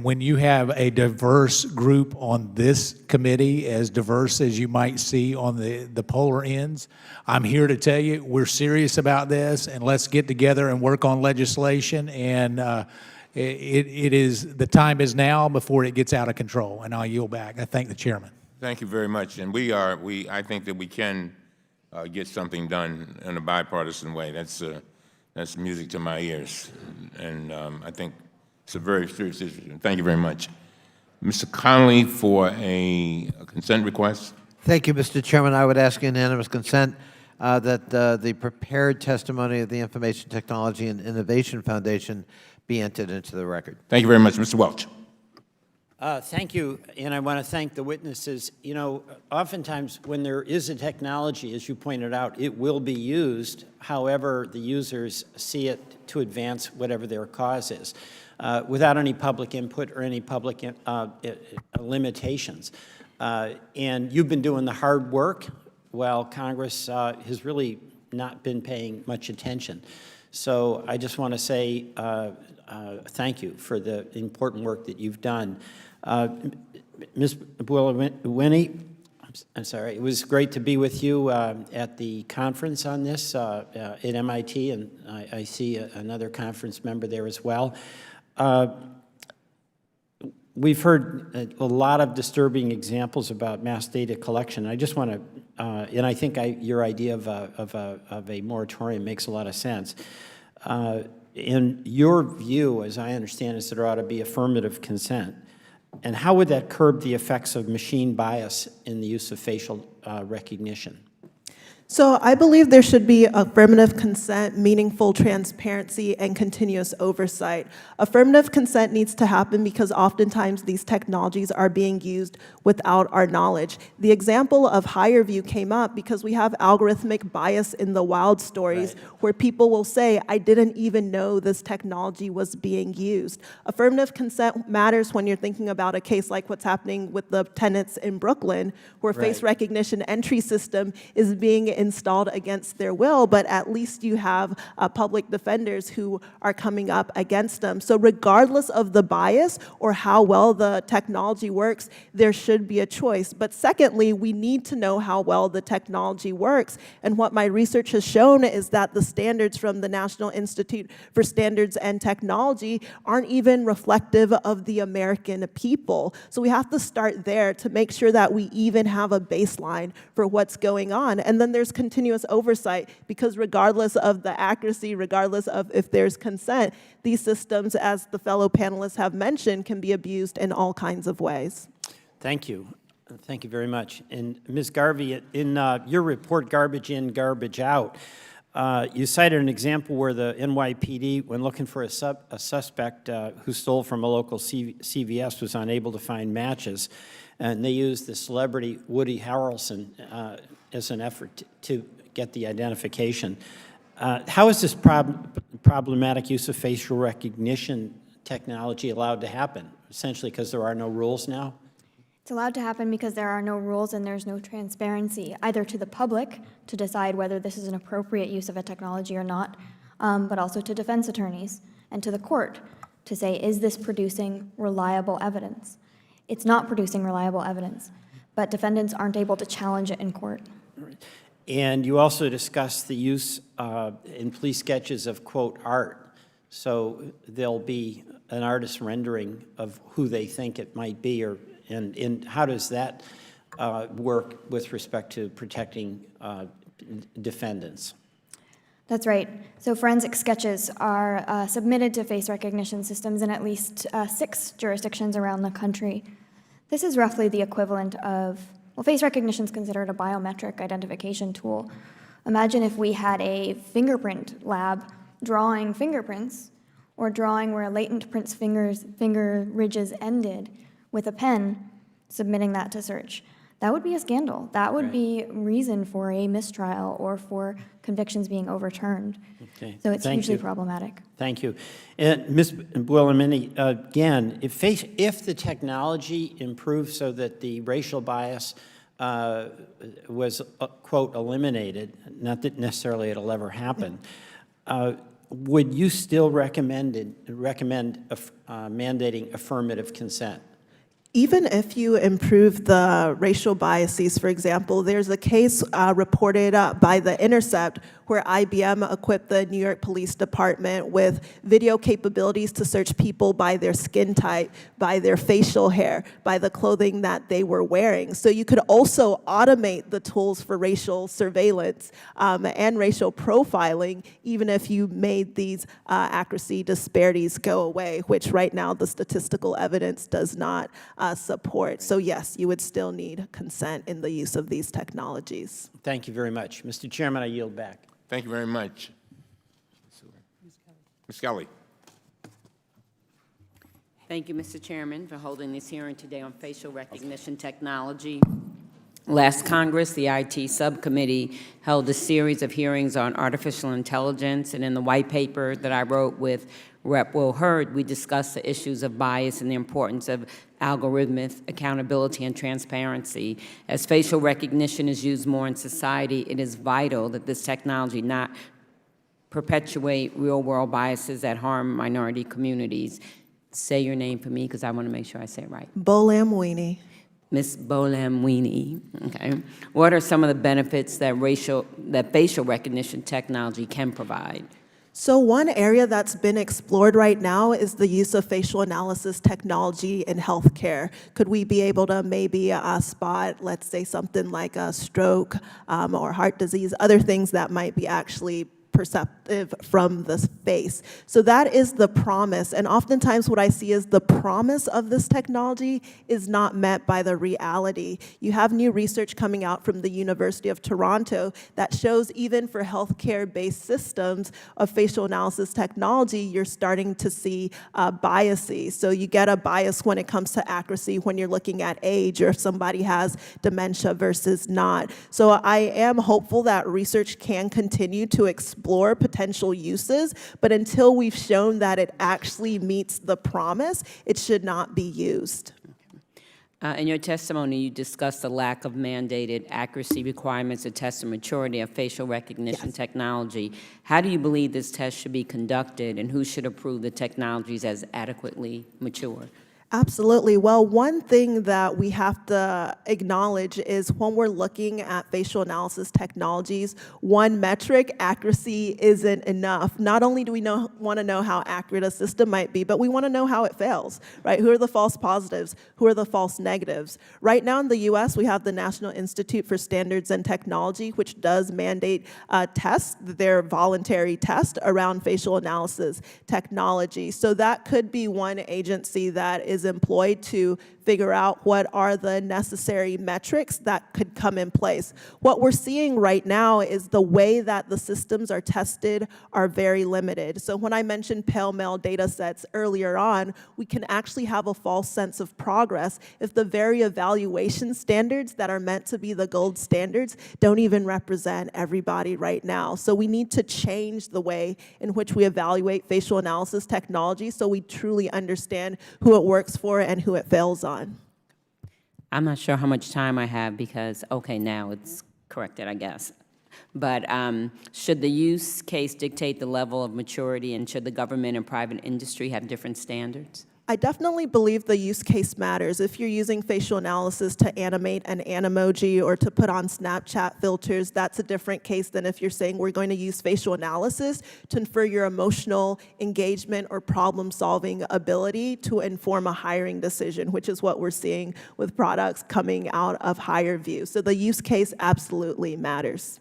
Speaker 16: when you have a diverse group on this committee, as diverse as you might see on the polar ends, I'm here to tell you we're serious about this, and let's get together and work on legislation. And the time is now before it gets out of control, and I'll yield back. I thank the chairman.
Speaker 1: Thank you very much. And I think that we can get something done in a bipartisan way. That's music to my ears. And I think it's a very serious issue. Thank you very much. Mr. Connolly for a consent request.
Speaker 17: Thank you, Mr. Chairman. I would ask unanimous consent that the prepared testimony of the Information Technology and Innovation Foundation be entered into the record.
Speaker 1: Thank you very much. Mr. Welch.
Speaker 18: Thank you, and I want to thank the witnesses. Oftentimes when there is a technology, as you pointed out, it will be used however the users see it to advance whatever their cause is, without any public input or any public limitations. And you've been doing the hard work while Congress has really not been paying much attention. So I just want to say thank you for the important work that you've done. Ms. Buolamwini, I'm sorry, it was great to be with you at the conference on this at MIT, and I see another conference member there as well. We've heard a lot of disturbing examples about mass data collection. I just want to, and I think your idea of a moratorium makes a lot of sense. In your view, as I understand, is that there ought to be affirmative consent. And how would that curb the effects of machine bias in the use of facial recognition?
Speaker 3: So I believe there should be affirmative consent, meaningful transparency, and continuous oversight. Affirmative consent needs to happen because oftentimes these technologies are being used without our knowledge. The example of HireVue came up because we have algorithmic bias in the wild stories where people will say, I didn't even know this technology was being used. Affirmative consent matters when you're thinking about a case like what's happening with the tenants in Brooklyn, where face recognition entry system is being installed against their will, but at least you have public defenders who are coming up against them. So regardless of the bias or how well the technology works, there should be a choice. But secondly, we need to know how well the technology works. And what my research has shown is that the standards from the National Institute for Standards and Technology aren't even reflective of the American people. So we have to start there to make sure that we even have a baseline for what's going on. And then there's continuous oversight, because regardless of the accuracy, regardless of if there's consent, these systems, as the fellow panelists have mentioned, can be abused in all kinds of ways.
Speaker 18: Thank you. Thank you very much. And Ms. Garvey, in your report, Garbage In, Garbage Out, you cited an example where the NYPD, when looking for a suspect who stole from a local CVS, was unable to find matches, and they used the celebrity Woody Harrelson as an effort to get the identification. How is this problematic use of facial recognition technology allowed to happen? Essentially because there are no rules now?
Speaker 5: It's allowed to happen because there are no rules and there's no transparency, either to the public to decide whether this is an appropriate use of a technology or not, but also to defense attorneys and to the court to say, is this producing reliable evidence? It's not producing reliable evidence, but defendants aren't able to challenge it in court.
Speaker 18: And you also discussed the use in police sketches of, quote, art. So there'll be an artist rendering of who they think it might be, and how does that work with respect to protecting defendants?
Speaker 5: That's right. So forensic sketches are submitted to face recognition systems in at least 6 jurisdictions around the country. This is roughly the equivalent of, well, face recognition is considered a biometric identification tool. Imagine if we had a fingerprint lab drawing fingerprints, or drawing where a latent print's finger ridges ended with a pen, submitting that to search. That would be a scandal. That would be reason for a mistrial or for convictions being overturned.
Speaker 18: Okay.
Speaker 5: So it's
Speaker 18: Thank
Speaker 5: hugely
Speaker 18: you.
Speaker 5: problematic.
Speaker 18: Thank you. And Ms. Buolamwini, again, if the technology improves so that the racial bias was, quote, eliminated, not that necessarily it'll ever happen, would you still recommend mandating affirmative consent?
Speaker 3: Even if you improve the racial biases, for example, there's a case reported by The Intercept where IBM equipped the New York Police Department with video capabilities to search people by their skin type, by their facial hair, by the clothing that they were wearing. So you could also automate the tools for racial surveillance and racial profiling, even if you made these accuracy disparities go away, which right now the statistical evidence does not support. So yes, you would still need consent in the use of these technologies.
Speaker 18: Thank you very much. Mr. Chairman, I yield back.
Speaker 1: Thank you very much. Ms. Kelly.
Speaker 19: Thank you, Mr. Chairman, for holding this hearing today on facial recognition technology. Last Congress, the IT subcommittee held a series of hearings on artificial intelligence, and in the white paper that I wrote with Rep. Will Hurd, we discussed the issues of bias and the importance of algorithmic accountability and transparency. As facial recognition is used more in society, it is vital that this technology not perpetuate real-world biases that harm minority communities. Say your name for me, because I want to make sure I say it right.
Speaker 3: Buolamwini.
Speaker 19: Ms. Buolamwini, okay. What are some of the benefits that facial recognition technology can provide?
Speaker 3: So one area that's been explored right now is the use of facial analysis technology in healthcare. Could we be able to maybe spot, let's say, something like a stroke or heart disease, other things that might be actually perceptive from the face. So that is the promise, and oftentimes what I see is the promise of this technology is not met by the reality. You have new research coming out from the University of Toronto that shows even for healthcare-based systems of facial analysis technology, you're starting to see biases. So you get a bias when it comes to accuracy when you're looking at age or if somebody has dementia versus not. So I am hopeful that research can continue to explore potential uses, but until we've shown that it actually meets the promise, it should not be used.
Speaker 19: In your testimony, you discussed the lack of mandated accuracy requirements to test the maturity of facial recognition technology. How do you believe this test should be conducted, and who should approve the technologies as adequately mature?
Speaker 3: Absolutely. Well, one thing that we have to acknowledge is when we're looking at facial analysis technologies, one metric, accuracy, isn't enough. Not only do we want to know how accurate a system might be, but we want to know how it fails, right? Who are the false positives? Who are the false negatives? Right now in the U.S., we have the National Institute for Standards and Technology, which does mandate tests, their voluntary test around facial analysis technology. So that could be one agency that is is employed to figure out what are the necessary metrics that could come in place. What we're seeing right now is the way that the systems are tested are very limited. So when I mentioned pale-male data sets earlier on, we can actually have a false sense of progress if the very evaluation standards that are meant to be the gold standards don't even represent everybody right now. So we need to change the way in which we evaluate facial analysis technology so we truly understand who it works for and who it fails on.
Speaker 19: I'm not sure how much time I have because, okay, now it's corrected, I guess. But should the use case dictate the level of maturity, and should the government and private industry have different standards?
Speaker 3: I definitely believe the use case matters. If you're using facial analysis to animate an Animoji or to put on Snapchat filters, that's a different case than if you're saying we're going to use facial analysis to infer your emotional engagement or problem-solving ability to inform a hiring decision, which is what we're seeing with products coming out of HireVue. So the use case absolutely matters.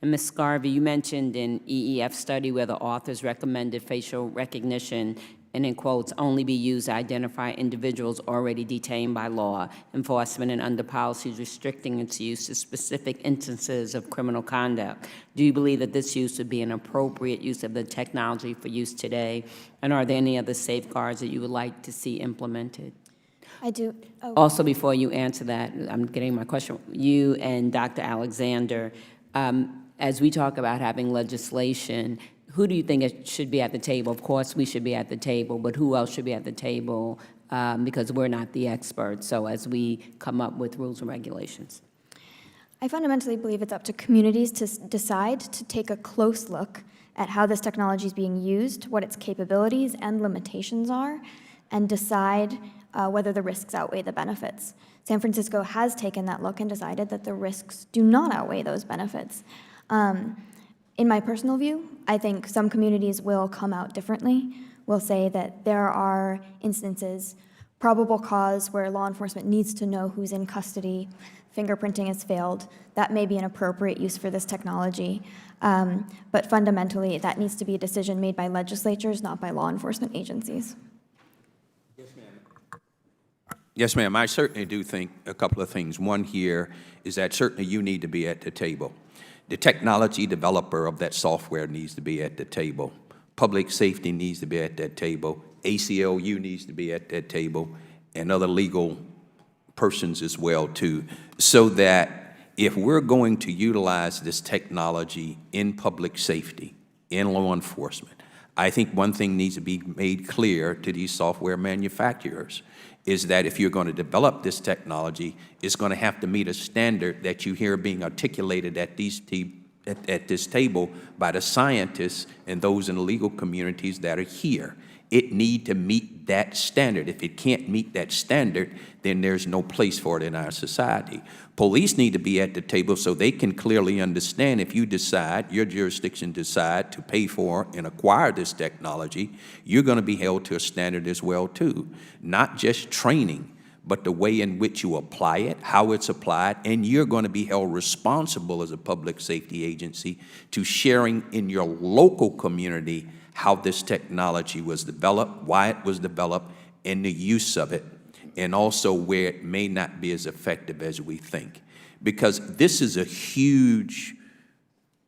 Speaker 19: And Ms. Scarvey, you mentioned an EEF study where the authors recommended facial recognition, and in quotes, only be used to identify individuals already detained by law enforcement and under policies restricting its use to specific instances of criminal conduct. Do you believe that this use would be an appropriate use of the technology for use today? And are there any other safeguards that you would like to see implemented?
Speaker 5: I do. Oh.
Speaker 19: Also, before you answer that, I'm getting my question. You and Dr. Alexander, as we talk about having legislation, who do you think it should be at the table? Of course, we should be at the table, but who else should be at the table? Because we're not the experts, so as we come up with rules and regulations.
Speaker 5: I fundamentally believe it's up to communities to decide to take a close look at how this technology is being used, what its capabilities and limitations are, and decide whether the risks outweigh the benefits. San Francisco has taken that look and decided that the risks do not outweigh those benefits. In my personal view, I think some communities will come out differently. Will say that there are instances, probable cause, where law enforcement needs to know who's in custody, fingerprinting has failed. That may be an appropriate use for this technology. But fundamentally, that needs to be a decision made by legislatures, not by law enforcement agencies.
Speaker 8: Yes, ma'am. I certainly do think a couple of things. One here is that certainly you need to be at the table. The technology developer of that software needs to be at the table. Public safety needs to be at that table. ACLU needs to be at that table, and other legal persons as well, too, so that if we're going to utilize this technology in public safety, in law enforcement, I think one thing needs to be made clear to these software manufacturers is that if you're going to develop this technology, it's going to have to meet a standard that you hear being articulated at this table by the scientists and those in the legal communities that are here. It need to meet that standard. If it can't meet that standard, then there's no place for it in our society. Police need to be at the table so they can clearly understand if you decide, your jurisdiction decide to pay for and acquire this technology, you're going to be held to a standard as well too. Not just training, but the way in which you apply it, how it's applied, and you're going to be held responsible as a public safety agency to sharing in your local community how this technology was developed, why it was developed, and the use of it, and also where it may not be as effective as we think. Because this is a huge,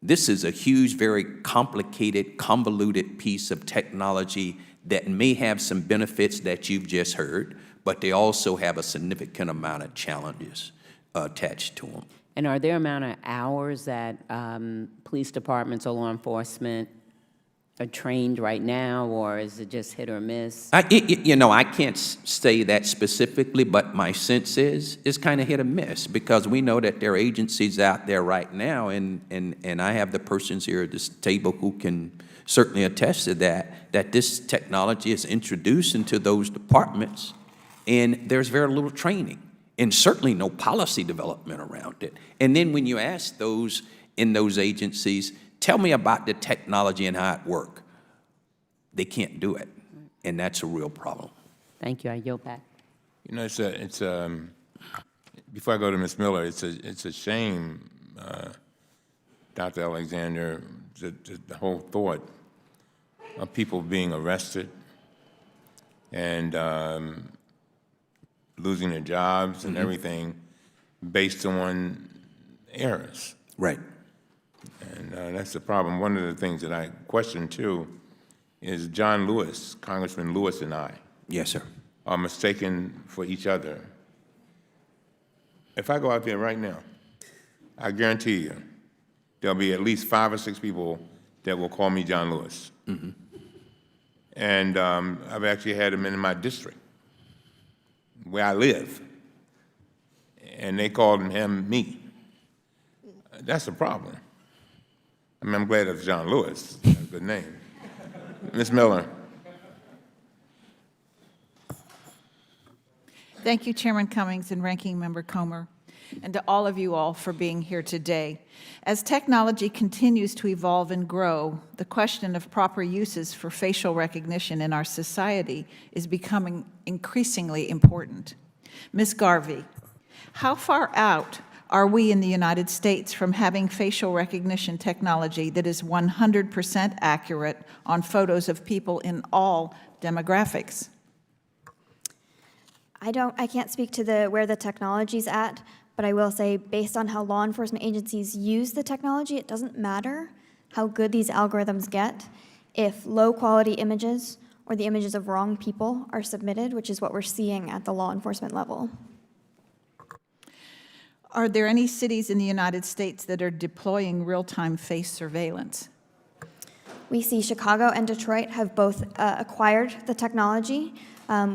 Speaker 8: very complicated, convoluted piece of technology that may have some benefits that you've just heard, but they also have a significant amount of challenges attached to them.
Speaker 19: And are there amount of hours that police departments or law enforcement are trained right now, or is it just hit or miss?
Speaker 8: I can't say that specifically, but my sense is it's kind of hit or miss, because we know that there are agencies out there right now, and I have the persons here at this table who can certainly attest to that this technology is introduced into those departments, and there's very little training, and certainly no policy development around it. And then when you ask those in those agencies, tell me about the technology and how it works, they can't do it, and that's a real problem.
Speaker 19: Thank you. I yield back.
Speaker 1: You know, before I go to Ms. Miller, it's a shame, Dr. Alexander, the whole thought of people being arrested and losing their jobs and everything based on errors.
Speaker 8: Right.
Speaker 1: And that's the problem. One of the things that I question, too, is John Lewis, Congressman Lewis and I,
Speaker 8: Yes, sir.
Speaker 1: are mistaken for each other. If I go out there right now, I guarantee you, there'll be at least 5 or 6 people that will call me John Lewis. And I've actually had them in my district, where I live, and they called him me. That's a problem. I mean, I'm glad it's John Lewis. That's a good name. Ms. Miller.
Speaker 20: Thank you, Chairman Cummings and Ranking Member Comer, and to all of you all for being here today. As technology continues to evolve and grow, the question of proper uses for facial recognition in our society is becoming increasingly important. Ms. Garvey, how far out are we in the United States from having facial recognition technology that is 100% accurate on photos of people in all demographics?
Speaker 5: I can't speak to where the technology's at, but I will say, based on how law enforcement agencies use the technology, it doesn't matter how good these algorithms get if low-quality images or the images of wrong people are submitted, which is what we're seeing at the law enforcement level.
Speaker 20: Are there any cities in the United States that are deploying real-time face surveillance?
Speaker 5: We see Chicago and Detroit have both acquired the technology.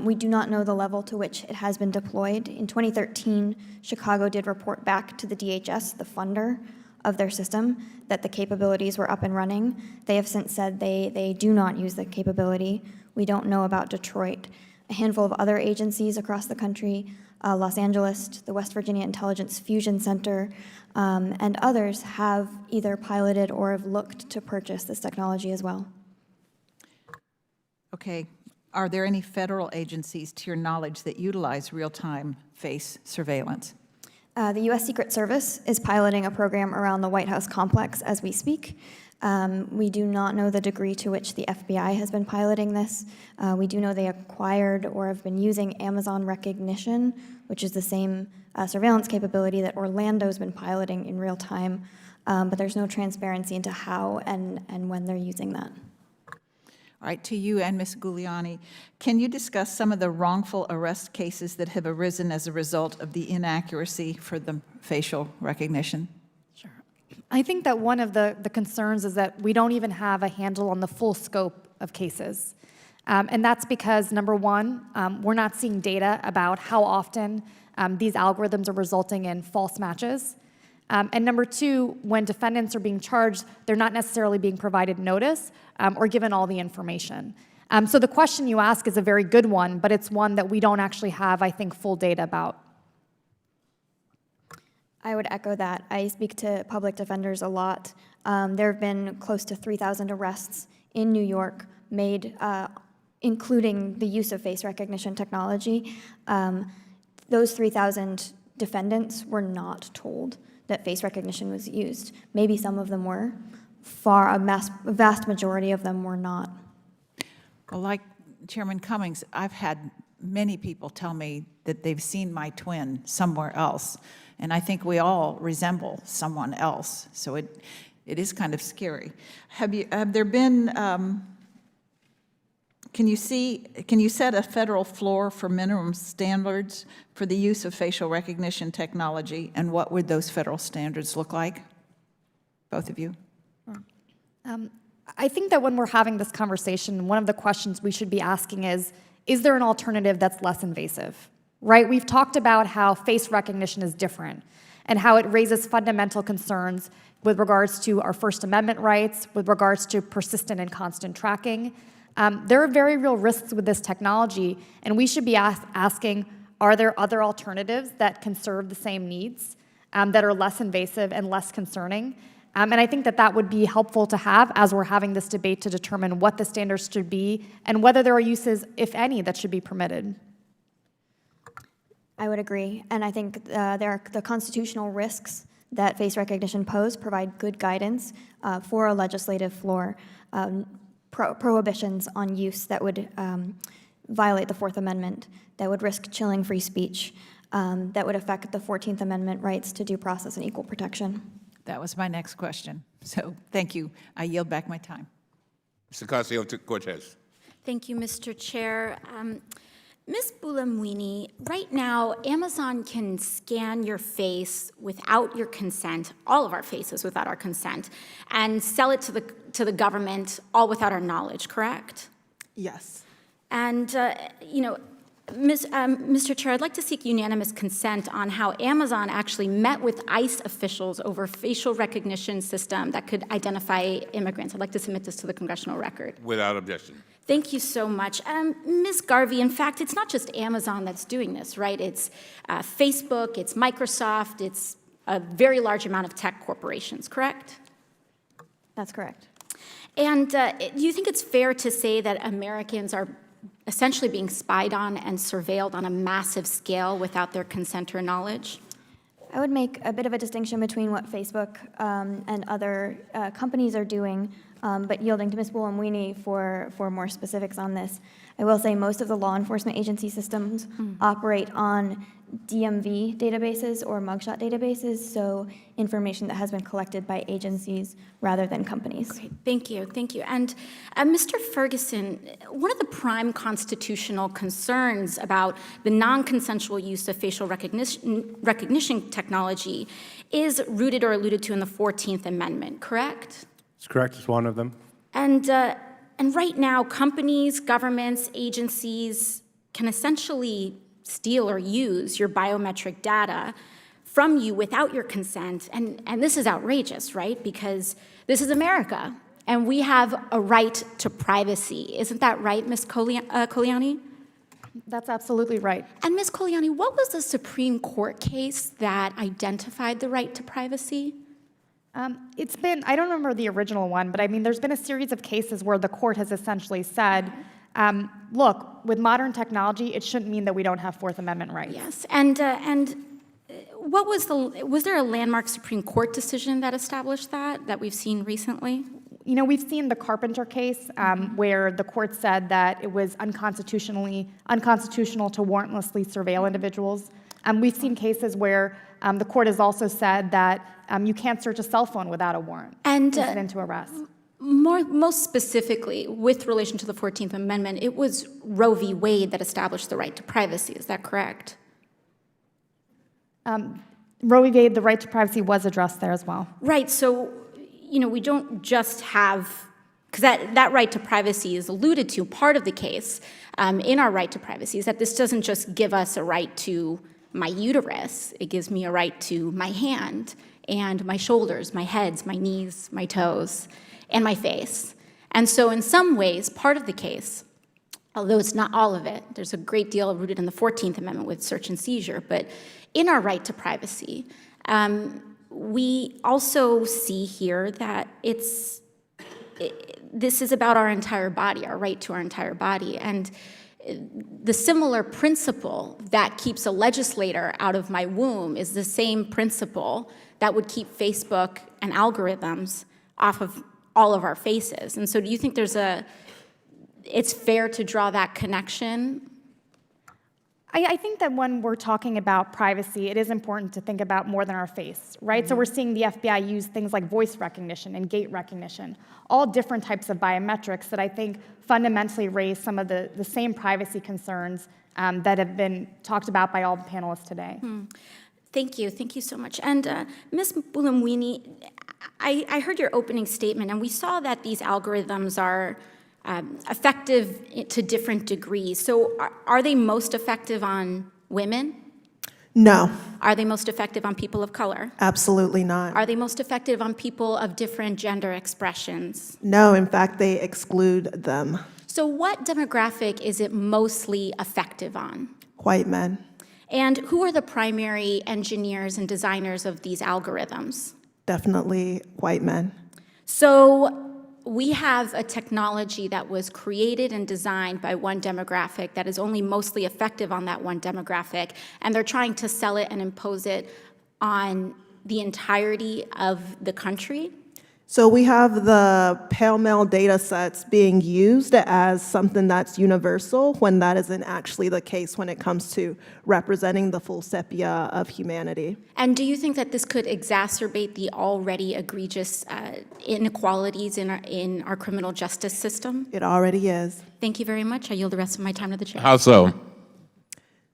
Speaker 5: We do not know the level to which it has been deployed. In 2013, Chicago did report back to the DHS, the funder of their system, that the capabilities were up and running. They have since said they do not use the capability. We don't know about Detroit. A handful of other agencies across the country, Los Angeles, the West Virginia Intelligence Fusion Center, and others have either piloted or have looked to purchase this technology as well.
Speaker 20: Okay. Are there any federal agencies, to your knowledge, that utilize real-time face surveillance?
Speaker 5: The U.S. Secret Service is piloting a program around the White House complex as we speak. We do not know the degree to which the FBI has been piloting this. We do know they acquired or have been using Amazon Rekognition, which is the same surveillance capability that Orlando's been piloting in real time, but there's no transparency into how and when they're using that.
Speaker 20: All right, to you and Ms. Giuliani, can you discuss some of the wrongful arrest cases that have arisen as a result of the inaccuracy for the facial recognition?
Speaker 6: I think that one of the concerns is that we don't even have a handle on the full scope of cases. And that's because, number one, we're not seeing data about how often these algorithms are resulting in false matches. And number two, when defendants are being charged, they're not necessarily being provided notice or given all the information. So the question you ask is a very good one, but it's one that we don't actually have, I think, full data about.
Speaker 5: I would echo that. I speak to public defenders a lot. There have been close to 3,000 arrests in New York made, including the use of face recognition technology. Those 3,000 defendants were not told that face recognition was used. Maybe some of them were. A vast majority of them were not.
Speaker 20: Well, like Chairman Cummings, I've had many people tell me that they've seen my twin somewhere else, and I think we all resemble someone else, so it is kind of scary. Have there been, can you set a federal floor for minimum standards for the use of facial recognition technology, and what would those federal standards look like? Both of you.
Speaker 6: I think that when we're having this conversation, one of the questions we should be asking is there an alternative that's less invasive, right? We've talked about how face recognition is different and how it raises fundamental concerns with regards to our First Amendment rights, with regards to persistent and constant tracking. There are very real risks with this technology, and we should be asking, are there other alternatives that can serve the same needs, that are less invasive and less concerning? And I think that that would be helpful to have as we're having this debate to determine what the standards should be and whether there are uses, if any, that should be permitted.
Speaker 5: I would agree. And I think the constitutional risks that face recognition pose provide good guidance for a legislative floor, prohibitions on use that would violate the Fourth Amendment, that would risk chilling free speech, that would affect the 14th Amendment rights to due process and equal protection.
Speaker 20: That was my next question. So thank you. I yield back my time.
Speaker 1: Mr. Ocasio-Cortez.
Speaker 21: Thank you, Mr. Chair. Ms. Bulamwini, right now, Amazon can scan your face without your consent, all of our faces without our consent, and sell it to the government, all without our knowledge, correct?
Speaker 3: Yes.
Speaker 21: And, Mr. Chair, I'd like to seek unanimous consent on how Amazon actually met with ICE officials over facial recognition system that could identify immigrants. I'd like to submit this to the congressional record.
Speaker 1: Without objection.
Speaker 21: Thank you so much. Ms. Garvey, in fact, it's not just Amazon that's doing this, right? It's Facebook, it's Microsoft, it's a very large amount of tech corporations, correct?
Speaker 5: That's correct.
Speaker 21: And do you think it's fair to say that Americans are essentially being spied on and surveilled on a massive scale without their consent or knowledge?
Speaker 5: I would make a bit of a distinction between what Facebook and other companies are doing, but yielding to Ms. Bulamwini for more specifics on this. I will say most of the law enforcement agency systems operate on DMV databases or mugshot databases, so information that has been collected by agencies rather than companies.
Speaker 21: Okay, thank you, thank you. And Mr. Ferguson, one of the prime constitutional concerns about the non-consensual use of facial recognition technology is rooted or alluded to in the 14th Amendment, correct?
Speaker 4: It's correct. It's one of them.
Speaker 21: And right now, companies, governments, agencies can essentially steal or use your biometric data from you without your consent. And this is outrageous, right? Because this is America, and we have a right to privacy. Isn't that right, Ms. Koliani?
Speaker 7: That's absolutely right.
Speaker 21: And Ms. Koliani, what was the Supreme Court case that identified the right to privacy?
Speaker 7: It's been, I don't remember the original one, but I mean, there's been a series of cases where the court has essentially said, look, with modern technology, it shouldn't mean that we don't have Fourth Amendment rights.
Speaker 21: Yes, and what was there a landmark Supreme Court decision that established that we've seen recently?
Speaker 7: You know, we've seen the Carpenter case where the court said that it was unconstitutional to warrantlessly surveil individuals. We've seen cases where the court has also said that you can't search a cell phone without a warrant
Speaker 21: and
Speaker 7: into arrest.
Speaker 21: Most specifically, with relation to the 14th Amendment, it was Roe v. Wade that established the right to privacy. Is that correct?
Speaker 7: Roe v. Wade, the right to privacy was addressed there as well.
Speaker 21: Right. So, you know, we don't just have, because that right to privacy is alluded to, part of the case in our right to privacy is that this doesn't just give us a right to my uterus. It gives me a right to my hand and my shoulders, my heads, my knees, my toes, and my face. And so in some ways, part of the case, although it's not all of it, there's a great deal rooted in the 14th Amendment with search and seizure, but in our right to privacy, we also see here that this is about our entire body, our right to our entire body. And the similar principle that keeps a legislator out of my womb is the same principle that would keep Facebook and algorithms off of all of our faces. And so do you think it's fair to draw that connection?
Speaker 7: I think that when we're talking about privacy, it is important to think about more than our face, right? So we're seeing the FBI use things like voice recognition and gait recognition, all different types of biometrics that I think fundamentally raise some of the same privacy concerns that have been talked about by all the panelists today.
Speaker 21: Thank you so much. And Ms. Bulamwini, I heard your opening statement, and we saw that these algorithms are effective to different degrees. So are they most effective on women?
Speaker 3: No.
Speaker 21: Are they most effective on people of color?
Speaker 3: Absolutely not.
Speaker 21: Are they most effective on people of different gender expressions?
Speaker 3: No, in fact, they exclude them.
Speaker 21: So what demographic is it mostly effective on?
Speaker 3: White men.
Speaker 21: And who are the primary engineers and designers of these algorithms?
Speaker 3: Definitely white men.
Speaker 21: So we have a technology that was created and designed by one demographic that is only mostly effective on that one demographic, and they're trying to sell it and impose it on the entirety of the country?
Speaker 3: So we have the Pale Mail data sets being used as something that's universal when that isn't actually the case when it comes to representing the full sepia of humanity.
Speaker 21: And do you think that this could exacerbate the already egregious inequalities in our criminal justice system?
Speaker 3: It already is.
Speaker 21: Thank you very much. I yield the rest of my time to the chair.
Speaker 1: How so?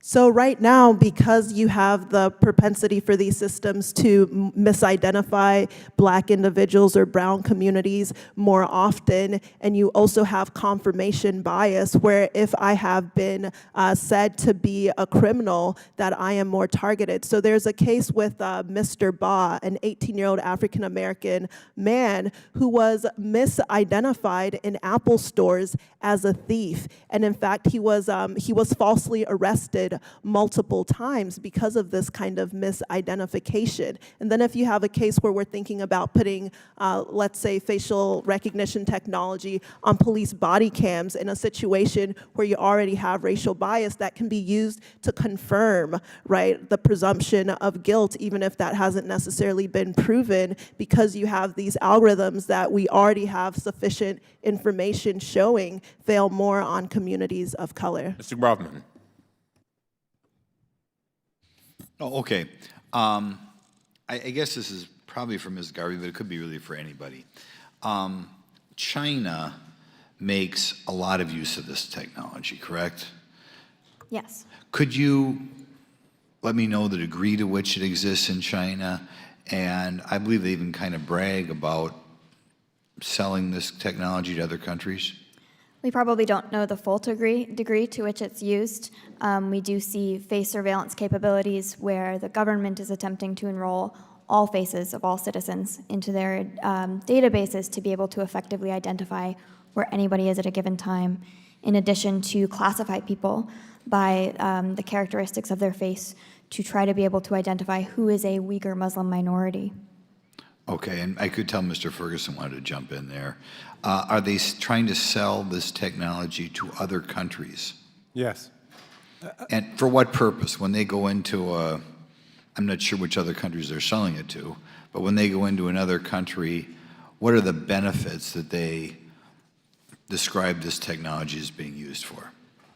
Speaker 3: So right now, because you have the propensity for these systems to misidentify Black individuals or brown communities more often, and you also have confirmation bias where if I have been said to be a criminal, that I am more targeted. So there's a case with Mr. Ba, an 18-year-old African-American man who was misidentified in Apple stores as a thief. And in fact, he was falsely arrested multiple times because of this kind of misidentification. And then if you have a case where we're thinking about putting, let's say, facial recognition technology on police body cams in a situation where you already have racial bias, that can be used to confirm, right, the presumption of guilt, even if that hasn't necessarily been proven, because you have these algorithms that we already have sufficient information showing fail more on communities of color.
Speaker 1: Mr. Brofman.
Speaker 9: Oh, okay. I guess this is probably for Ms. Garvey, but it could be really for anybody. China makes a lot of use of this technology, correct?
Speaker 5: Yes.
Speaker 9: Could you let me know the degree to which it exists in China? And I believe they even kind of brag about selling this technology to other countries.
Speaker 5: We probably don't know the full degree to which it's used. We do see face surveillance capabilities where the government is attempting to enroll all faces of all citizens into their databases to be able to effectively identify where anybody is at a given time, in addition to classify people by the characteristics of their face to try to be able to identify who is a Uyghur Muslim minority.
Speaker 9: Okay, and I could tell Mr. Ferguson wanted to jump in there. Are they trying to sell this technology to other countries?
Speaker 4: Yes.
Speaker 9: And for what purpose? When they go into I'm not sure which other countries they're selling it to, but when they go into another country, what are the benefits that they describe this technology as being used for?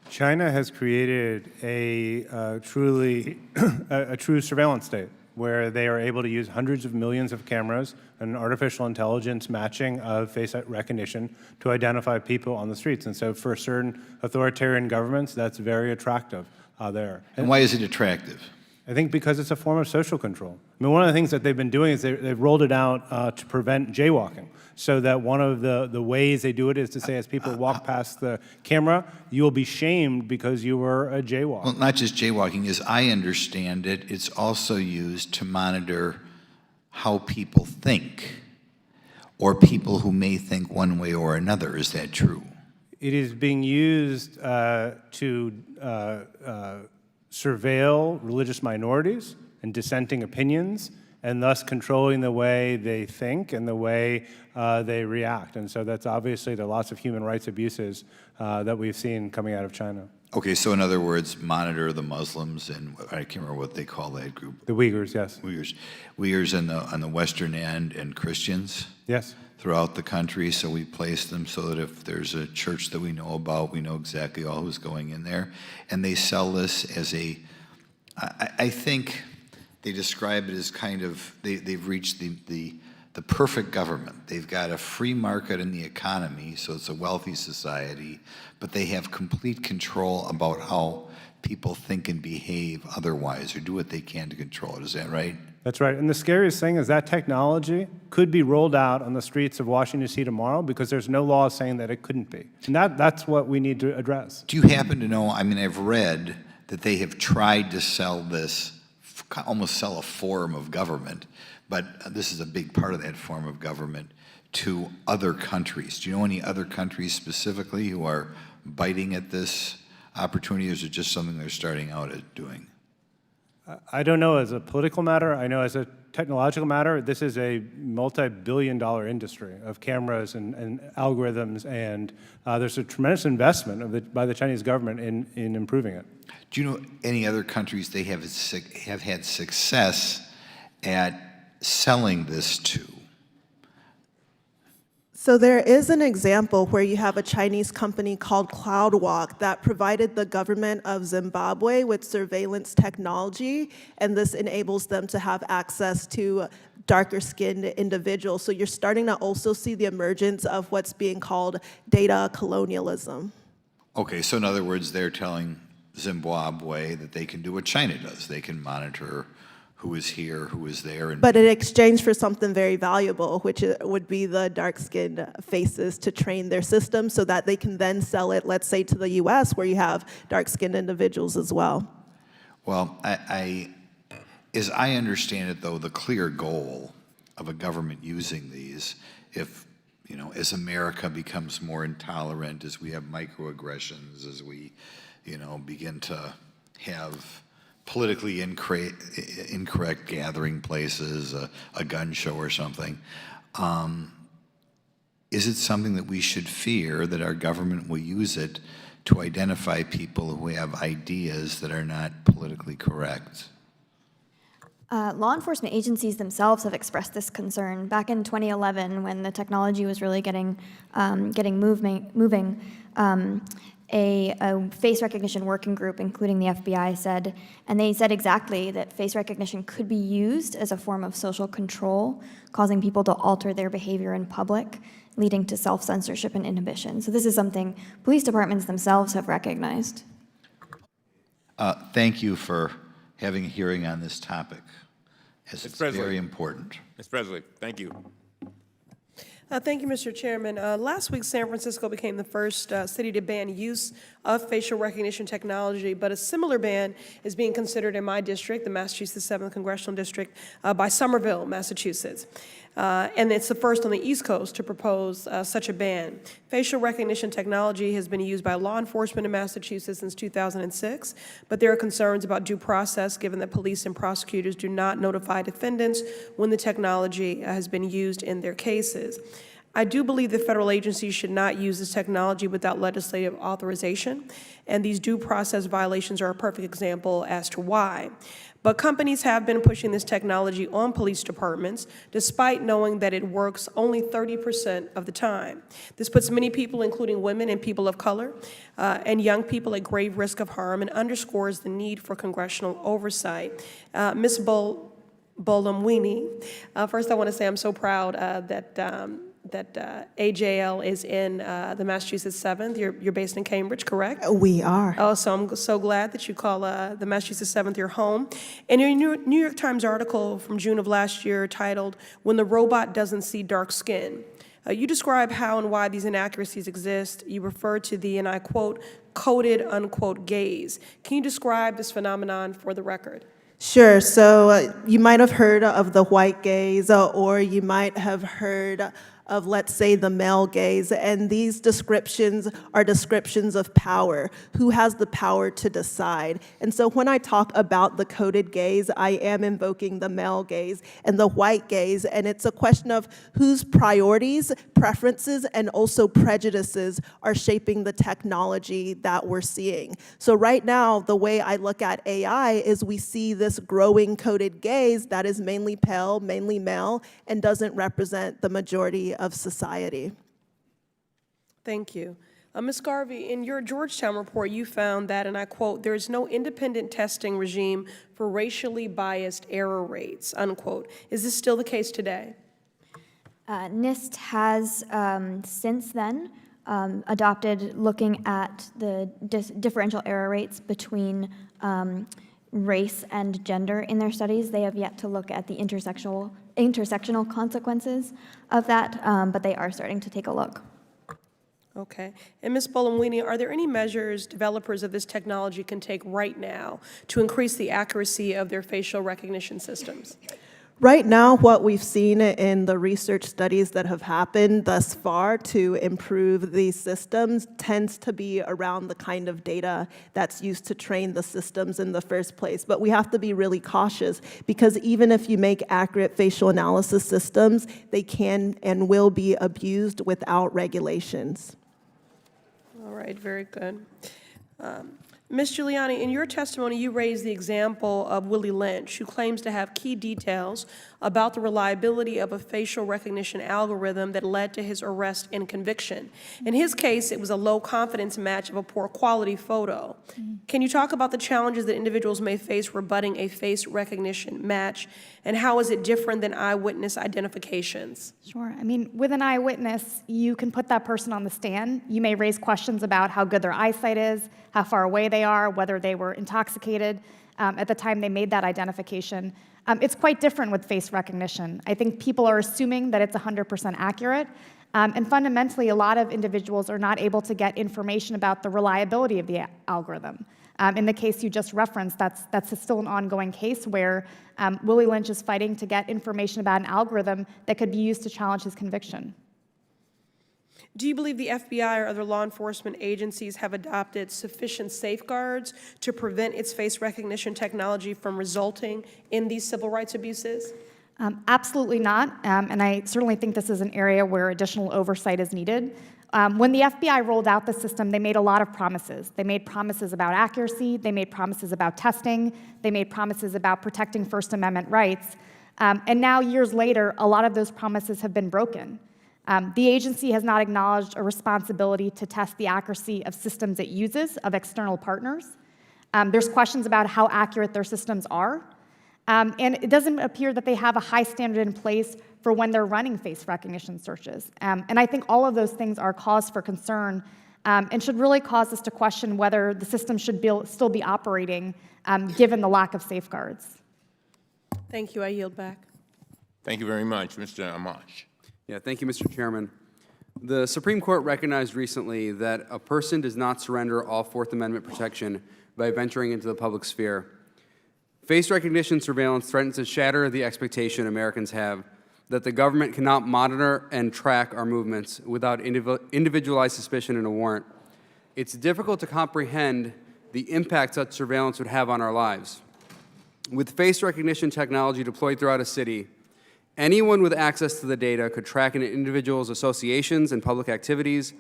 Speaker 4: China has created a true surveillance state, where they are able to use hundreds of millions of cameras and artificial intelligence matching of face recognition to identify people on the streets. And so for certain authoritarian governments, that's very attractive there.
Speaker 9: And why is it attractive?
Speaker 4: I think because it's a form of social control. I mean, one of the things that they've been doing is they've rolled it out to prevent jaywalking. So that one of the ways they do it is to say, as people walk past the camera, you will be shamed because you were a jaywalker.
Speaker 9: Well, not just jaywalking. As I understand it, it's also used to monitor how people think, or people who may think one way or another. Is that true?
Speaker 4: It is being used to surveil religious minorities and dissenting opinions, and thus controlling the way they think and the way they react. And so that's obviously the lots of human rights abuses that we've seen coming out of China.
Speaker 9: Okay, so in other words, monitor the Muslims, and I can't remember what they call that group.
Speaker 4: The Uyghurs, yes.
Speaker 9: Uyghurs on the western end, and Christians?
Speaker 4: Yes.
Speaker 9: Throughout the country, so we place them so that if there's a church that we know about, we know exactly all who's going in there. And they sell this as I think they describe it as kind of, they've reached the perfect government. They've got a free market in the economy, so it's a wealthy society, but they have complete control about how people think and behave otherwise, or do what they can to control it. Is that right?
Speaker 4: That's right. And the scariest thing is that technology could be rolled out on the streets of Washington, D.C. tomorrow, because there's no law saying that it couldn't be. And that's what we need to address.
Speaker 9: Do you happen to know, I mean, I've read that they have tried to sell this, almost sell a form of government, but this is a big part of that form of government, to other countries. Do you know any other countries specifically who are biting at this opportunity, or is it just something they're starting out at doing?
Speaker 4: I don't know as a political matter. I know as a technological matter, this is a multi-billion-dollar industry of cameras and algorithms, and there's a tremendous investment by the Chinese government in improving it.
Speaker 9: Do you know any other countries they have had success at selling this to?
Speaker 3: So there is an example where you have a Chinese company called CloudWalk that provided the government of Zimbabwe with surveillance technology, and this enables them to have access to darker-skinned individuals. So you're starting to also see the emergence of what's being called data colonialism.
Speaker 9: Okay, so in other words, they're telling Zimbabwe that they can do what China does. They can monitor who is here, who is there. And
Speaker 3: But in exchange for something very valuable, which would be the dark-skinned faces to train their system so that they can then sell it, let's say, to the US, where you have dark-skinned individuals as well.
Speaker 9: Well, as I understand it, though, the clear goal of a government using these, if, you know, as America becomes more intolerant, as we have microaggressions, as we, you know, begin to have politically incorrect gathering places, a gun show or something, is it something that we should fear that our government will use it to identify people who have ideas that are not politically correct?
Speaker 5: Law enforcement agencies themselves have expressed this concern. Back in 2011, when the technology was really getting moving, a face recognition working group, including the FBI, said, and they said exactly that face recognition could be used as a form of social control, causing people to alter their behavior in public, leading to self-censorship and inhibition. So this is something police departments themselves have recognized.
Speaker 9: Thank you for having a hearing on this topic, as it's very important.
Speaker 1: Ms. Presley, thank you.
Speaker 10: Thank you, Mr. Chairman. Last week, San Francisco became the first city to ban use of facial recognition technology, but a similar ban is being considered in my district, the Massachusetts 7th Congressional District, by Somerville, Massachusetts. And it's the first on the East Coast to propose such a ban. Facial recognition technology has been used by law enforcement in Massachusetts since 2006, but there are concerns about due process given that police and prosecutors do not notify defendants when the technology has been used in their cases. I do believe that federal agencies should not use this technology without legislative authorization, and these due process violations are a perfect example as to why. But companies have been pushing this technology on police departments, despite knowing that it works only 30% of the time. This puts many people, including women and people of color, and young people at grave risk of harm, and underscores the need for congressional oversight. Ms. Bolomwini, first I want to say I'm so proud that AJL is in the Massachusetts 7th. You're based in Cambridge, correct?
Speaker 3: We are.
Speaker 10: Oh, so I'm so glad that you call the Massachusetts 7th your home. And in your New York Times article from June of last year titled, "When the Robot Doesn't See Dark Skin," you describe how and why these inaccuracies exist. You refer to the, and I quote, coded, unquote, gaze. Can you describe this phenomenon for the record?
Speaker 3: Sure. So you might have heard of the white gaze, or you might have heard of, let's say, the male gaze, and these descriptions are descriptions of power. Who has the power to decide? And so when I talk about the coded gaze, I am invoking the male gaze and the white gaze, and it's a question of whose priorities, preferences, and also prejudices are shaping the technology that we're seeing. So right now, the way I look at AI is we see this growing coded gaze that is mainly pale, mainly male, and doesn't represent the majority of society.
Speaker 10: Thank you. Ms. Garvey, in your Georgetown report, you found that, and I quote, "there is no independent testing regime for racially biased error rates," unquote. Is this still the case today?
Speaker 5: NIST has since then adopted looking at the differential error rates between race and gender in their studies. They have yet to look at the intersectional consequences of that, but they are starting to take a look.
Speaker 10: Okay. And Ms. Bolomwini, are there any measures developers of this technology can take right now to increase the accuracy of their facial recognition systems?
Speaker 3: Right now, what we've seen in the research studies that have happened thus far to improve these systems tends to be around the kind of data that's used to train the systems in the first place. But we have to be really cautious, because even if you make accurate facial analysis systems, they can and will be abused without regulations.
Speaker 10: All right, very good. Ms. Giuliani, in your testimony, you raised the example of Willie Lynch, who claims to have key details about the reliability of a facial recognition algorithm that led to his arrest and conviction. In his case, it was a low-confidence match of a poor-quality photo. Can you talk about the challenges that individuals may face rebutting a face recognition match, and how is it different than eyewitness identifications?
Speaker 6: Sure. I mean, with an eyewitness, you can put that person on the stand. You may raise questions about how good their eyesight is, how far away they are, whether they were intoxicated at the time they made that identification. It's quite different with face recognition. I think people are assuming that it's 100% accurate, and fundamentally, a lot of individuals are not able to get information about the reliability of the algorithm. In the case you just referenced, that's still an ongoing case where Willie Lynch is fighting to get information about an algorithm that could be used to challenge his conviction.
Speaker 10: Do you believe the FBI or other law enforcement agencies have adopted sufficient safeguards to prevent its face recognition technology from resulting in these civil rights abuses?
Speaker 6: Absolutely not, and I certainly think this is an area where additional oversight is needed. When the FBI rolled out the system, they made a lot of promises. They made promises about accuracy, they made promises about testing, they made promises about protecting First Amendment rights, and now years later, a lot of those promises have been broken. The agency has not acknowledged a responsibility to test the accuracy of systems it uses, of external partners. There's questions about how accurate their systems are. And it doesn't appear that they have a high standard in place for when they're running face recognition searches. And I think all of those things are cause for concern and should really cause us to question whether the system should still be operating given the lack of safeguards.
Speaker 10: Thank you. I yield back.
Speaker 1: Thank you very much. Mr. Amash.
Speaker 11: Yeah, thank you, Mr. Chairman. The Supreme Court recognized recently that a person does not surrender all Fourth Amendment protection by venturing into the public sphere. Face recognition surveillance threatens to shatter the expectation Americans have that the government cannot monitor and track our movements without individualized suspicion and a warrant. It's difficult to comprehend the impact such surveillance would have on our lives. With face recognition technology deployed throughout a city, anyone with access to the data could track an individual's associations and public activities,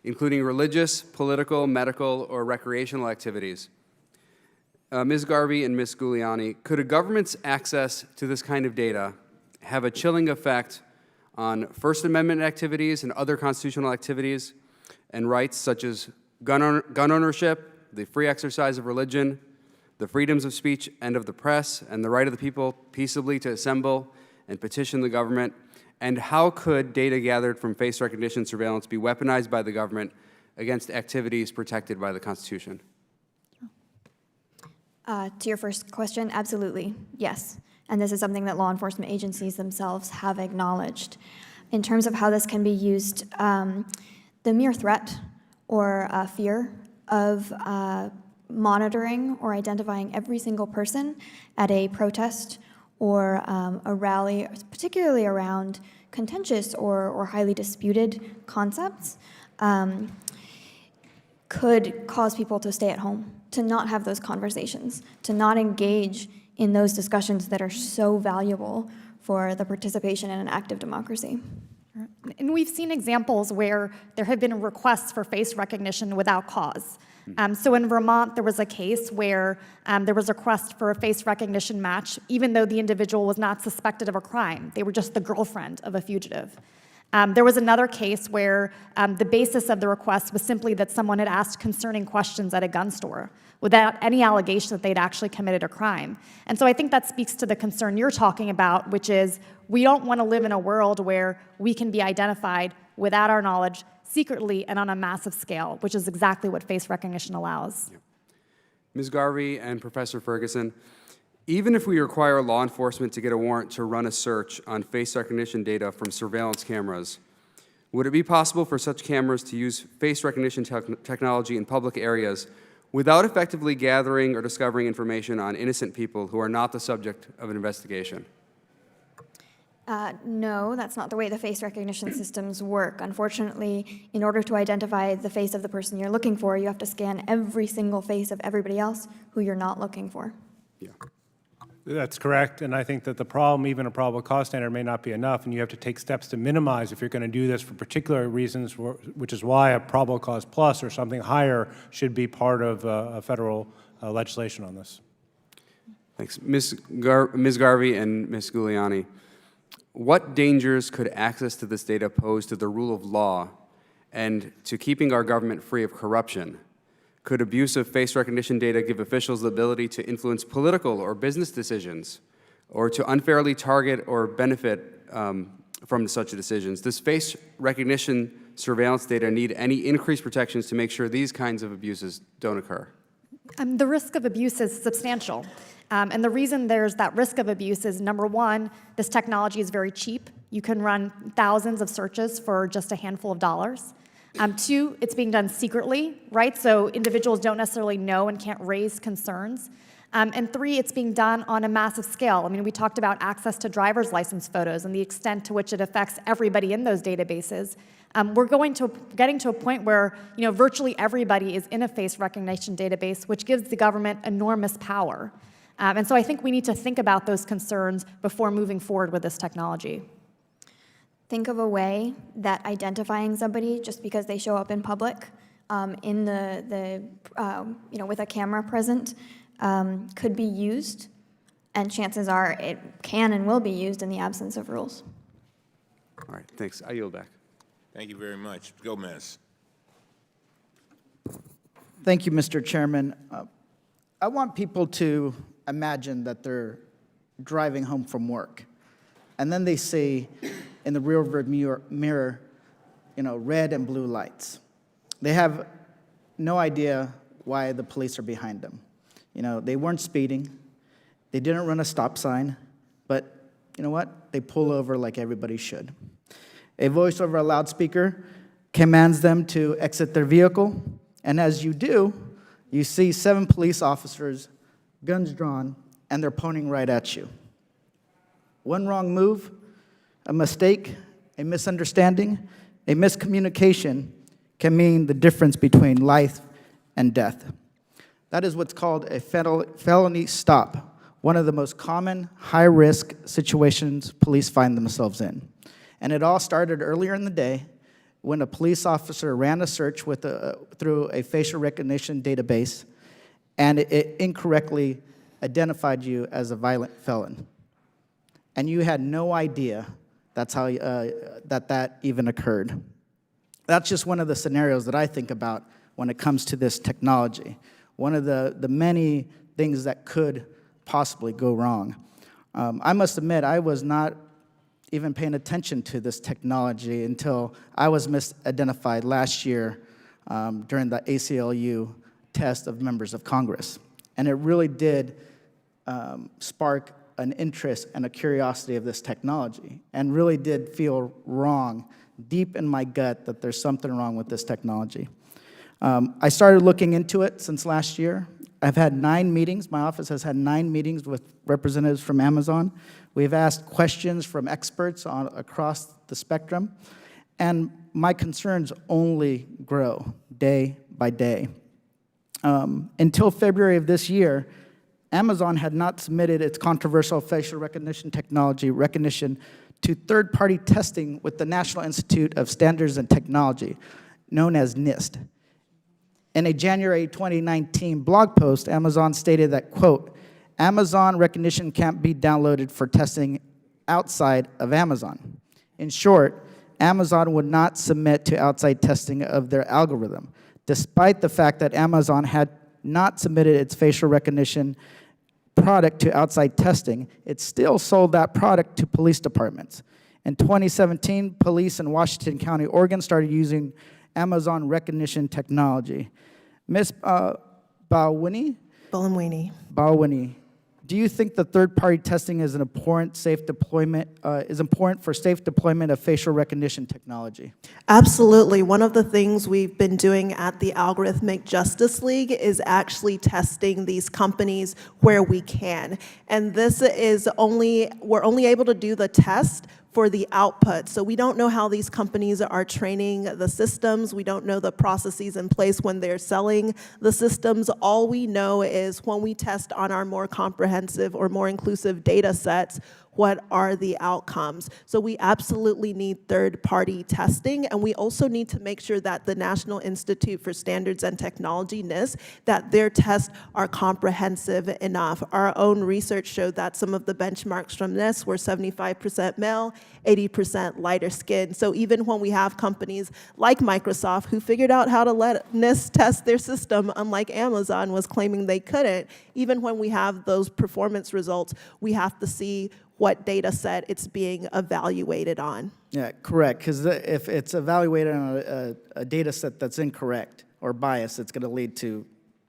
Speaker 11: including religious, political, medical, or recreational activities. Ms. Garvey and Ms. Giuliani, could a government's access to this kind of data have a chilling effect on First Amendment activities and other constitutional activities and rights such as gun ownership, the free exercise of religion, the freedoms of speech and of the press, and the right of the people peaceably to assemble and petition the government? And how could data gathered from face recognition surveillance be weaponized by the government against activities protected by the Constitution?
Speaker 5: To your first question, absolutely, yes. And this is something that law enforcement agencies themselves have acknowledged. In terms of how this can be used, the mere threat or fear of monitoring or identifying every single person at a protest or a rally, particularly around contentious or highly disputed concepts, could cause people to stay at home, to not have those conversations, to not engage in those discussions that are so valuable for the participation in an active democracy.
Speaker 6: And we've seen examples where there have been requests for face recognition without cause. So in Vermont, there was a case where there was a request for a face recognition match, even though the individual was not suspected of a crime. They were just the girlfriend of a fugitive. There was another case where the basis of the request was simply that someone had asked concerning questions at a gun store without any allegation that they'd actually committed a crime. And so I think that speaks to the concern you're talking about, which is we don't want to live in a world where we can be identified without our knowledge secretly and on a massive scale, which is exactly what face recognition allows.
Speaker 11: Yeah. Ms. Garvey and Professor Ferguson, even if we require law enforcement to get a warrant to run a search on face recognition data from surveillance cameras, would it be possible for such cameras to use face recognition technology in public areas without effectively gathering or discovering information on innocent people who are not the subject of an investigation?
Speaker 5: No, that's not the way the face recognition systems work. Unfortunately, in order to identify the face of the person you're looking for, you have to scan every single face of everybody else who you're not looking for.
Speaker 11: Yeah.
Speaker 4: That's correct, and I think that the problem, even a probable cause standard, may not be enough, and you have to take steps to minimize if you're going to do this for particular reasons, which is why a probable cause plus or something higher should be part of federal legislation on this.
Speaker 11: Thanks. Ms. Garvey and Ms. Giuliani, what dangers could access to this data pose to the rule of law and to keeping our government free of corruption? Could abuse of face recognition data give officials the ability to influence political or business decisions, or to unfairly target or benefit from such decisions? Does face recognition surveillance data need any increased protections to make sure these kinds of abuses don't occur?
Speaker 6: The risk of abuse is substantial. And the reason there's that risk of abuse is, number one, this technology is very cheap. You can run thousands of searches for just a handful of dollars. Two, it's being done secretly, right? So individuals don't necessarily know and can't raise concerns. And three, it's being done on a massive scale. I mean, we talked about access to driver's license photos and the extent to which it affects everybody in those databases. We're getting to a point where, virtually everybody is in a face recognition database, which gives the government enormous power. And so I think we need to think about those concerns before moving forward with this technology.
Speaker 5: Think of a way that identifying somebody just because they show up in public in with a camera present could be used, and chances are it can and will be used in the absence of rules.
Speaker 11: All right, thanks. I yield back.
Speaker 1: Thank you very much. Gomez.
Speaker 12: Thank you, Mr. Chairman. I want people to imagine that they're driving home from work, and then they see in the rearview mirror, red and blue lights. They have no idea why the police are behind them. They weren't speeding. They didn't run a stop sign, but you know what? They pull over like everybody should. A voice over a loudspeaker commands them to exit their vehicle, and as you do, you see 7 police officers, guns drawn, and they're pointing right at you. One wrong move, a mistake, a misunderstanding, a miscommunication can mean the difference between life and death. That is what's called a felony stop, one of the most common high-risk situations police find themselves in. And it all started earlier in the day when a police officer ran a search through a facial recognition database, and it incorrectly identified you as a violent felon. And you had no idea that's how that even occurred. That's just one of the scenarios that I think about when it comes to this technology. One of the many things that could possibly go wrong. I must admit, I was not even paying attention to this technology until I was misidentified last year during the ACLU test of members of Congress. And it really did spark an interest and a curiosity of this technology, and really did feel wrong, deep in my gut, that there's something wrong with this technology. I started looking into it since last year. I've had 9 meetings. My office has had 9 meetings with representatives from Amazon. We've asked questions from experts across the spectrum, and my concerns only grow day by day. Until February of this year, Amazon had not submitted its controversial facial recognition technology recognition to third-party testing with the National Institute of Standards and Technology, known as NIST. In a January 2019 blog post, Amazon stated that, quote, Amazon recognition can't be downloaded for testing outside of Amazon. In short, Amazon would not submit to outside testing of their algorithm, despite the fact that Amazon had not submitted its facial recognition product to outside testing. It still sold that product to police departments. In 2017, police in Washington County, Oregon started using Amazon recognition technology. Ms. Balwani, do you think the third-party testing is an important important for safe deployment of facial recognition technology?
Speaker 3: Absolutely. One of the things we've been doing at the Algorithmic Justice League is actually testing these companies where we can. And this is we're only able to do the test for the output. So we don't know how these companies are training the systems. We don't know the processes in place when they're selling the systems. All we know is when we test on our more comprehensive or more inclusive data sets, what are the outcomes? So we absolutely need third-party testing, and we also need to make sure that the National Institute for Standards and Technology, NIST, that their tests are comprehensive enough. Our own research showed that some of the benchmarks from NIST were 75% male, 80% lighter skin. So even when we have companies like Microsoft who figured out how to let NIST test their system, unlike Amazon was claiming they couldn't, even when we have those performance results, we have to see what data set it's being evaluated on.
Speaker 12: Yeah, correct, because if it's evaluated on a data set that's incorrect or biased, it's going to lead to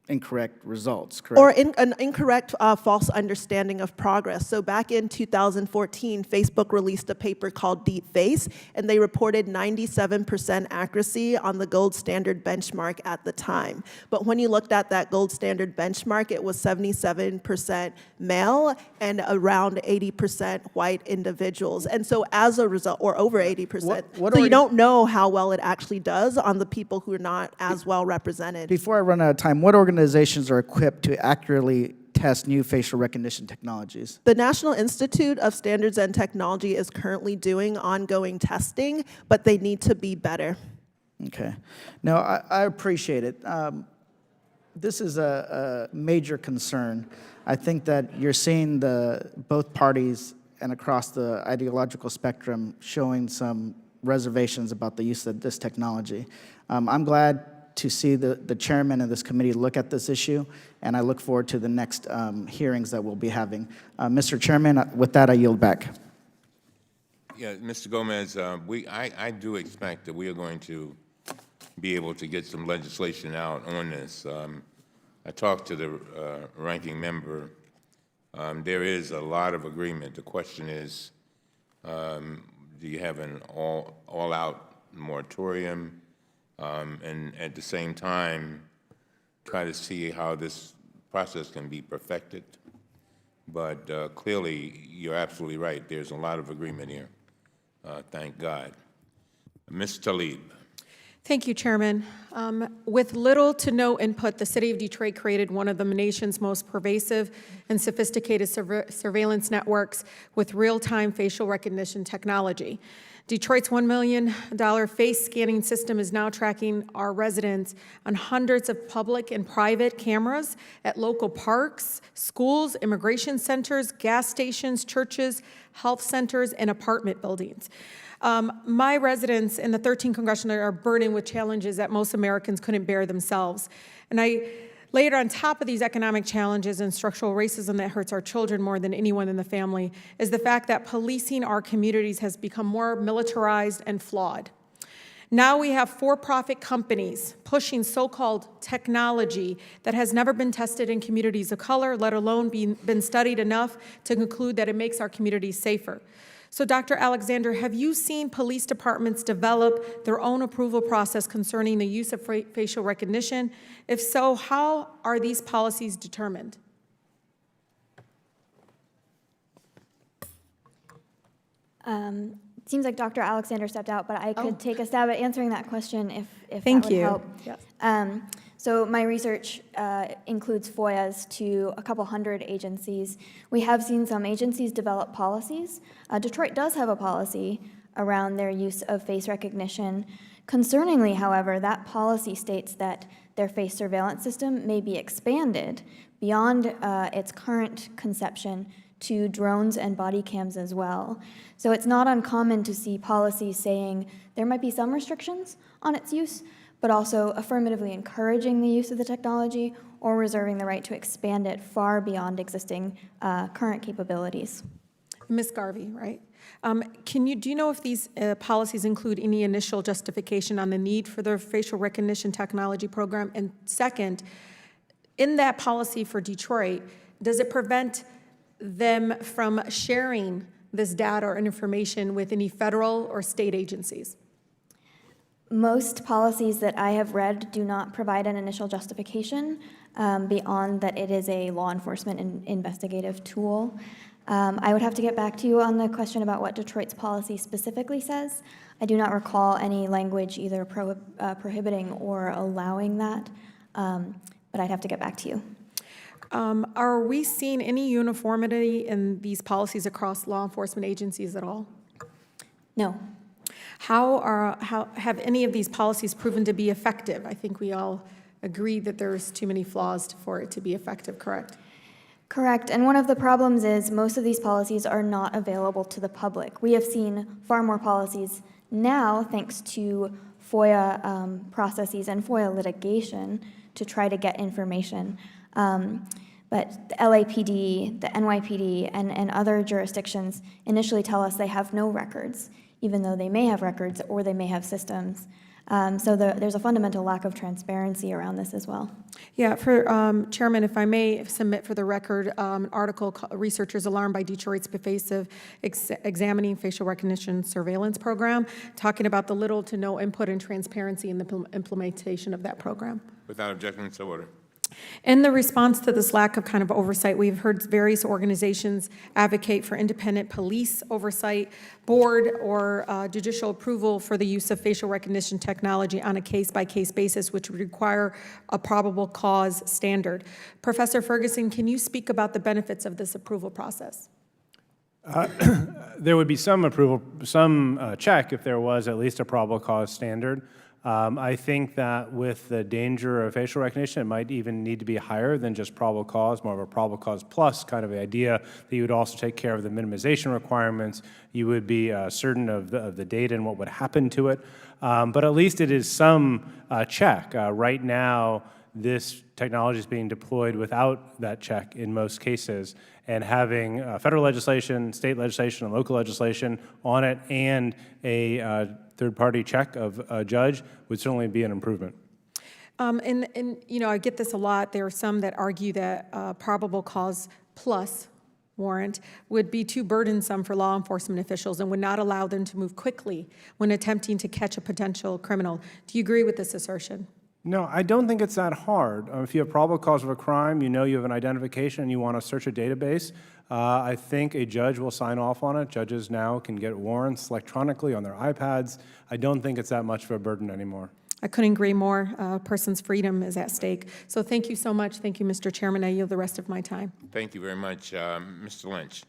Speaker 12: incorrect results, correct?
Speaker 3: Or an incorrect false understanding of progress. So back in 2014, Facebook released a paper called Deep Face, and they reported 97% accuracy on the gold standard benchmark at the time. But when you looked at that gold standard benchmark, it was 77% male and around 80% white individuals. And so as a result, or over 80%, so you don't know how well it actually does on the people who are not as well represented.
Speaker 12: Before I run out of time, what organizations are equipped to accurately test new facial recognition technologies?
Speaker 3: The National Institute of Standards and Technology is currently doing ongoing testing, but they need to be better.
Speaker 12: Okay. No, I appreciate it. This is a major concern. I think that you're seeing both parties and across the ideological spectrum showing some reservations about the use of this technology. I'm glad to see the chairman of this committee look at this issue, and I look forward to the next hearings that we'll be having. Mr. Chairman, with that, I yield back.
Speaker 1: Yeah, Mr. Gomez, I do expect that we are going to be able to get some legislation out on this. I talked to the ranking member. There is a lot of agreement. The question is, do you have an all-out moratorium? And at the same time, try to see how this process can be perfected. But clearly, you're absolutely right. There's a lot of agreement here. Thank God. Ms. Tlaib.
Speaker 10: Thank you, Chairman. With little to no input, the City of Detroit created one of the nation's most pervasive and sophisticated surveillance networks with real-time facial recognition technology. Detroit's $1 million face scanning system is now tracking our residents on hundreds of public and private cameras at local parks, schools, immigration centers, gas stations, churches, health centers, and apartment buildings. My residents in the 13th Congressional are burdened with challenges that most Americans couldn't bear themselves. And I layered on top of these economic challenges and structural racism that hurts our children more than anyone in the family is the fact that policing our communities has become more militarized and flawed. Now we have for-profit companies pushing so-called technology that has never been tested in communities of color, let alone been studied enough to conclude that it makes our communities safer. So, Dr. Alexander, have you seen police departments develop their own approval process concerning the use of facial recognition? If so, how are these policies determined?
Speaker 5: It seems like Dr. Alexander stepped out, but I could take a stab at answering that question if
Speaker 10: Thank
Speaker 5: that would
Speaker 10: you.
Speaker 5: help.
Speaker 10: Yes.
Speaker 5: So my research includes FOIAs to a couple hundred agencies. We have seen some agencies develop policies. Detroit does have a policy around their use of face recognition. Concerningly, however, that policy states that their face surveillance system may be expanded beyond its current conception to drones and body cams as well. So it's not uncommon to see policies saying there might be some restrictions on its use, but also affirmatively encouraging the use of the technology or reserving the right to expand it far beyond existing current capabilities.
Speaker 10: Ms. Garvey, right? Do you know if these policies include any initial justification on the need for the facial recognition technology program? And second, in that policy for Detroit, does it prevent them from sharing this data or information with any federal or state agencies?
Speaker 5: Most policies that I have read do not provide an initial justification beyond that it is a law enforcement and investigative tool. I would have to get back to you on the question about what Detroit's policy specifically says. I do not recall any language either prohibiting or allowing that, but I'd have to get back to you.
Speaker 7: Are we seeing any uniformity in these policies across law enforcement agencies at all?
Speaker 5: No.
Speaker 7: How have any of these policies proven to be effective? I think we all agree that there's too many flaws for it to be effective, correct?
Speaker 5: Correct, and one of the problems is most of these policies are not available to the public. We have seen far more policies now, thanks to FOIA processes and FOIA litigation, to try to get information. But the LAPD, the NYPD, and other jurisdictions initially tell us they have no records, even though they may have records or they may have systems. So there's a fundamental lack of transparency around this as well.
Speaker 7: Yeah, for Chairman, if I may submit for the record an article, Researchers Alarmed by Detroit's Pervasive Examining Facial Recognition Surveillance Program, talking about the little to no input and transparency in the implementation of that program.
Speaker 1: Without objection, so ordered.
Speaker 7: In the response to this lack of kind of oversight, we've heard various organizations advocate for independent police oversight, board or judicial approval for the use of facial recognition technology on a case-by-case basis, which would require a probable cause standard. Professor Ferguson, can you speak about the benefits of this approval process?
Speaker 4: There would be some approval, some check if there was at least a probable cause standard. I think that with the danger of facial recognition, it might even need to be higher than just probable cause, more of a probable cause plus kind of idea that you would also take care of the minimization requirements. You would be certain of the data and what would happen to it. But at least it is some check. Right now, this technology is being deployed without that check in most cases, and having federal legislation, state legislation, and local legislation on it, and a third-party check of a judge would certainly be an improvement.
Speaker 7: And you know, I get this a lot. There are some that argue that probable cause plus warrant would be too burdensome for law enforcement officials and would not allow them to move quickly when attempting to catch a potential criminal. Do you agree with this assertion?
Speaker 4: No, I don't think it's that hard. If you have probable cause of a crime, you know you have an identification and you want to search a database, I think a judge will sign off on it. Judges now can get warrants electronically on their iPads. I don't think it's that much of a burden anymore.
Speaker 7: I couldn't agree more. A person's freedom is at stake. So thank you so much. Thank you, Mr. Chairman. I yield the rest of my time.
Speaker 1: Thank you very much. Mr. Lynch.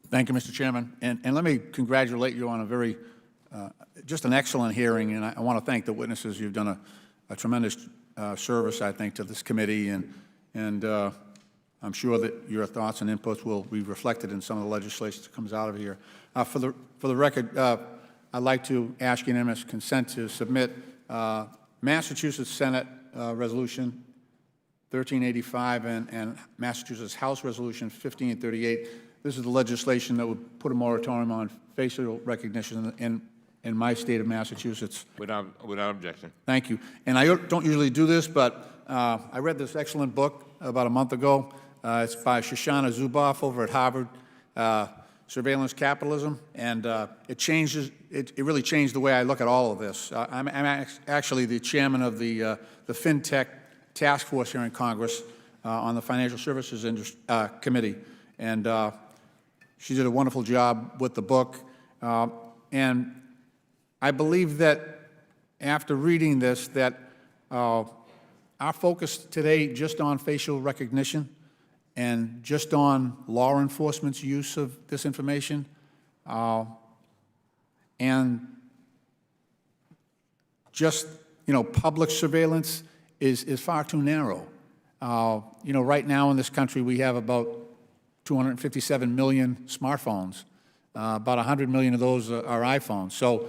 Speaker 13: Thank you, Mr. Chairman. And let me congratulate you on a very, just an excellent hearing. And I want to thank the witnesses. You've done a tremendous service, I think, to this committee, and I'm sure that your thoughts and inputs will be reflected in some of the legislation that comes out of here. For the record, I'd like to ask unanimous consent to submit Massachusetts Senate Resolution 1385 and Massachusetts House Resolution 1538. This is the legislation that would put a moratorium on facial recognition in my state of Massachusetts.
Speaker 1: Without objection.
Speaker 13: Thank you. And I don't usually do this, but I read this excellent book about a month ago. It's by Shoshana Zuboff over at Harvard, Surveillance Capitalism, and it really changed the way I look at all of this. I'm actually the chairman of the FinTech Task Force here in Congress on the Financial Services Committee, and she did a wonderful job with the book. And I believe that after reading this, that our focus today just on facial recognition and just on law enforcement's use of this information and just, public surveillance is far too narrow. Right now in this country we have about 257 million smartphones. About 100 million of those are iPhones. So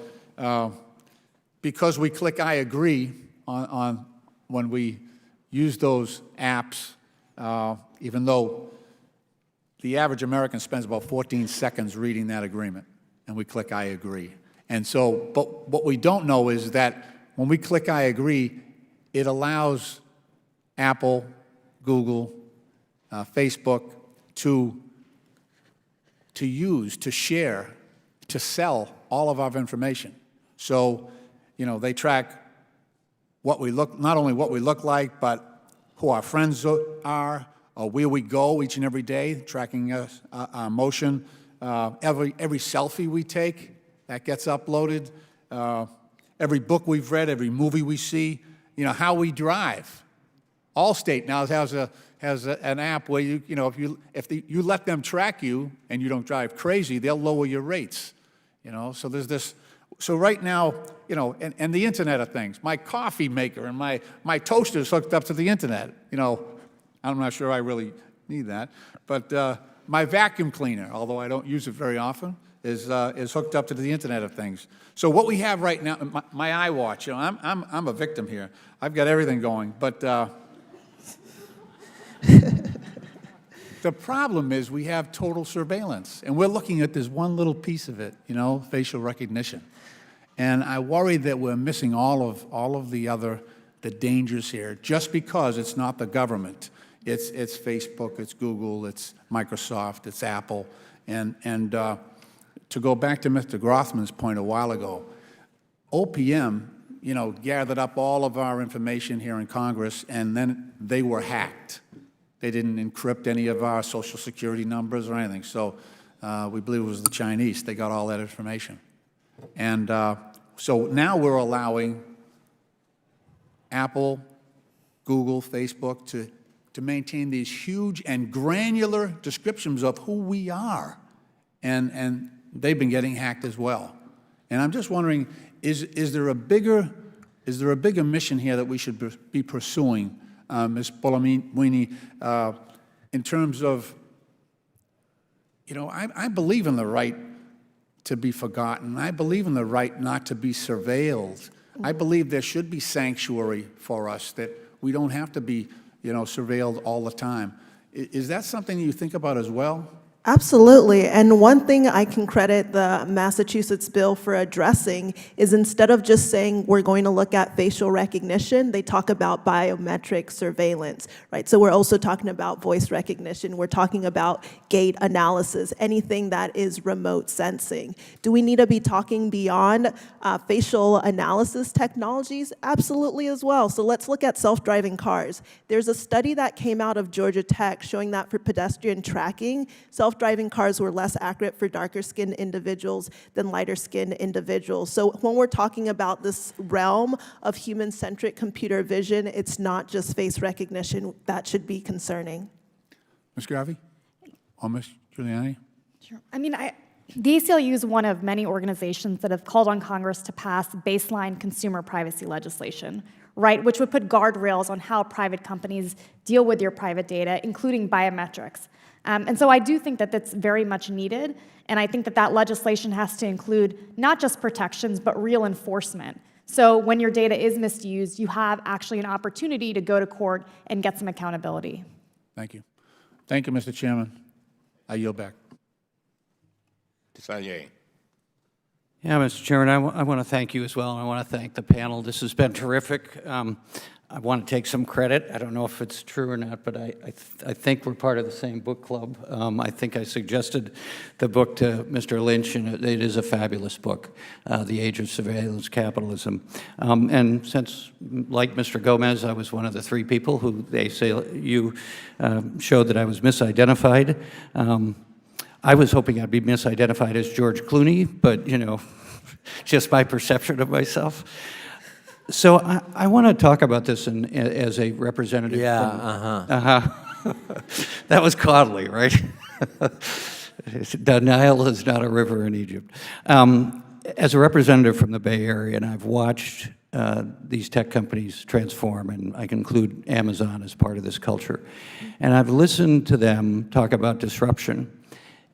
Speaker 13: because we click I agree on when we use those apps, even though the average American spends about 14 seconds reading that agreement, and we click I agree. And so, but what we don't know is that when we click I agree, it allows Apple, Google, Facebook to use, to share, to sell all of our information. So, they track what we look, not only what we look like, but who our friends are, where we go each and every day, tracking our motion. Every selfie we take, that gets uploaded. Every book we've read, every movie we see, how we drive. Allstate now has an app where if you let them track you and you don't drive crazy, they'll lower your rates. So there's this. So right now, and the Internet of Things. My coffee maker and my toaster is hooked up to the Internet. I'm not sure I really need that, but my vacuum cleaner, although I don't use it very often, is hooked up to the Internet of Things. So what we have right now, my iWatch. I'm a victim here. I've got everything going, but. The problem is we have total surveillance, and we're looking at this one little piece of it, facial recognition. And I worry that we're missing all of the dangers here, just because it's not the government. It's Facebook, it's Google, it's Microsoft, it's Apple. And to go back to Mr. Grothman's point a while ago, OPM, gathered up all of our information here in Congress, and then they were hacked. They didn't encrypt any of our Social Security numbers or anything. So we believe it was the Chinese. They got all that information. And so now we're allowing Apple, Google, Facebook to maintain these huge and granular descriptions of who we are. And they've been getting hacked as well. And I'm just wondering, is there a bigger mission here that we should be pursuing? Ms. Buolamwini, in terms of, I believe in the right to be forgotten. I believe in the right not to be surveilled. I believe there should be sanctuary for us, that we don't have to be, surveilled all the time. Is that something you think about as well?
Speaker 3: Absolutely. And one thing I can credit the Massachusetts bill for addressing is, instead of just saying we're going to look at facial recognition, they talk about biometric surveillance, right? So we're also talking about voice recognition. We're talking about gait analysis, anything that is remote sensing. Do we need to be talking beyond facial analysis technologies? Absolutely as well. So let's look at self-driving cars. There's a study that came out of Georgia Tech showing that for pedestrian tracking, self-driving cars were less accurate for darker-skinned individuals than lighter-skinned individuals. So when we're talking about this realm of human-centric computer vision, it's not just face recognition that should be concerning.
Speaker 13: Ms. Garvey? Or Ms. Giuliani?
Speaker 6: Sure. The ACLU is one of many organizations that have called on Congress to pass baseline consumer privacy legislation, right, which would put guardrails on how private companies deal with your private data, including biometrics. And so I do think that that's very much needed, and I think that that legislation has to include not just protections, but real enforcement. So when your data is misused, you have actually an opportunity to go to court and get some accountability.
Speaker 13: Thank you. Thank you, Mr. Chairman. I yield back.
Speaker 1: Desailly.
Speaker 18: Yeah, Mr. Chairman, I want to thank you as well, and I want to thank the panel. This has been terrific. I want to take some credit. I don't know if it's true or not, but I think we're part of the same book club. I think I suggested the book to Mr. Lynch, and it is a fabulous book, The Age of Surveillance Capitalism. And since, like Mr. Gomez, I was one of the 3 people who they say you showed that I was misidentified. I was hoping I'd be misidentified as George Clooney, but, just my perception of myself. So I want to talk about this as a representative.
Speaker 17: Yeah,
Speaker 18: That was Connolly, right? The Nile is not a river in Egypt. As a representative from the Bay Area, and I've watched these tech companies transform, and I can include Amazon as part of this culture, and I've listened to them talk about disruption.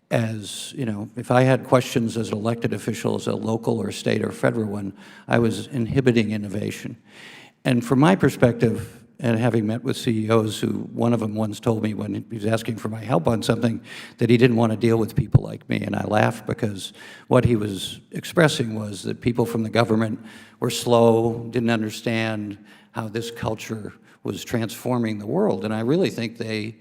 Speaker 18: As if I had questions as an elected official, as a local or state or federal one, I was inhibiting innovation. And from my perspective, and having met with CEOs who, one of them once told me when he was asking for my help on something, that he didn't want to deal with people like me. And I laughed, because what he was expressing was that people from the government were slow, didn't understand how this culture was transforming the world. And I really think they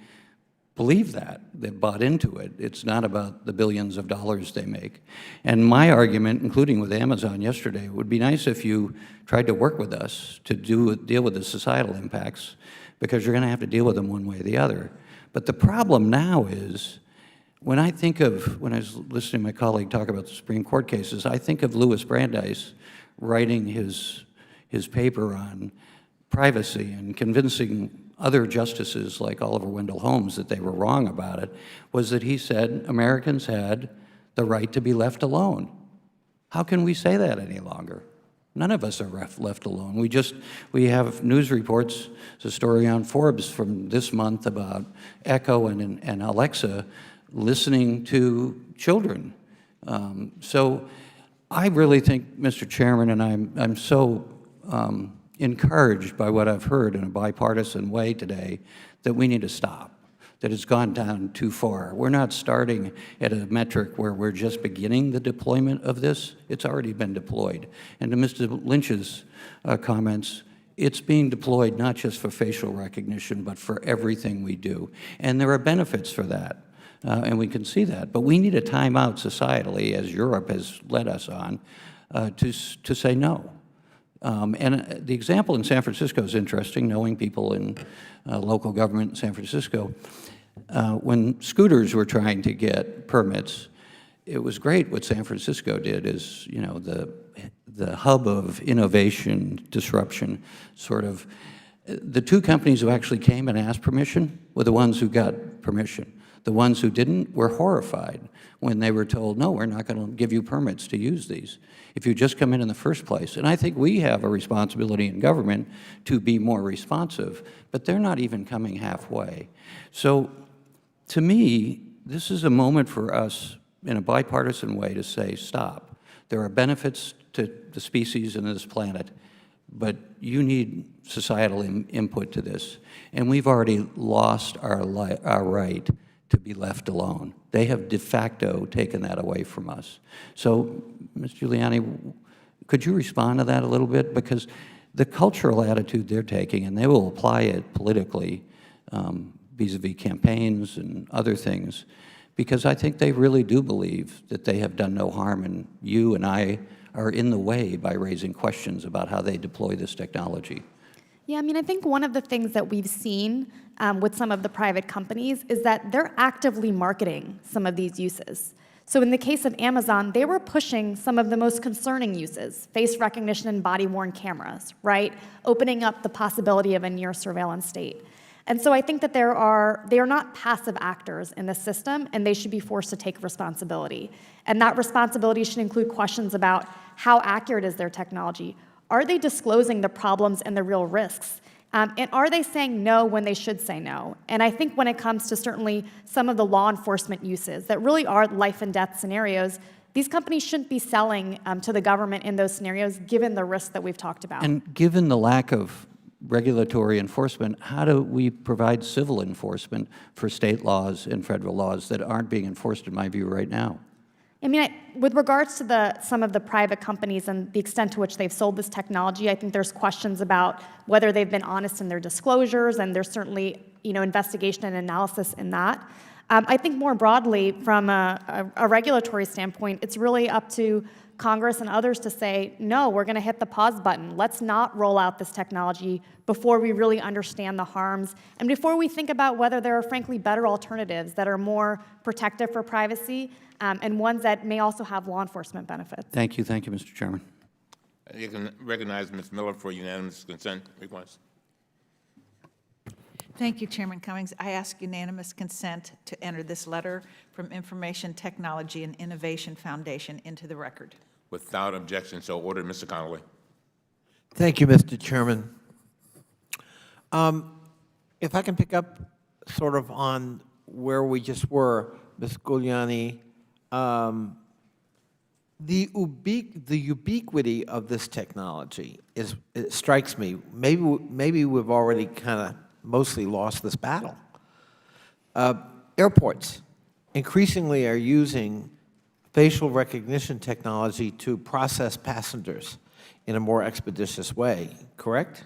Speaker 18: believe that. They bought into it. It's not about the billions of dollars they make. And my argument, including with Amazon yesterday, would be nice if you tried to work with us to deal with the societal impacts, because you're going to have to deal with them one way or the other.
Speaker 14: But the problem now is, when I was listening to my colleague talk about the Supreme Court cases, I think of Louis Brandeis writing his paper on privacy and convincing other justices like Oliver Wendell Holmes that they were wrong about it, was that he said Americans had the right to be left alone. How can we say that any longer? None of us are left alone. We have news reports. There's a story on Forbes from this month about Echo and Alexa listening to children. So I really think, Mr. Chairman, and I'm so encouraged by what I've heard in a bipartisan way today, that we need to stop, that it's gone down too far. We're not starting at a metric where we're just beginning the deployment of this. It's already been deployed. And to Mr. Lynch's comments, it's being deployed not just for facial recognition, but for everything we do. And there are benefits for that. And we can see that. But we need a timeout societally, as Europe has led us on, to say no. And the example in San Francisco is interesting, knowing people in local government in San Francisco. When scooters were trying to get permits, it was great what San Francisco did is, you know, the hub of innovation, disruption, sort of. The two companies who actually came and asked permission were the ones who got permission. The ones who didn't were horrified when they were told, no, we're not going to give you permits to use these if you just come in the first place. And I think we have a responsibility in government to be more responsive, but they're not even coming halfway. So to me, this is a moment for us in a bipartisan way to say, stop. There are benefits to the species and this planet, but you need societal input to this. And we've already lost our right to be left alone. They have de facto taken that away from us. So, Ms. Giuliani, could you respond to that a little bit? Because the cultural attitude they're taking, and they will apply it politically vis-a-vis campaigns and other things, because I think they really do believe that they have done no harm, and you and I are in the way by raising questions about how they deploy this technology.
Speaker 7: Yeah, I mean, I think one of the things that we've seen with some of the private companies is that they're actively marketing some of these uses. So in the case of Amazon, they were pushing some of the most concerning uses, face recognition and body-worn cameras, right? Opening up the possibility of a near surveillance state. And so I think that they are not passive actors in the system, and they should be forced to take responsibility. And that responsibility should include questions about how accurate is their technology? Are they disclosing the problems and the real risks? And are they saying no when they should say no? And I think when it comes to certainly some of the law enforcement uses that really are life and death scenarios, these companies shouldn't be selling to the government in those scenarios, given the risks that we've talked about.
Speaker 14: And given the lack of regulatory enforcement, how do we provide civil enforcement for state laws and federal laws that aren't being enforced, in my view, right now?
Speaker 7: I mean, with regards to some of the private companies and the extent to which they've sold this technology, I think there's questions about whether they've been honest in their disclosures, and there's certainly, you know, investigation and analysis in that. I think more broadly, from a regulatory standpoint, it's really up to Congress and others to say, no, we're going to hit the pause button. Let's not roll out this technology before we really understand the harms and before we think about whether there are, frankly, better alternatives that are more protective for privacy and ones that may also have law enforcement benefits.
Speaker 14: Thank you, Mr. Chairman.
Speaker 1: You can recognize Ms. Miller for unanimous consent request.
Speaker 20: Thank you, Chairman Cummings. I ask unanimous consent to enter this letter from Information Technology and Innovation Foundation into the record.
Speaker 1: Without objection, so ordered. Mr. Connolly.
Speaker 17: Thank you, Mr. Chairman. If I can pick up sort of on where we just were, Ms. Giuliani, the ubiquity of this technology it strikes me. Maybe we've already kind of mostly lost this battle. Airports increasingly are using facial recognition technology to process passengers in a more expeditious way, correct?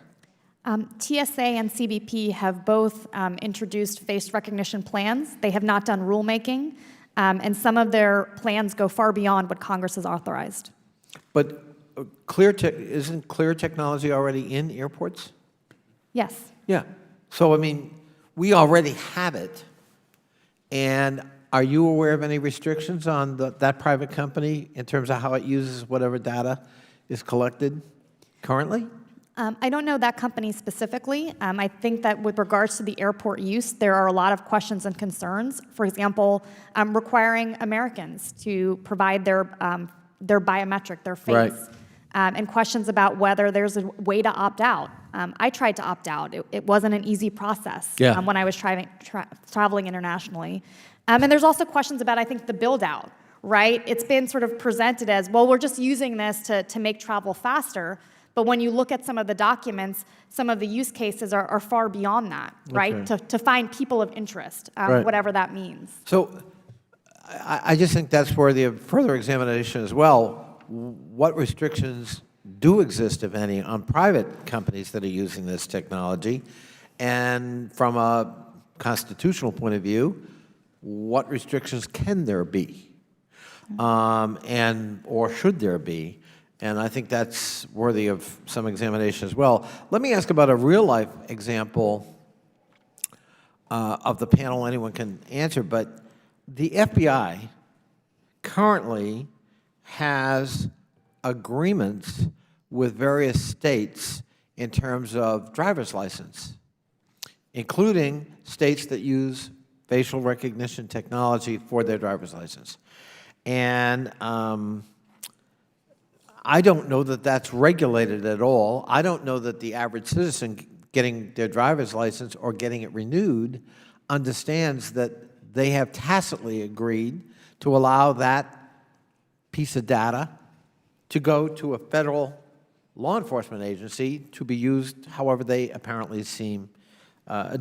Speaker 7: TSA and CBP have both introduced face recognition plans. They have not done rulemaking, and some of their plans go far beyond what Congress has authorized.
Speaker 17: But isn't Clear technology already in airports?
Speaker 7: Yes.
Speaker 17: Yeah. So, I mean, we already have it. And are you aware of any restrictions on that private company in terms of how it uses whatever data is collected currently?
Speaker 6: I don't know that company specifically. I think that with regards to the airport use, there are a lot of questions and concerns. For example, requiring Americans to provide their biometric, their face,
Speaker 17: Right.
Speaker 6: And questions about whether there's a way to opt out. I tried to opt out. It wasn't an easy process when I was traveling internationally. And there's also questions about, I think, the build out, right? It's been sort of presented as, well, we're just using this to make travel faster. But when you look at some of the documents, some of the use cases are far beyond that, right?
Speaker 17: Okay.
Speaker 6: To find people of interest,
Speaker 17: Right.
Speaker 6: whatever that means.
Speaker 17: So I just think that's worthy of further examination as well. What restrictions do exist, if any, on private companies that are using this technology? And from a constitutional point of view, what restrictions can there be? Or should there be? And I think that's worthy of some examination as well. Let me ask about a real-life example of the panel. Anyone can answer, but the FBI currently has agreements with various states in terms of driver's license, including states that use facial recognition technology for their driver's license. And I don't know that that's regulated at all. I don't know that the average citizen getting their driver's license or getting it renewed understands that they have tacitly agreed to allow that piece of data to go to a federal law enforcement agency to be used however they apparently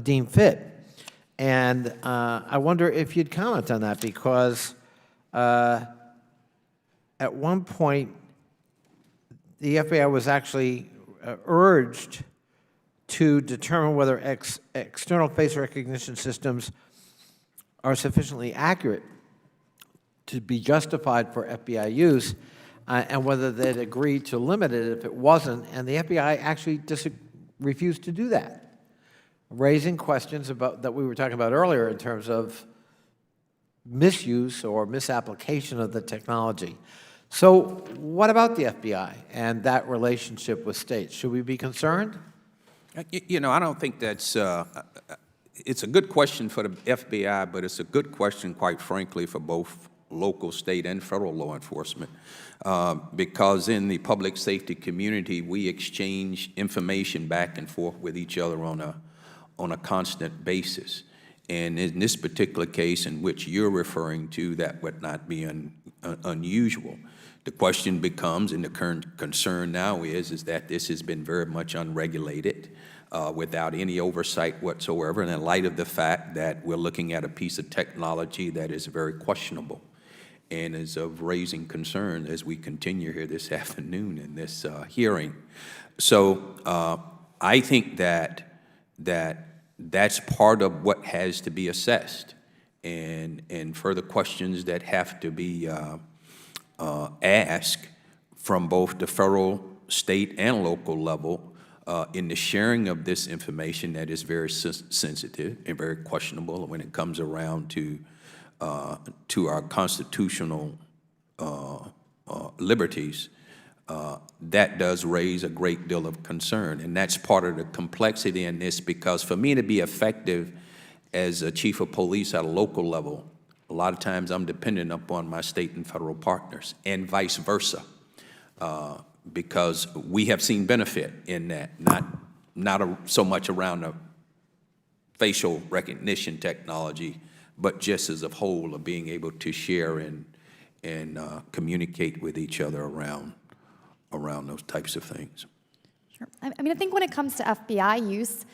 Speaker 17: deem fit. And I wonder if you'd comment on that, because at one point, the FBI was actually urged to determine whether external face recognition systems are sufficiently accurate to be justified for FBI use, and whether they'd agree to limit it if it wasn't. And the FBI actually refused to do that, raising questions about that we were talking about earlier in terms of misuse or misapplication of the technology. So what about the FBI and that relationship with states? Should we be concerned?
Speaker 8: You know, I don't think that's, it's a good question for the FBI, but it's a good question, quite frankly, for both local, state, and federal law enforcement. Because in the public safety community, we exchange information back and forth with each other on a constant basis. And in this particular case in which you're referring to, that would not be unusual. The question becomes, and the current concern now is that this has been very much unregulated without any oversight whatsoever, and in light of the fact that we're looking at a piece of technology that is very questionable and is of raising concern as we continue here this afternoon in this hearing. So I think that's part of what has to be assessed, and further questions that have to be asked from both the federal, state, and local level in the sharing of this information that is very sensitive and very questionable when it comes around to our constitutional liberties. That does raise a great deal of concern, and that's part of the complexity in this, because for me to be effective as a chief of police at a local level, a lot of times I'm dependent upon my state and federal partners, and vice versa, because we have seen benefit in that, not so much around the facial recognition technology, but just as a whole of being able to share and communicate with each other around those types of things.
Speaker 6: Sure. I mean, I think when it comes to FBI use,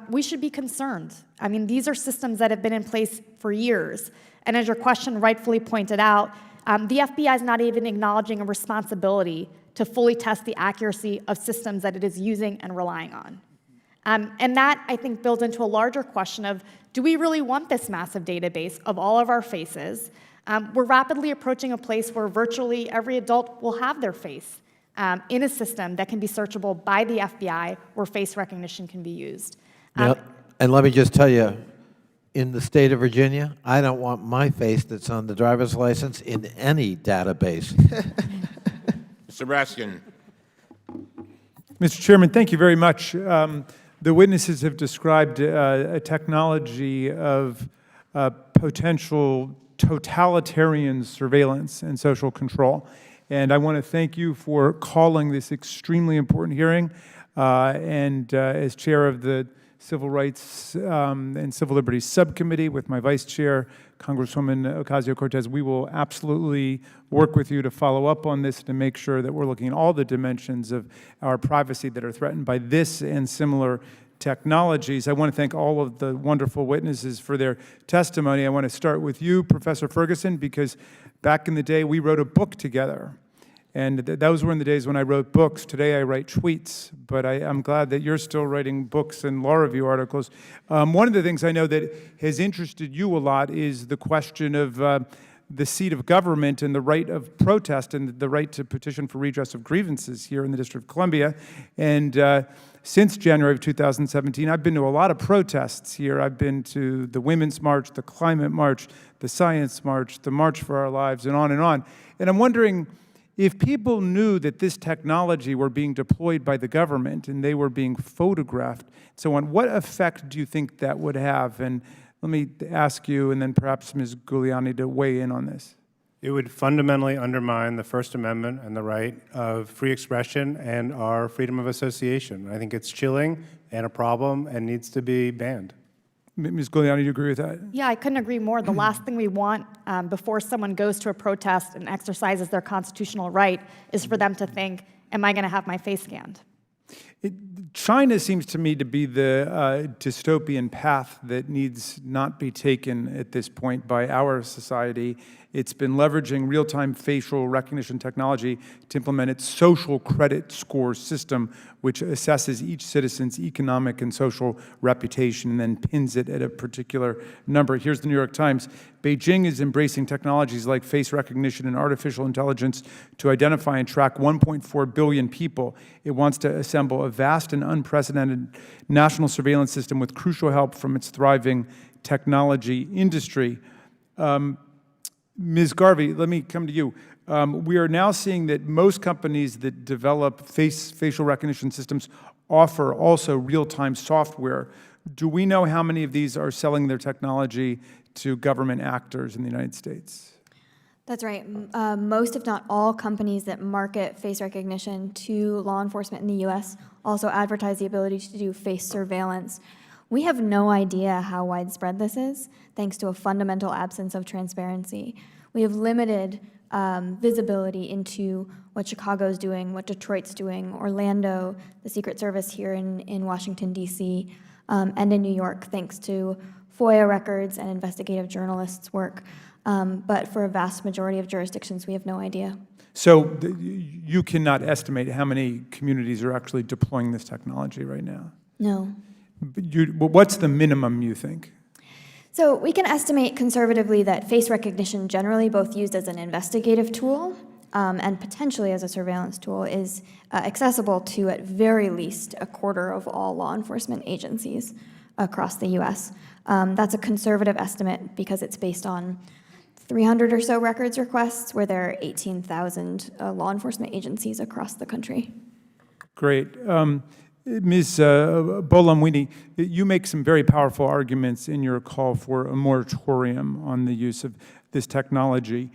Speaker 6: we should be concerned. I mean, these are systems that have been in place for years. And as your question rightfully pointed out, the FBI is not even acknowledging a responsibility to fully test the accuracy of systems that it is using and relying on. And that, I think, builds into a larger question of, do we really want this massive database of all of our faces? We're rapidly approaching a place where virtually every adult will have their face in a system that can be searchable by the FBI, where face recognition can be used.
Speaker 17: And let me just tell you, in the state of Virginia. I don't want my face that's on the driver's license in any database.
Speaker 1: Mr. Raskin.
Speaker 15: Mr. Chairman, thank you very much. The witnesses have described a technology of potential totalitarian surveillance and social control. And I want to thank you for calling this extremely important hearing. As chair of the Civil Rights and Civil Liberties Subcommittee with my vice chair, Congresswoman Ocasio-Cortez, we will absolutely work with you to follow up on this to make sure that we're looking at all the dimensions of our privacy that are threatened by this and similar technologies. I want to thank all of the wonderful witnesses for their testimony. I want to start with you, Professor Ferguson, because back in the day we wrote a book together. And those were in the days when I wrote books. Today I write tweets, but I'm glad that you're still writing books and law review articles. One of the things I know that has interested you a lot is the question of the seat of government and the right of protest and the right to petition for redress of grievances here in the District of Columbia. And since January of 2017, I've been to a lot of protests here. I've been to the Women's March, the Climate March, the Science March, the March for Our Lives, and on and on. And I'm wondering, if people knew that this technology were being deployed by the government and they were being photographed and so on, what effect do you think that would have? And let me ask you, and then perhaps Ms. Giuliani, to weigh in on this.
Speaker 4: It would fundamentally undermine the First Amendment and the right of free expression and our freedom of association. I think it's chilling and a problem and needs to be banned.
Speaker 15: Ms. Giuliani, do you agree with that?
Speaker 6: Yeah, I couldn't agree more. The last thing we want before someone goes to a protest and exercises their constitutional right is for them to think, am I going to have my face scanned?
Speaker 15: China seems to me to be the dystopian path that needs not be taken at this point by our society. It's been leveraging real-time facial recognition technology to implement its social credit score system, which assesses each citizen's economic and social reputation and then pins it at a particular number. Here's the New York Times. Beijing is embracing technologies like face recognition and artificial intelligence to identify and track 1.4 billion people. It wants to assemble a vast and unprecedented national surveillance system with crucial help from its thriving technology industry. Ms. Garvey, let me come to you. We are now seeing that most companies that develop facial recognition systems offer also real-time software. Do we know how many of these are selling their technology to government actors in the United States?
Speaker 5: That's right. Most, if not all, companies that market face recognition to law enforcement in the U.S. also advertise the ability to do face surveillance. We have no idea how widespread this is, thanks to a fundamental absence of transparency. We have limited visibility into what Chicago's doing, what Detroit's doing, Orlando, the Secret Service here in Washington, D.C., and in New York, thanks to FOIA records and investigative journalists' work. But for a vast majority of jurisdictions, we have no idea.
Speaker 15: So you cannot estimate how many communities are actually deploying this technology right now?
Speaker 5: No.
Speaker 15: What's the minimum, you think?
Speaker 5: So we can estimate conservatively that face recognition, generally both used as an investigative tool and potentially as a surveillance tool, is accessible to at very least a quarter of all law enforcement agencies across the U.S. That's a conservative estimate because it's based on 300 or so records requests, where there are 18,000 law enforcement agencies across the country.
Speaker 15: Great. Ms. Bolamwini, you make some very powerful arguments in your call for a moratorium on the use of this technology.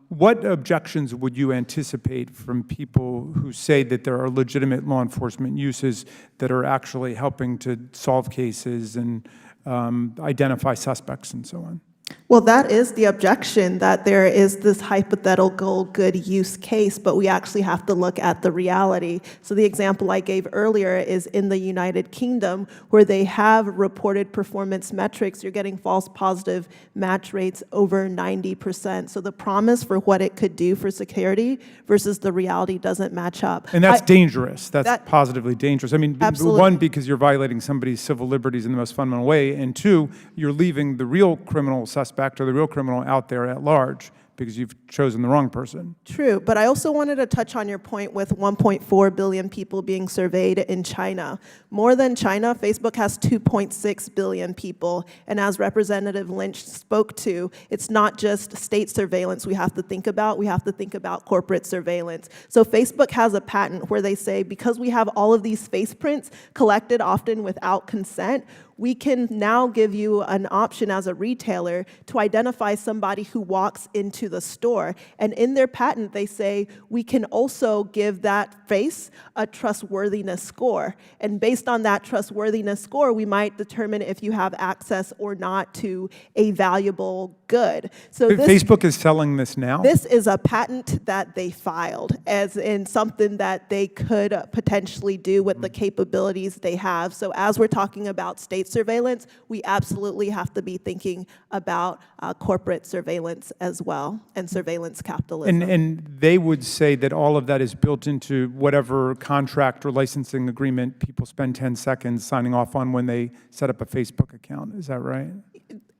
Speaker 15: What objections would you anticipate from people who say that there are legitimate law enforcement uses that are actually helping to solve cases and identify suspects and so on?
Speaker 3: Well, that is the objection, that there is this hypothetical good use case, but we actually have to look at the reality. So the example I gave earlier is in the United Kingdom, where they have reported performance metrics. You're getting false positive match rates over 90%. So the promise for what it could do for security versus the reality doesn't match up.
Speaker 15: And that's dangerous. That's positively dangerous. I mean,
Speaker 3: Absolutely.
Speaker 15: One, because you're violating somebody's civil liberties in the most fundamental way, and two, you're leaving the real criminal suspect or the real criminal out there at large because you've chosen the wrong person.
Speaker 3: True, but I also wanted to touch on your point with 1.4 billion people being surveyed in China. More than China, Facebook has 2.6 billion people, and as Representative Lynch spoke to, it's not just state surveillance we have to think about corporate surveillance. So Facebook has a patent where they say, because we have all of these face prints collected often without consent, we can now give you an option as a retailer to identify somebody who walks into the store. And in their patent, they say we can also give that face a trustworthiness score. And based on that trustworthiness score, we might determine if you have access or not to a valuable good. So
Speaker 15: Facebook is selling this now?
Speaker 3: This is a patent that they filed, as in something that they could potentially do with the capabilities they have. So as we're talking about state surveillance, we absolutely have to be thinking about corporate surveillance as well, and surveillance capitalism.
Speaker 15: And they would say that all of that is built into whatever contract or licensing agreement people spend 10 seconds signing off on when they set up a Facebook account. Is that right?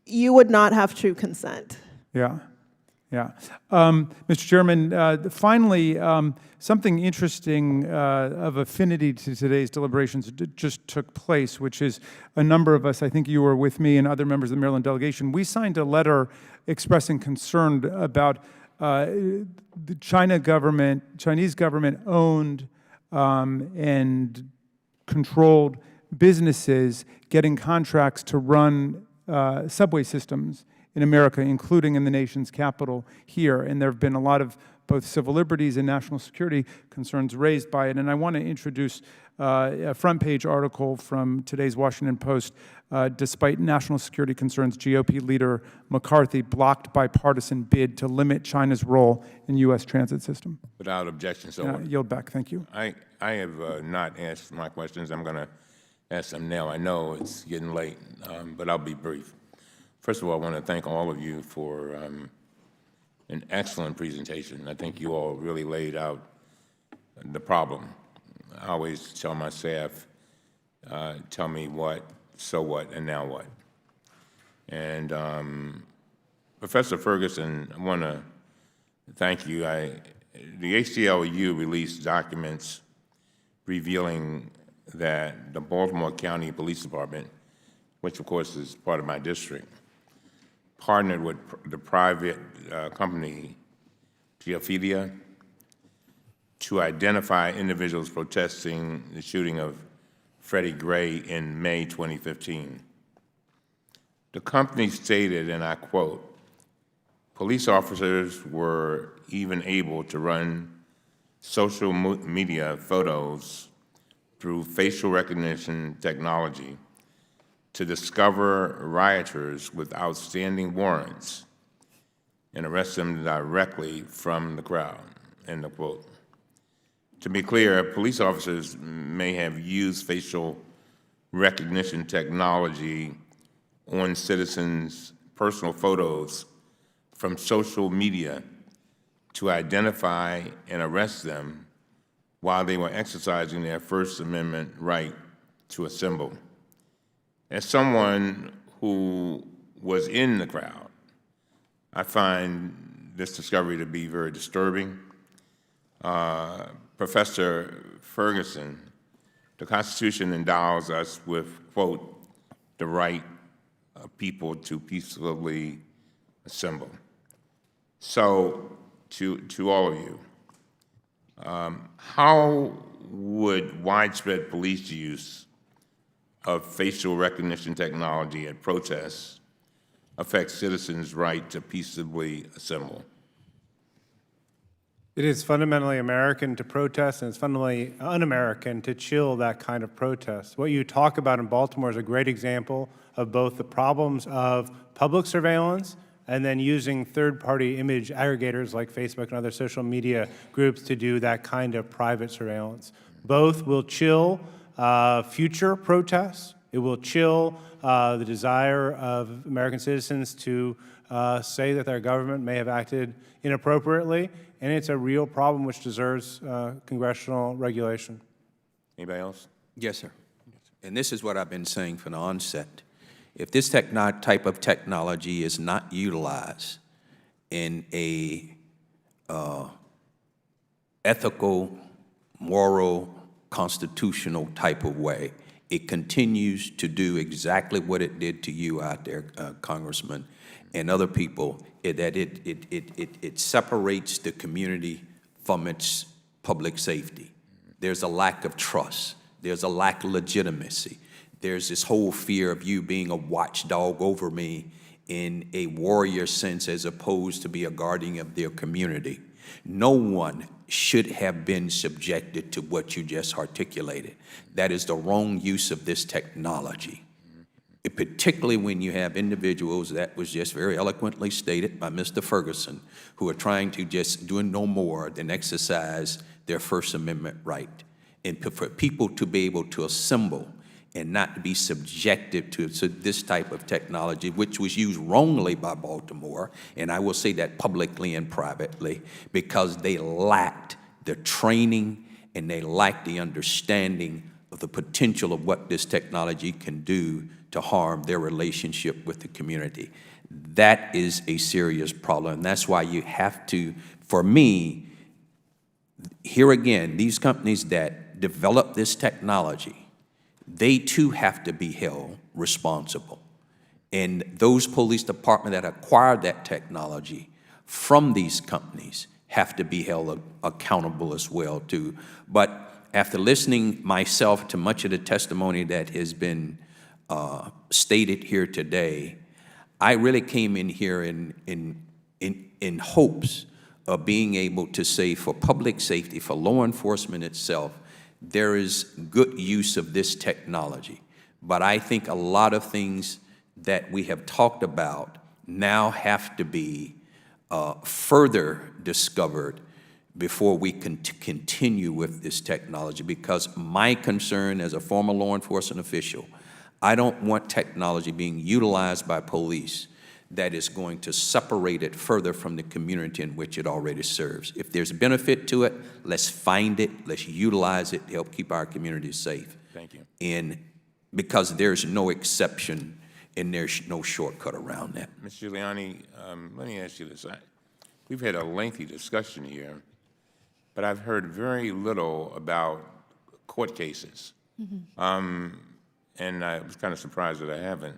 Speaker 3: You would not have true consent.
Speaker 15: Yeah. Yeah. Mr. Chairman, finally, something interesting of affinity to today's deliberations just took place, which is a number of us, I think you were with me and other members of the Maryland delegation, we signed a letter expressing concern about the Chinese government owned and controlled businesses getting contracts to run subway systems in America, including in the nation's capital here. And there have been a lot of both civil liberties and national security concerns raised by it. And I want to introduce a front page article from today's Washington Post. Despite national security concerns, GOP leader McCarthy blocked bipartisan bid to limit China's role in U.S. transit system.
Speaker 1: Without objection, so
Speaker 15: Yield back. Thank you.
Speaker 1: I have not asked my questions. I'm going to ask them now. I know it's getting late, but I'll be brief. First of all, I want to thank all of you for an excellent presentation. I think you all really laid out the problem. I always tell my staff, tell me what, so what, and now what. And Professor Ferguson, I want to thank you. The ACLU released documents revealing that the Baltimore County Police Department, which of course is part of my district, partnered with the private company Geophilia to identify individuals protesting the shooting of Freddie Gray in May 2015. The company stated, and I quote, "Police officers were even able to run social media photos through facial recognition technology to discover rioters with outstanding warrants and arrest them directly from the crowd," end of quote. To be clear, police officers may have used facial recognition technology on citizens' personal photos from social media to identify and arrest them while they were exercising their First Amendment right to assemble. As someone who was in the crowd, I find this discovery to be very disturbing. Professor Ferguson, the Constitution endows us with, quote, the right of people to peacefully assemble. So, to all of you, how would widespread police use of facial recognition technology at protests affect citizens' right to peaceably assemble?
Speaker 4: It is fundamentally American to protest, and it's fundamentally un-American to chill that kind of protest. What you talk about in Baltimore is a great example of both the problems of public surveillance and then using third-party image aggregators like Facebook and other social media groups to do that kind of private surveillance. Both will chill future protests. It will chill the desire of American citizens to say that their government may have acted inappropriately, and it's a real problem which deserves congressional regulation.
Speaker 1: Anybody else?
Speaker 8: Yes, sir. And this is what I've been saying from the onset. If this type of technology is not utilized in a ethical, moral, constitutional type of way. It continues to do exactly what it did to you out there, Congressman, and other people, it separates the community from its public safety. There's a lack of trust. There's a lack of legitimacy. There's this whole fear of you being a watchdog over me in a warrior sense as opposed to be a guardian of their community. No one should have been subjected to what you just articulated. That is the wrong use of this technology. Particularly when you have individuals, that was just very eloquently stated by Mr. Ferguson, who are trying to just do no more than exercise their First Amendment right. And for people to be able to assemble and not be subjected to this type of technology, which was used wrongly by Baltimore, and I will say that publicly and privately, because they lacked the training and they lacked the understanding of the potential of what this technology can do to harm their relationship with the community. That is a serious problem, and that's why you have to, for me, here again, these companies that develop this technology, they too have to be held responsible. And those police departments that acquired that technology from these companies have to be held accountable as well too. But after listening myself to much of the testimony that has been stated here today, I really came in here in hopes of being able to say for public safety, for law enforcement itself, there is good use of this technology. But I think a lot of things that we have talked about now have to be further discovered before we can continue with this technology. Because my concern as a former law enforcement official, I don't want technology being utilized by police that is going to separate it further from the community in which it already serves. If there's benefit to it, let's find it, let's utilize it to help keep our communities safe.
Speaker 1: Thank you.
Speaker 8: And because there's no exception and there's no shortcut around that.
Speaker 1: Ms. Giuliani, let me ask you this. We've had a lengthy discussion here, but I've heard very little about court cases. And I was kind of surprised that I haven't.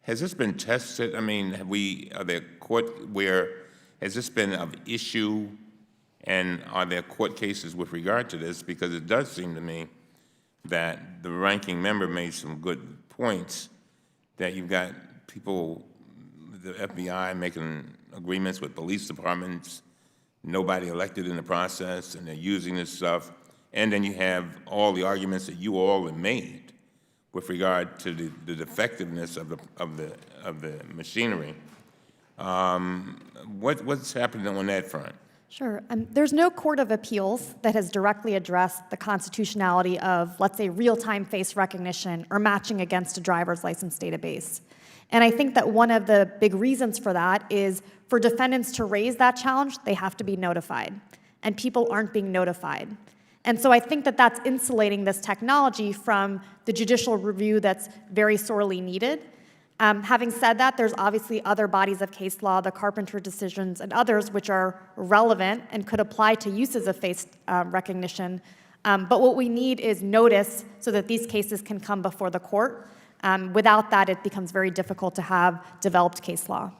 Speaker 1: Has this been tested? I mean, are there court where, has this been of issue, and are there court cases with regard to this? Because it does seem to me that the ranking member made some good points, that you've got people, the FBI making agreements with police departments, nobody elected in the process, and they're using this stuff. And then you have all the arguments that you all have made with regard to the effectiveness of the machinery. What's happening on that front?
Speaker 6: Sure. There's no court of appeals that has directly addressed the constitutionality of, let's say, real-time face recognition or matching against a driver's license database. And I think that one of the big reasons for that is for defendants to raise that challenge, they have to be notified. And people aren't being notified. And so I think that that's insulating this technology from the judicial review that's very sorely needed. Having said that, there's obviously other bodies of case law, the Carpenter decisions and others, which are relevant and could apply to uses of face recognition. But what we need is notice so that these cases can come before the court. Without that, it becomes very difficult to have developed case law.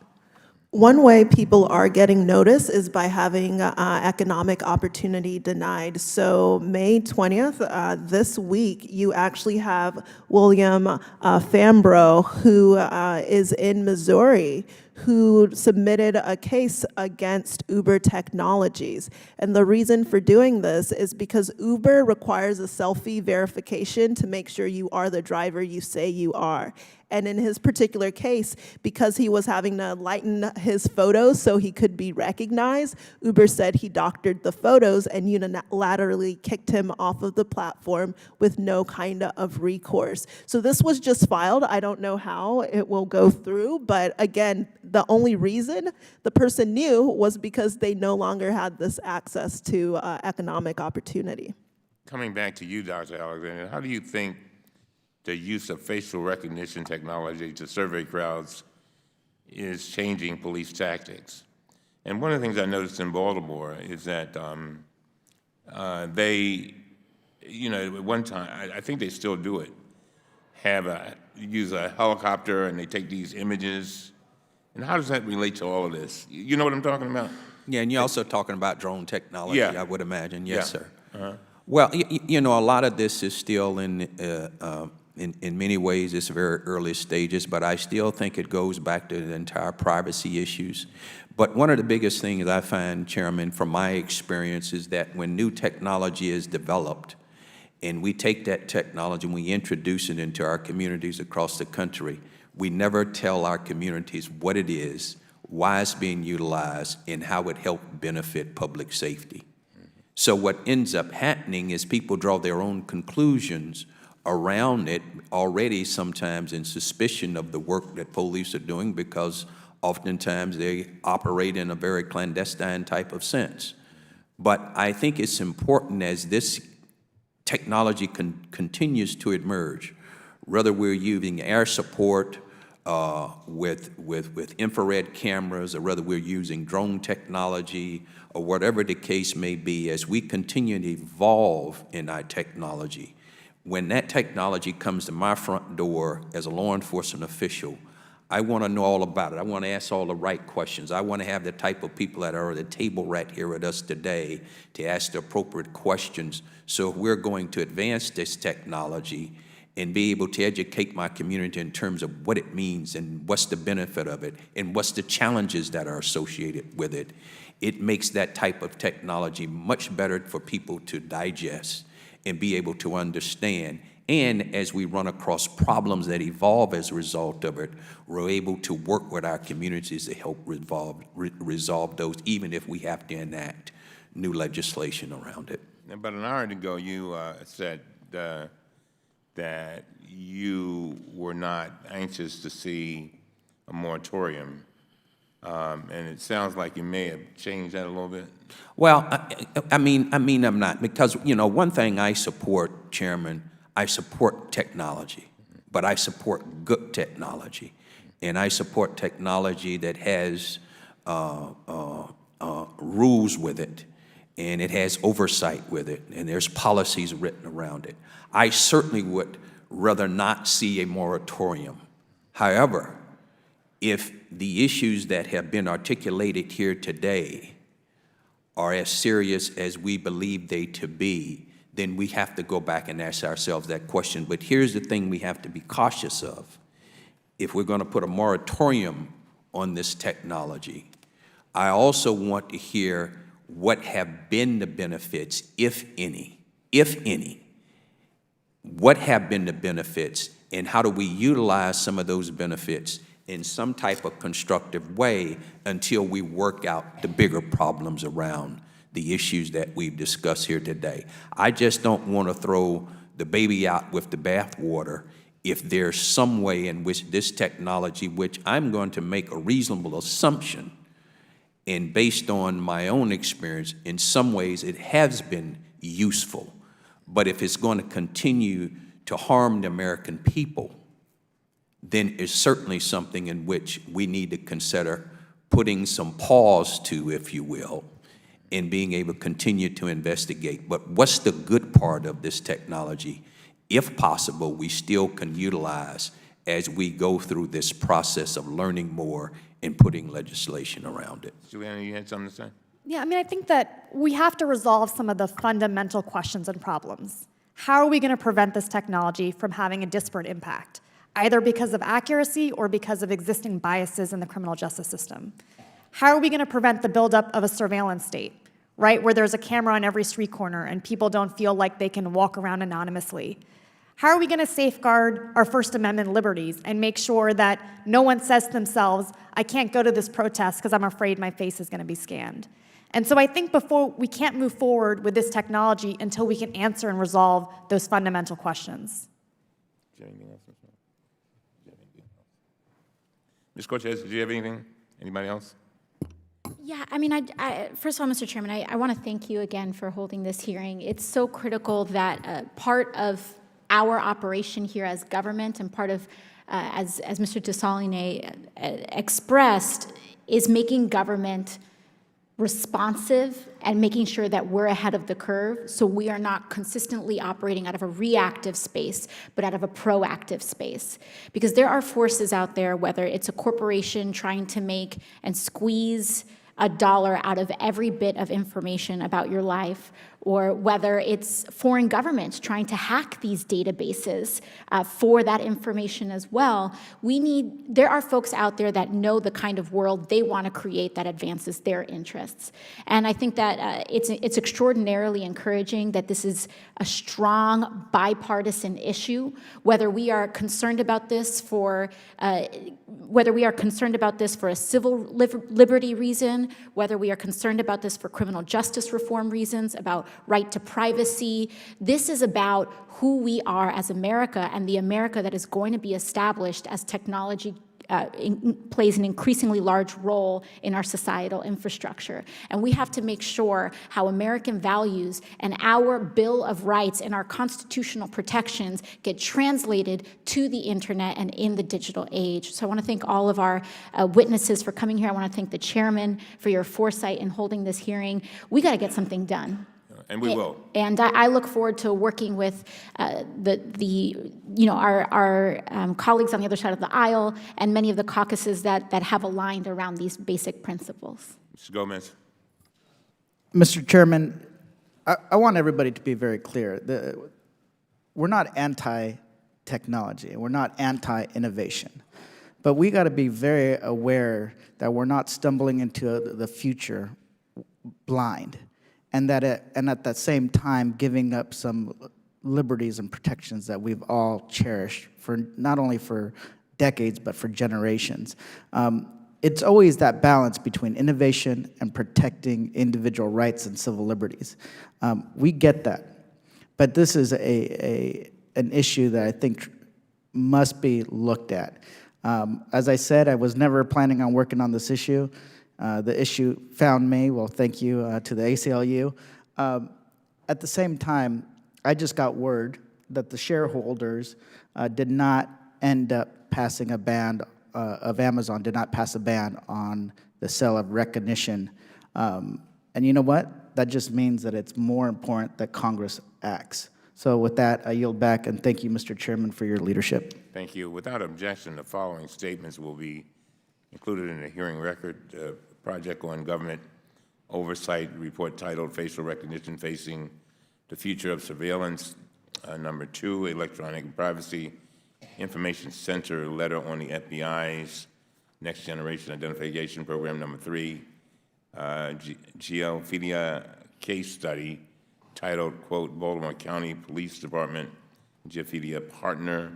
Speaker 3: One way people are getting notice is by having economic opportunity denied. So May 20th, this week, you actually have William Fambro, who is in Missouri, who submitted a case against Uber Technologies. And the reason for doing this is because Uber requires a selfie verification to make sure you are the driver you say you are. And in his particular case, because he was having to lighten his photos so he could be recognized, Uber said he doctored the photos and unilaterally kicked him off of the platform with no kind of recourse. So this was just filed. I don't know how it will go through, but again, the only reason the person knew was because they no longer had this access to economic opportunity.
Speaker 1: Coming back to you, Dr. Alexander, how do you think the use of facial recognition technology to survey crowds is changing police tactics? And one of the things I noticed in Baltimore is that they, you know, at one time, I think they still do it, use a helicopter and they take these images. And how does that relate to all of this? You know what I'm talking about?
Speaker 8: Yeah, and you're also talking about drone technology,
Speaker 1: Yeah.
Speaker 8: I would imagine. Yes,
Speaker 1: Yeah.
Speaker 8: sir.
Speaker 1: Uh-huh.
Speaker 8: Well, you know, a lot of this is still in many ways, it's very early stages, but I still think it goes back to the entire privacy issues. But one of the biggest things I find, Chairman, from my experience, is that when new technology is developed, and we take that technology and we introduce it into our communities across the country, we never tell our communities what it is, why it's being utilized, and how it helps benefit public safety. So what ends up happening is people draw their own conclusions around it, already sometimes in suspicion of the work that police are doing, because oftentimes they operate in a very clandestine type of sense. But I think it's important as this technology continues to emerge, whether we're using air support with infrared cameras, or whether we're using drone technology, or whatever the case may be, as we continue to evolve in our technology, when that technology comes to my front door as a law enforcement official, I want to know all about it. I want to ask all the right questions. I want to have the type of people that are at the table right here with us today to ask the appropriate questions. So if we're going to advance this technology and be able to educate my community in terms of what it means and what's the benefit of it and what's the challenges that are associated with it, it makes that type of technology much better for people to digest and be able to understand. And as we run across problems that evolve as a result of it, we're able to work with our communities to help resolve those, even if we have to enact new legislation around it.
Speaker 1: About an hour ago, you said that you were not anxious to see a moratorium, and it sounds like you may have changed that a little bit.
Speaker 8: Well, I mean, I'm not, because, you know, one thing I support, Chairman, I support technology, but I support good technology, and I support technology that has rules with it, and it has oversight with it, and there's policies written around it. I certainly would rather not see a moratorium. However, if the issues that have been articulated here today are as serious as we believe they to be, then we have to go back and ask ourselves that question. But here's the thing we have to be cautious of. If we're going to put a moratorium on this technology, I also want to hear what have been the benefits, if any. What have been the benefits, and how do we utilize some of those benefits in some type of constructive way until we work out the bigger problems around the issues that we've discussed here today. I just don't want to throw the baby out with the bathwater if there's some way in which this technology, which I'm going to make a reasonable assumption, and based on my own experience, in some ways it has been useful. But if it's going to continue to harm the American people, then it's certainly something in which we need to consider putting some pause to, if you will, and being able to continue to investigate. But what's the good part of this technology? If possible, we still can utilize as we go through this process of learning more and putting legislation around it.
Speaker 1: Juliana, you had something to say?
Speaker 6: Yeah, I mean, I think that we have to resolve some of the fundamental questions and problems. How are we going to prevent this technology from having a disparate impact, either because of accuracy or because of existing biases in the criminal justice system? How are we going to prevent the buildup of a surveillance state, right, where there's a camera on every street corner and people don't feel like they can walk around anonymously? How are we going to safeguard our First Amendment liberties and make sure that no one says to themselves, I can't go to this protest because I'm afraid my face is going to be scanned? And so I think we can't move forward with this technology until we can answer and resolve those fundamental questions.
Speaker 1: Ms. Cortez, did you have anything? Anybody else?
Speaker 21: Yeah, I mean, first of all, Mr. Chairman, I want to thank you again for holding this hearing. It's so critical that part of our operation here as government and part of, as Mr. Desalegn expressed, is making government responsive and making sure that we're ahead of the curve so we are not consistently operating out of a reactive space, but out of a proactive space. Because there are forces out there, whether it's a corporation trying to make and squeeze $1 out of every bit of information about your life, or whether it's foreign governments trying to hack these databases for that information as well. There are folks out there that know the kind of world they want to create that advances their interests. And I think that it's extraordinarily encouraging that this is a strong bipartisan issue, whether we are concerned about this for a civil liberty reason, whether we are concerned about this for criminal justice reform reasons, about right to privacy. This is about who we are as America and the America that is going to be established as technology plays an increasingly large role in our societal infrastructure. And we have to make sure how American values and our Bill of Rights and our constitutional protections get translated to the internet and in the digital age. So I want to thank all of our witnesses for coming here. I want to thank the chairman for your foresight in holding this hearing. We got to get something done.
Speaker 1: And we will.
Speaker 21: And I look forward to working with our colleagues on the other side of the aisle and many of the caucuses that have aligned around these basic principles.
Speaker 1: Mr. Gomez.
Speaker 12: Mr. Chairman, I want everybody to be very clear. We're not anti-technology, we're not anti-innovation, but we got to be very aware that we're not stumbling into the future blind. And that at the same time giving up some liberties and protections that we've all cherished for not only for decades but for generations. It's always that balance between innovation and protecting individual rights and civil liberties. We get that, but this is an issue that I think must be looked at. As I said, I was never planning on working on this issue. The issue found me. Well, thank you to the ACLU. At the same time, I just got word that the shareholders did not end up passing a ban of Amazon, did not pass a ban on the sale of Rekognition. And you know what? That just means that it's more important that Congress acts. So with that, I yield back, and thank you, Mr. Chairman, for your leadership.
Speaker 1: Thank you. Without objection, the following statements will be included in the hearing record. Project on Government Oversight report titled Facial Recognition Facing the Future of Surveillance. Number 2, Electronic Privacy Information Center letter on the FBI's Next Generation Identification Program. Number 3, Geophilia case study titled, quote, Baltimore County Police Department Geophilia partner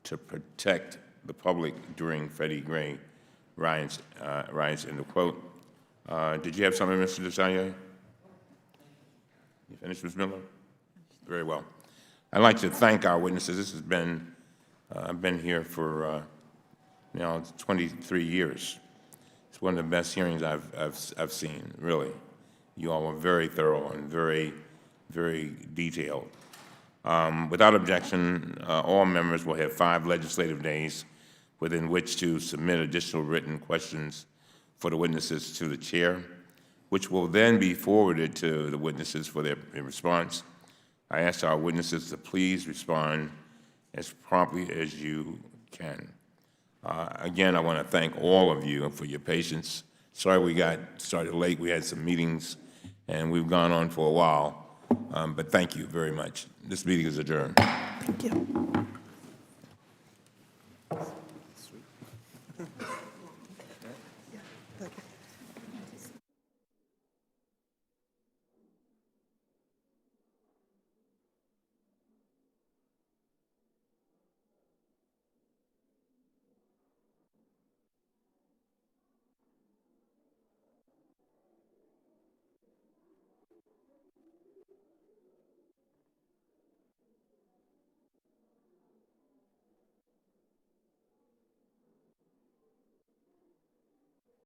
Speaker 1: to protect the public during Freddie Gray riots, end of quote. Did you have something, Mr. DeSalle? You finished, Ms. Miller? Very well. I'd like to thank our witnesses. This has been, I've been here for now 23 years. It's one of the best hearings I've seen, really. You all were very thorough and very, very detailed. Without objection, all members will have 5 legislative days within which to submit additional written questions for the witnesses to the chair, which will then be forwarded to the witnesses for their response. I ask our witnesses to please respond as promptly as you can. Again, I want to thank all of you for your patience. Sorry we got started late. We had some meetings, and we've gone on for a while. But thank you very much. This meeting is adjourned.
Speaker 3: Thank you.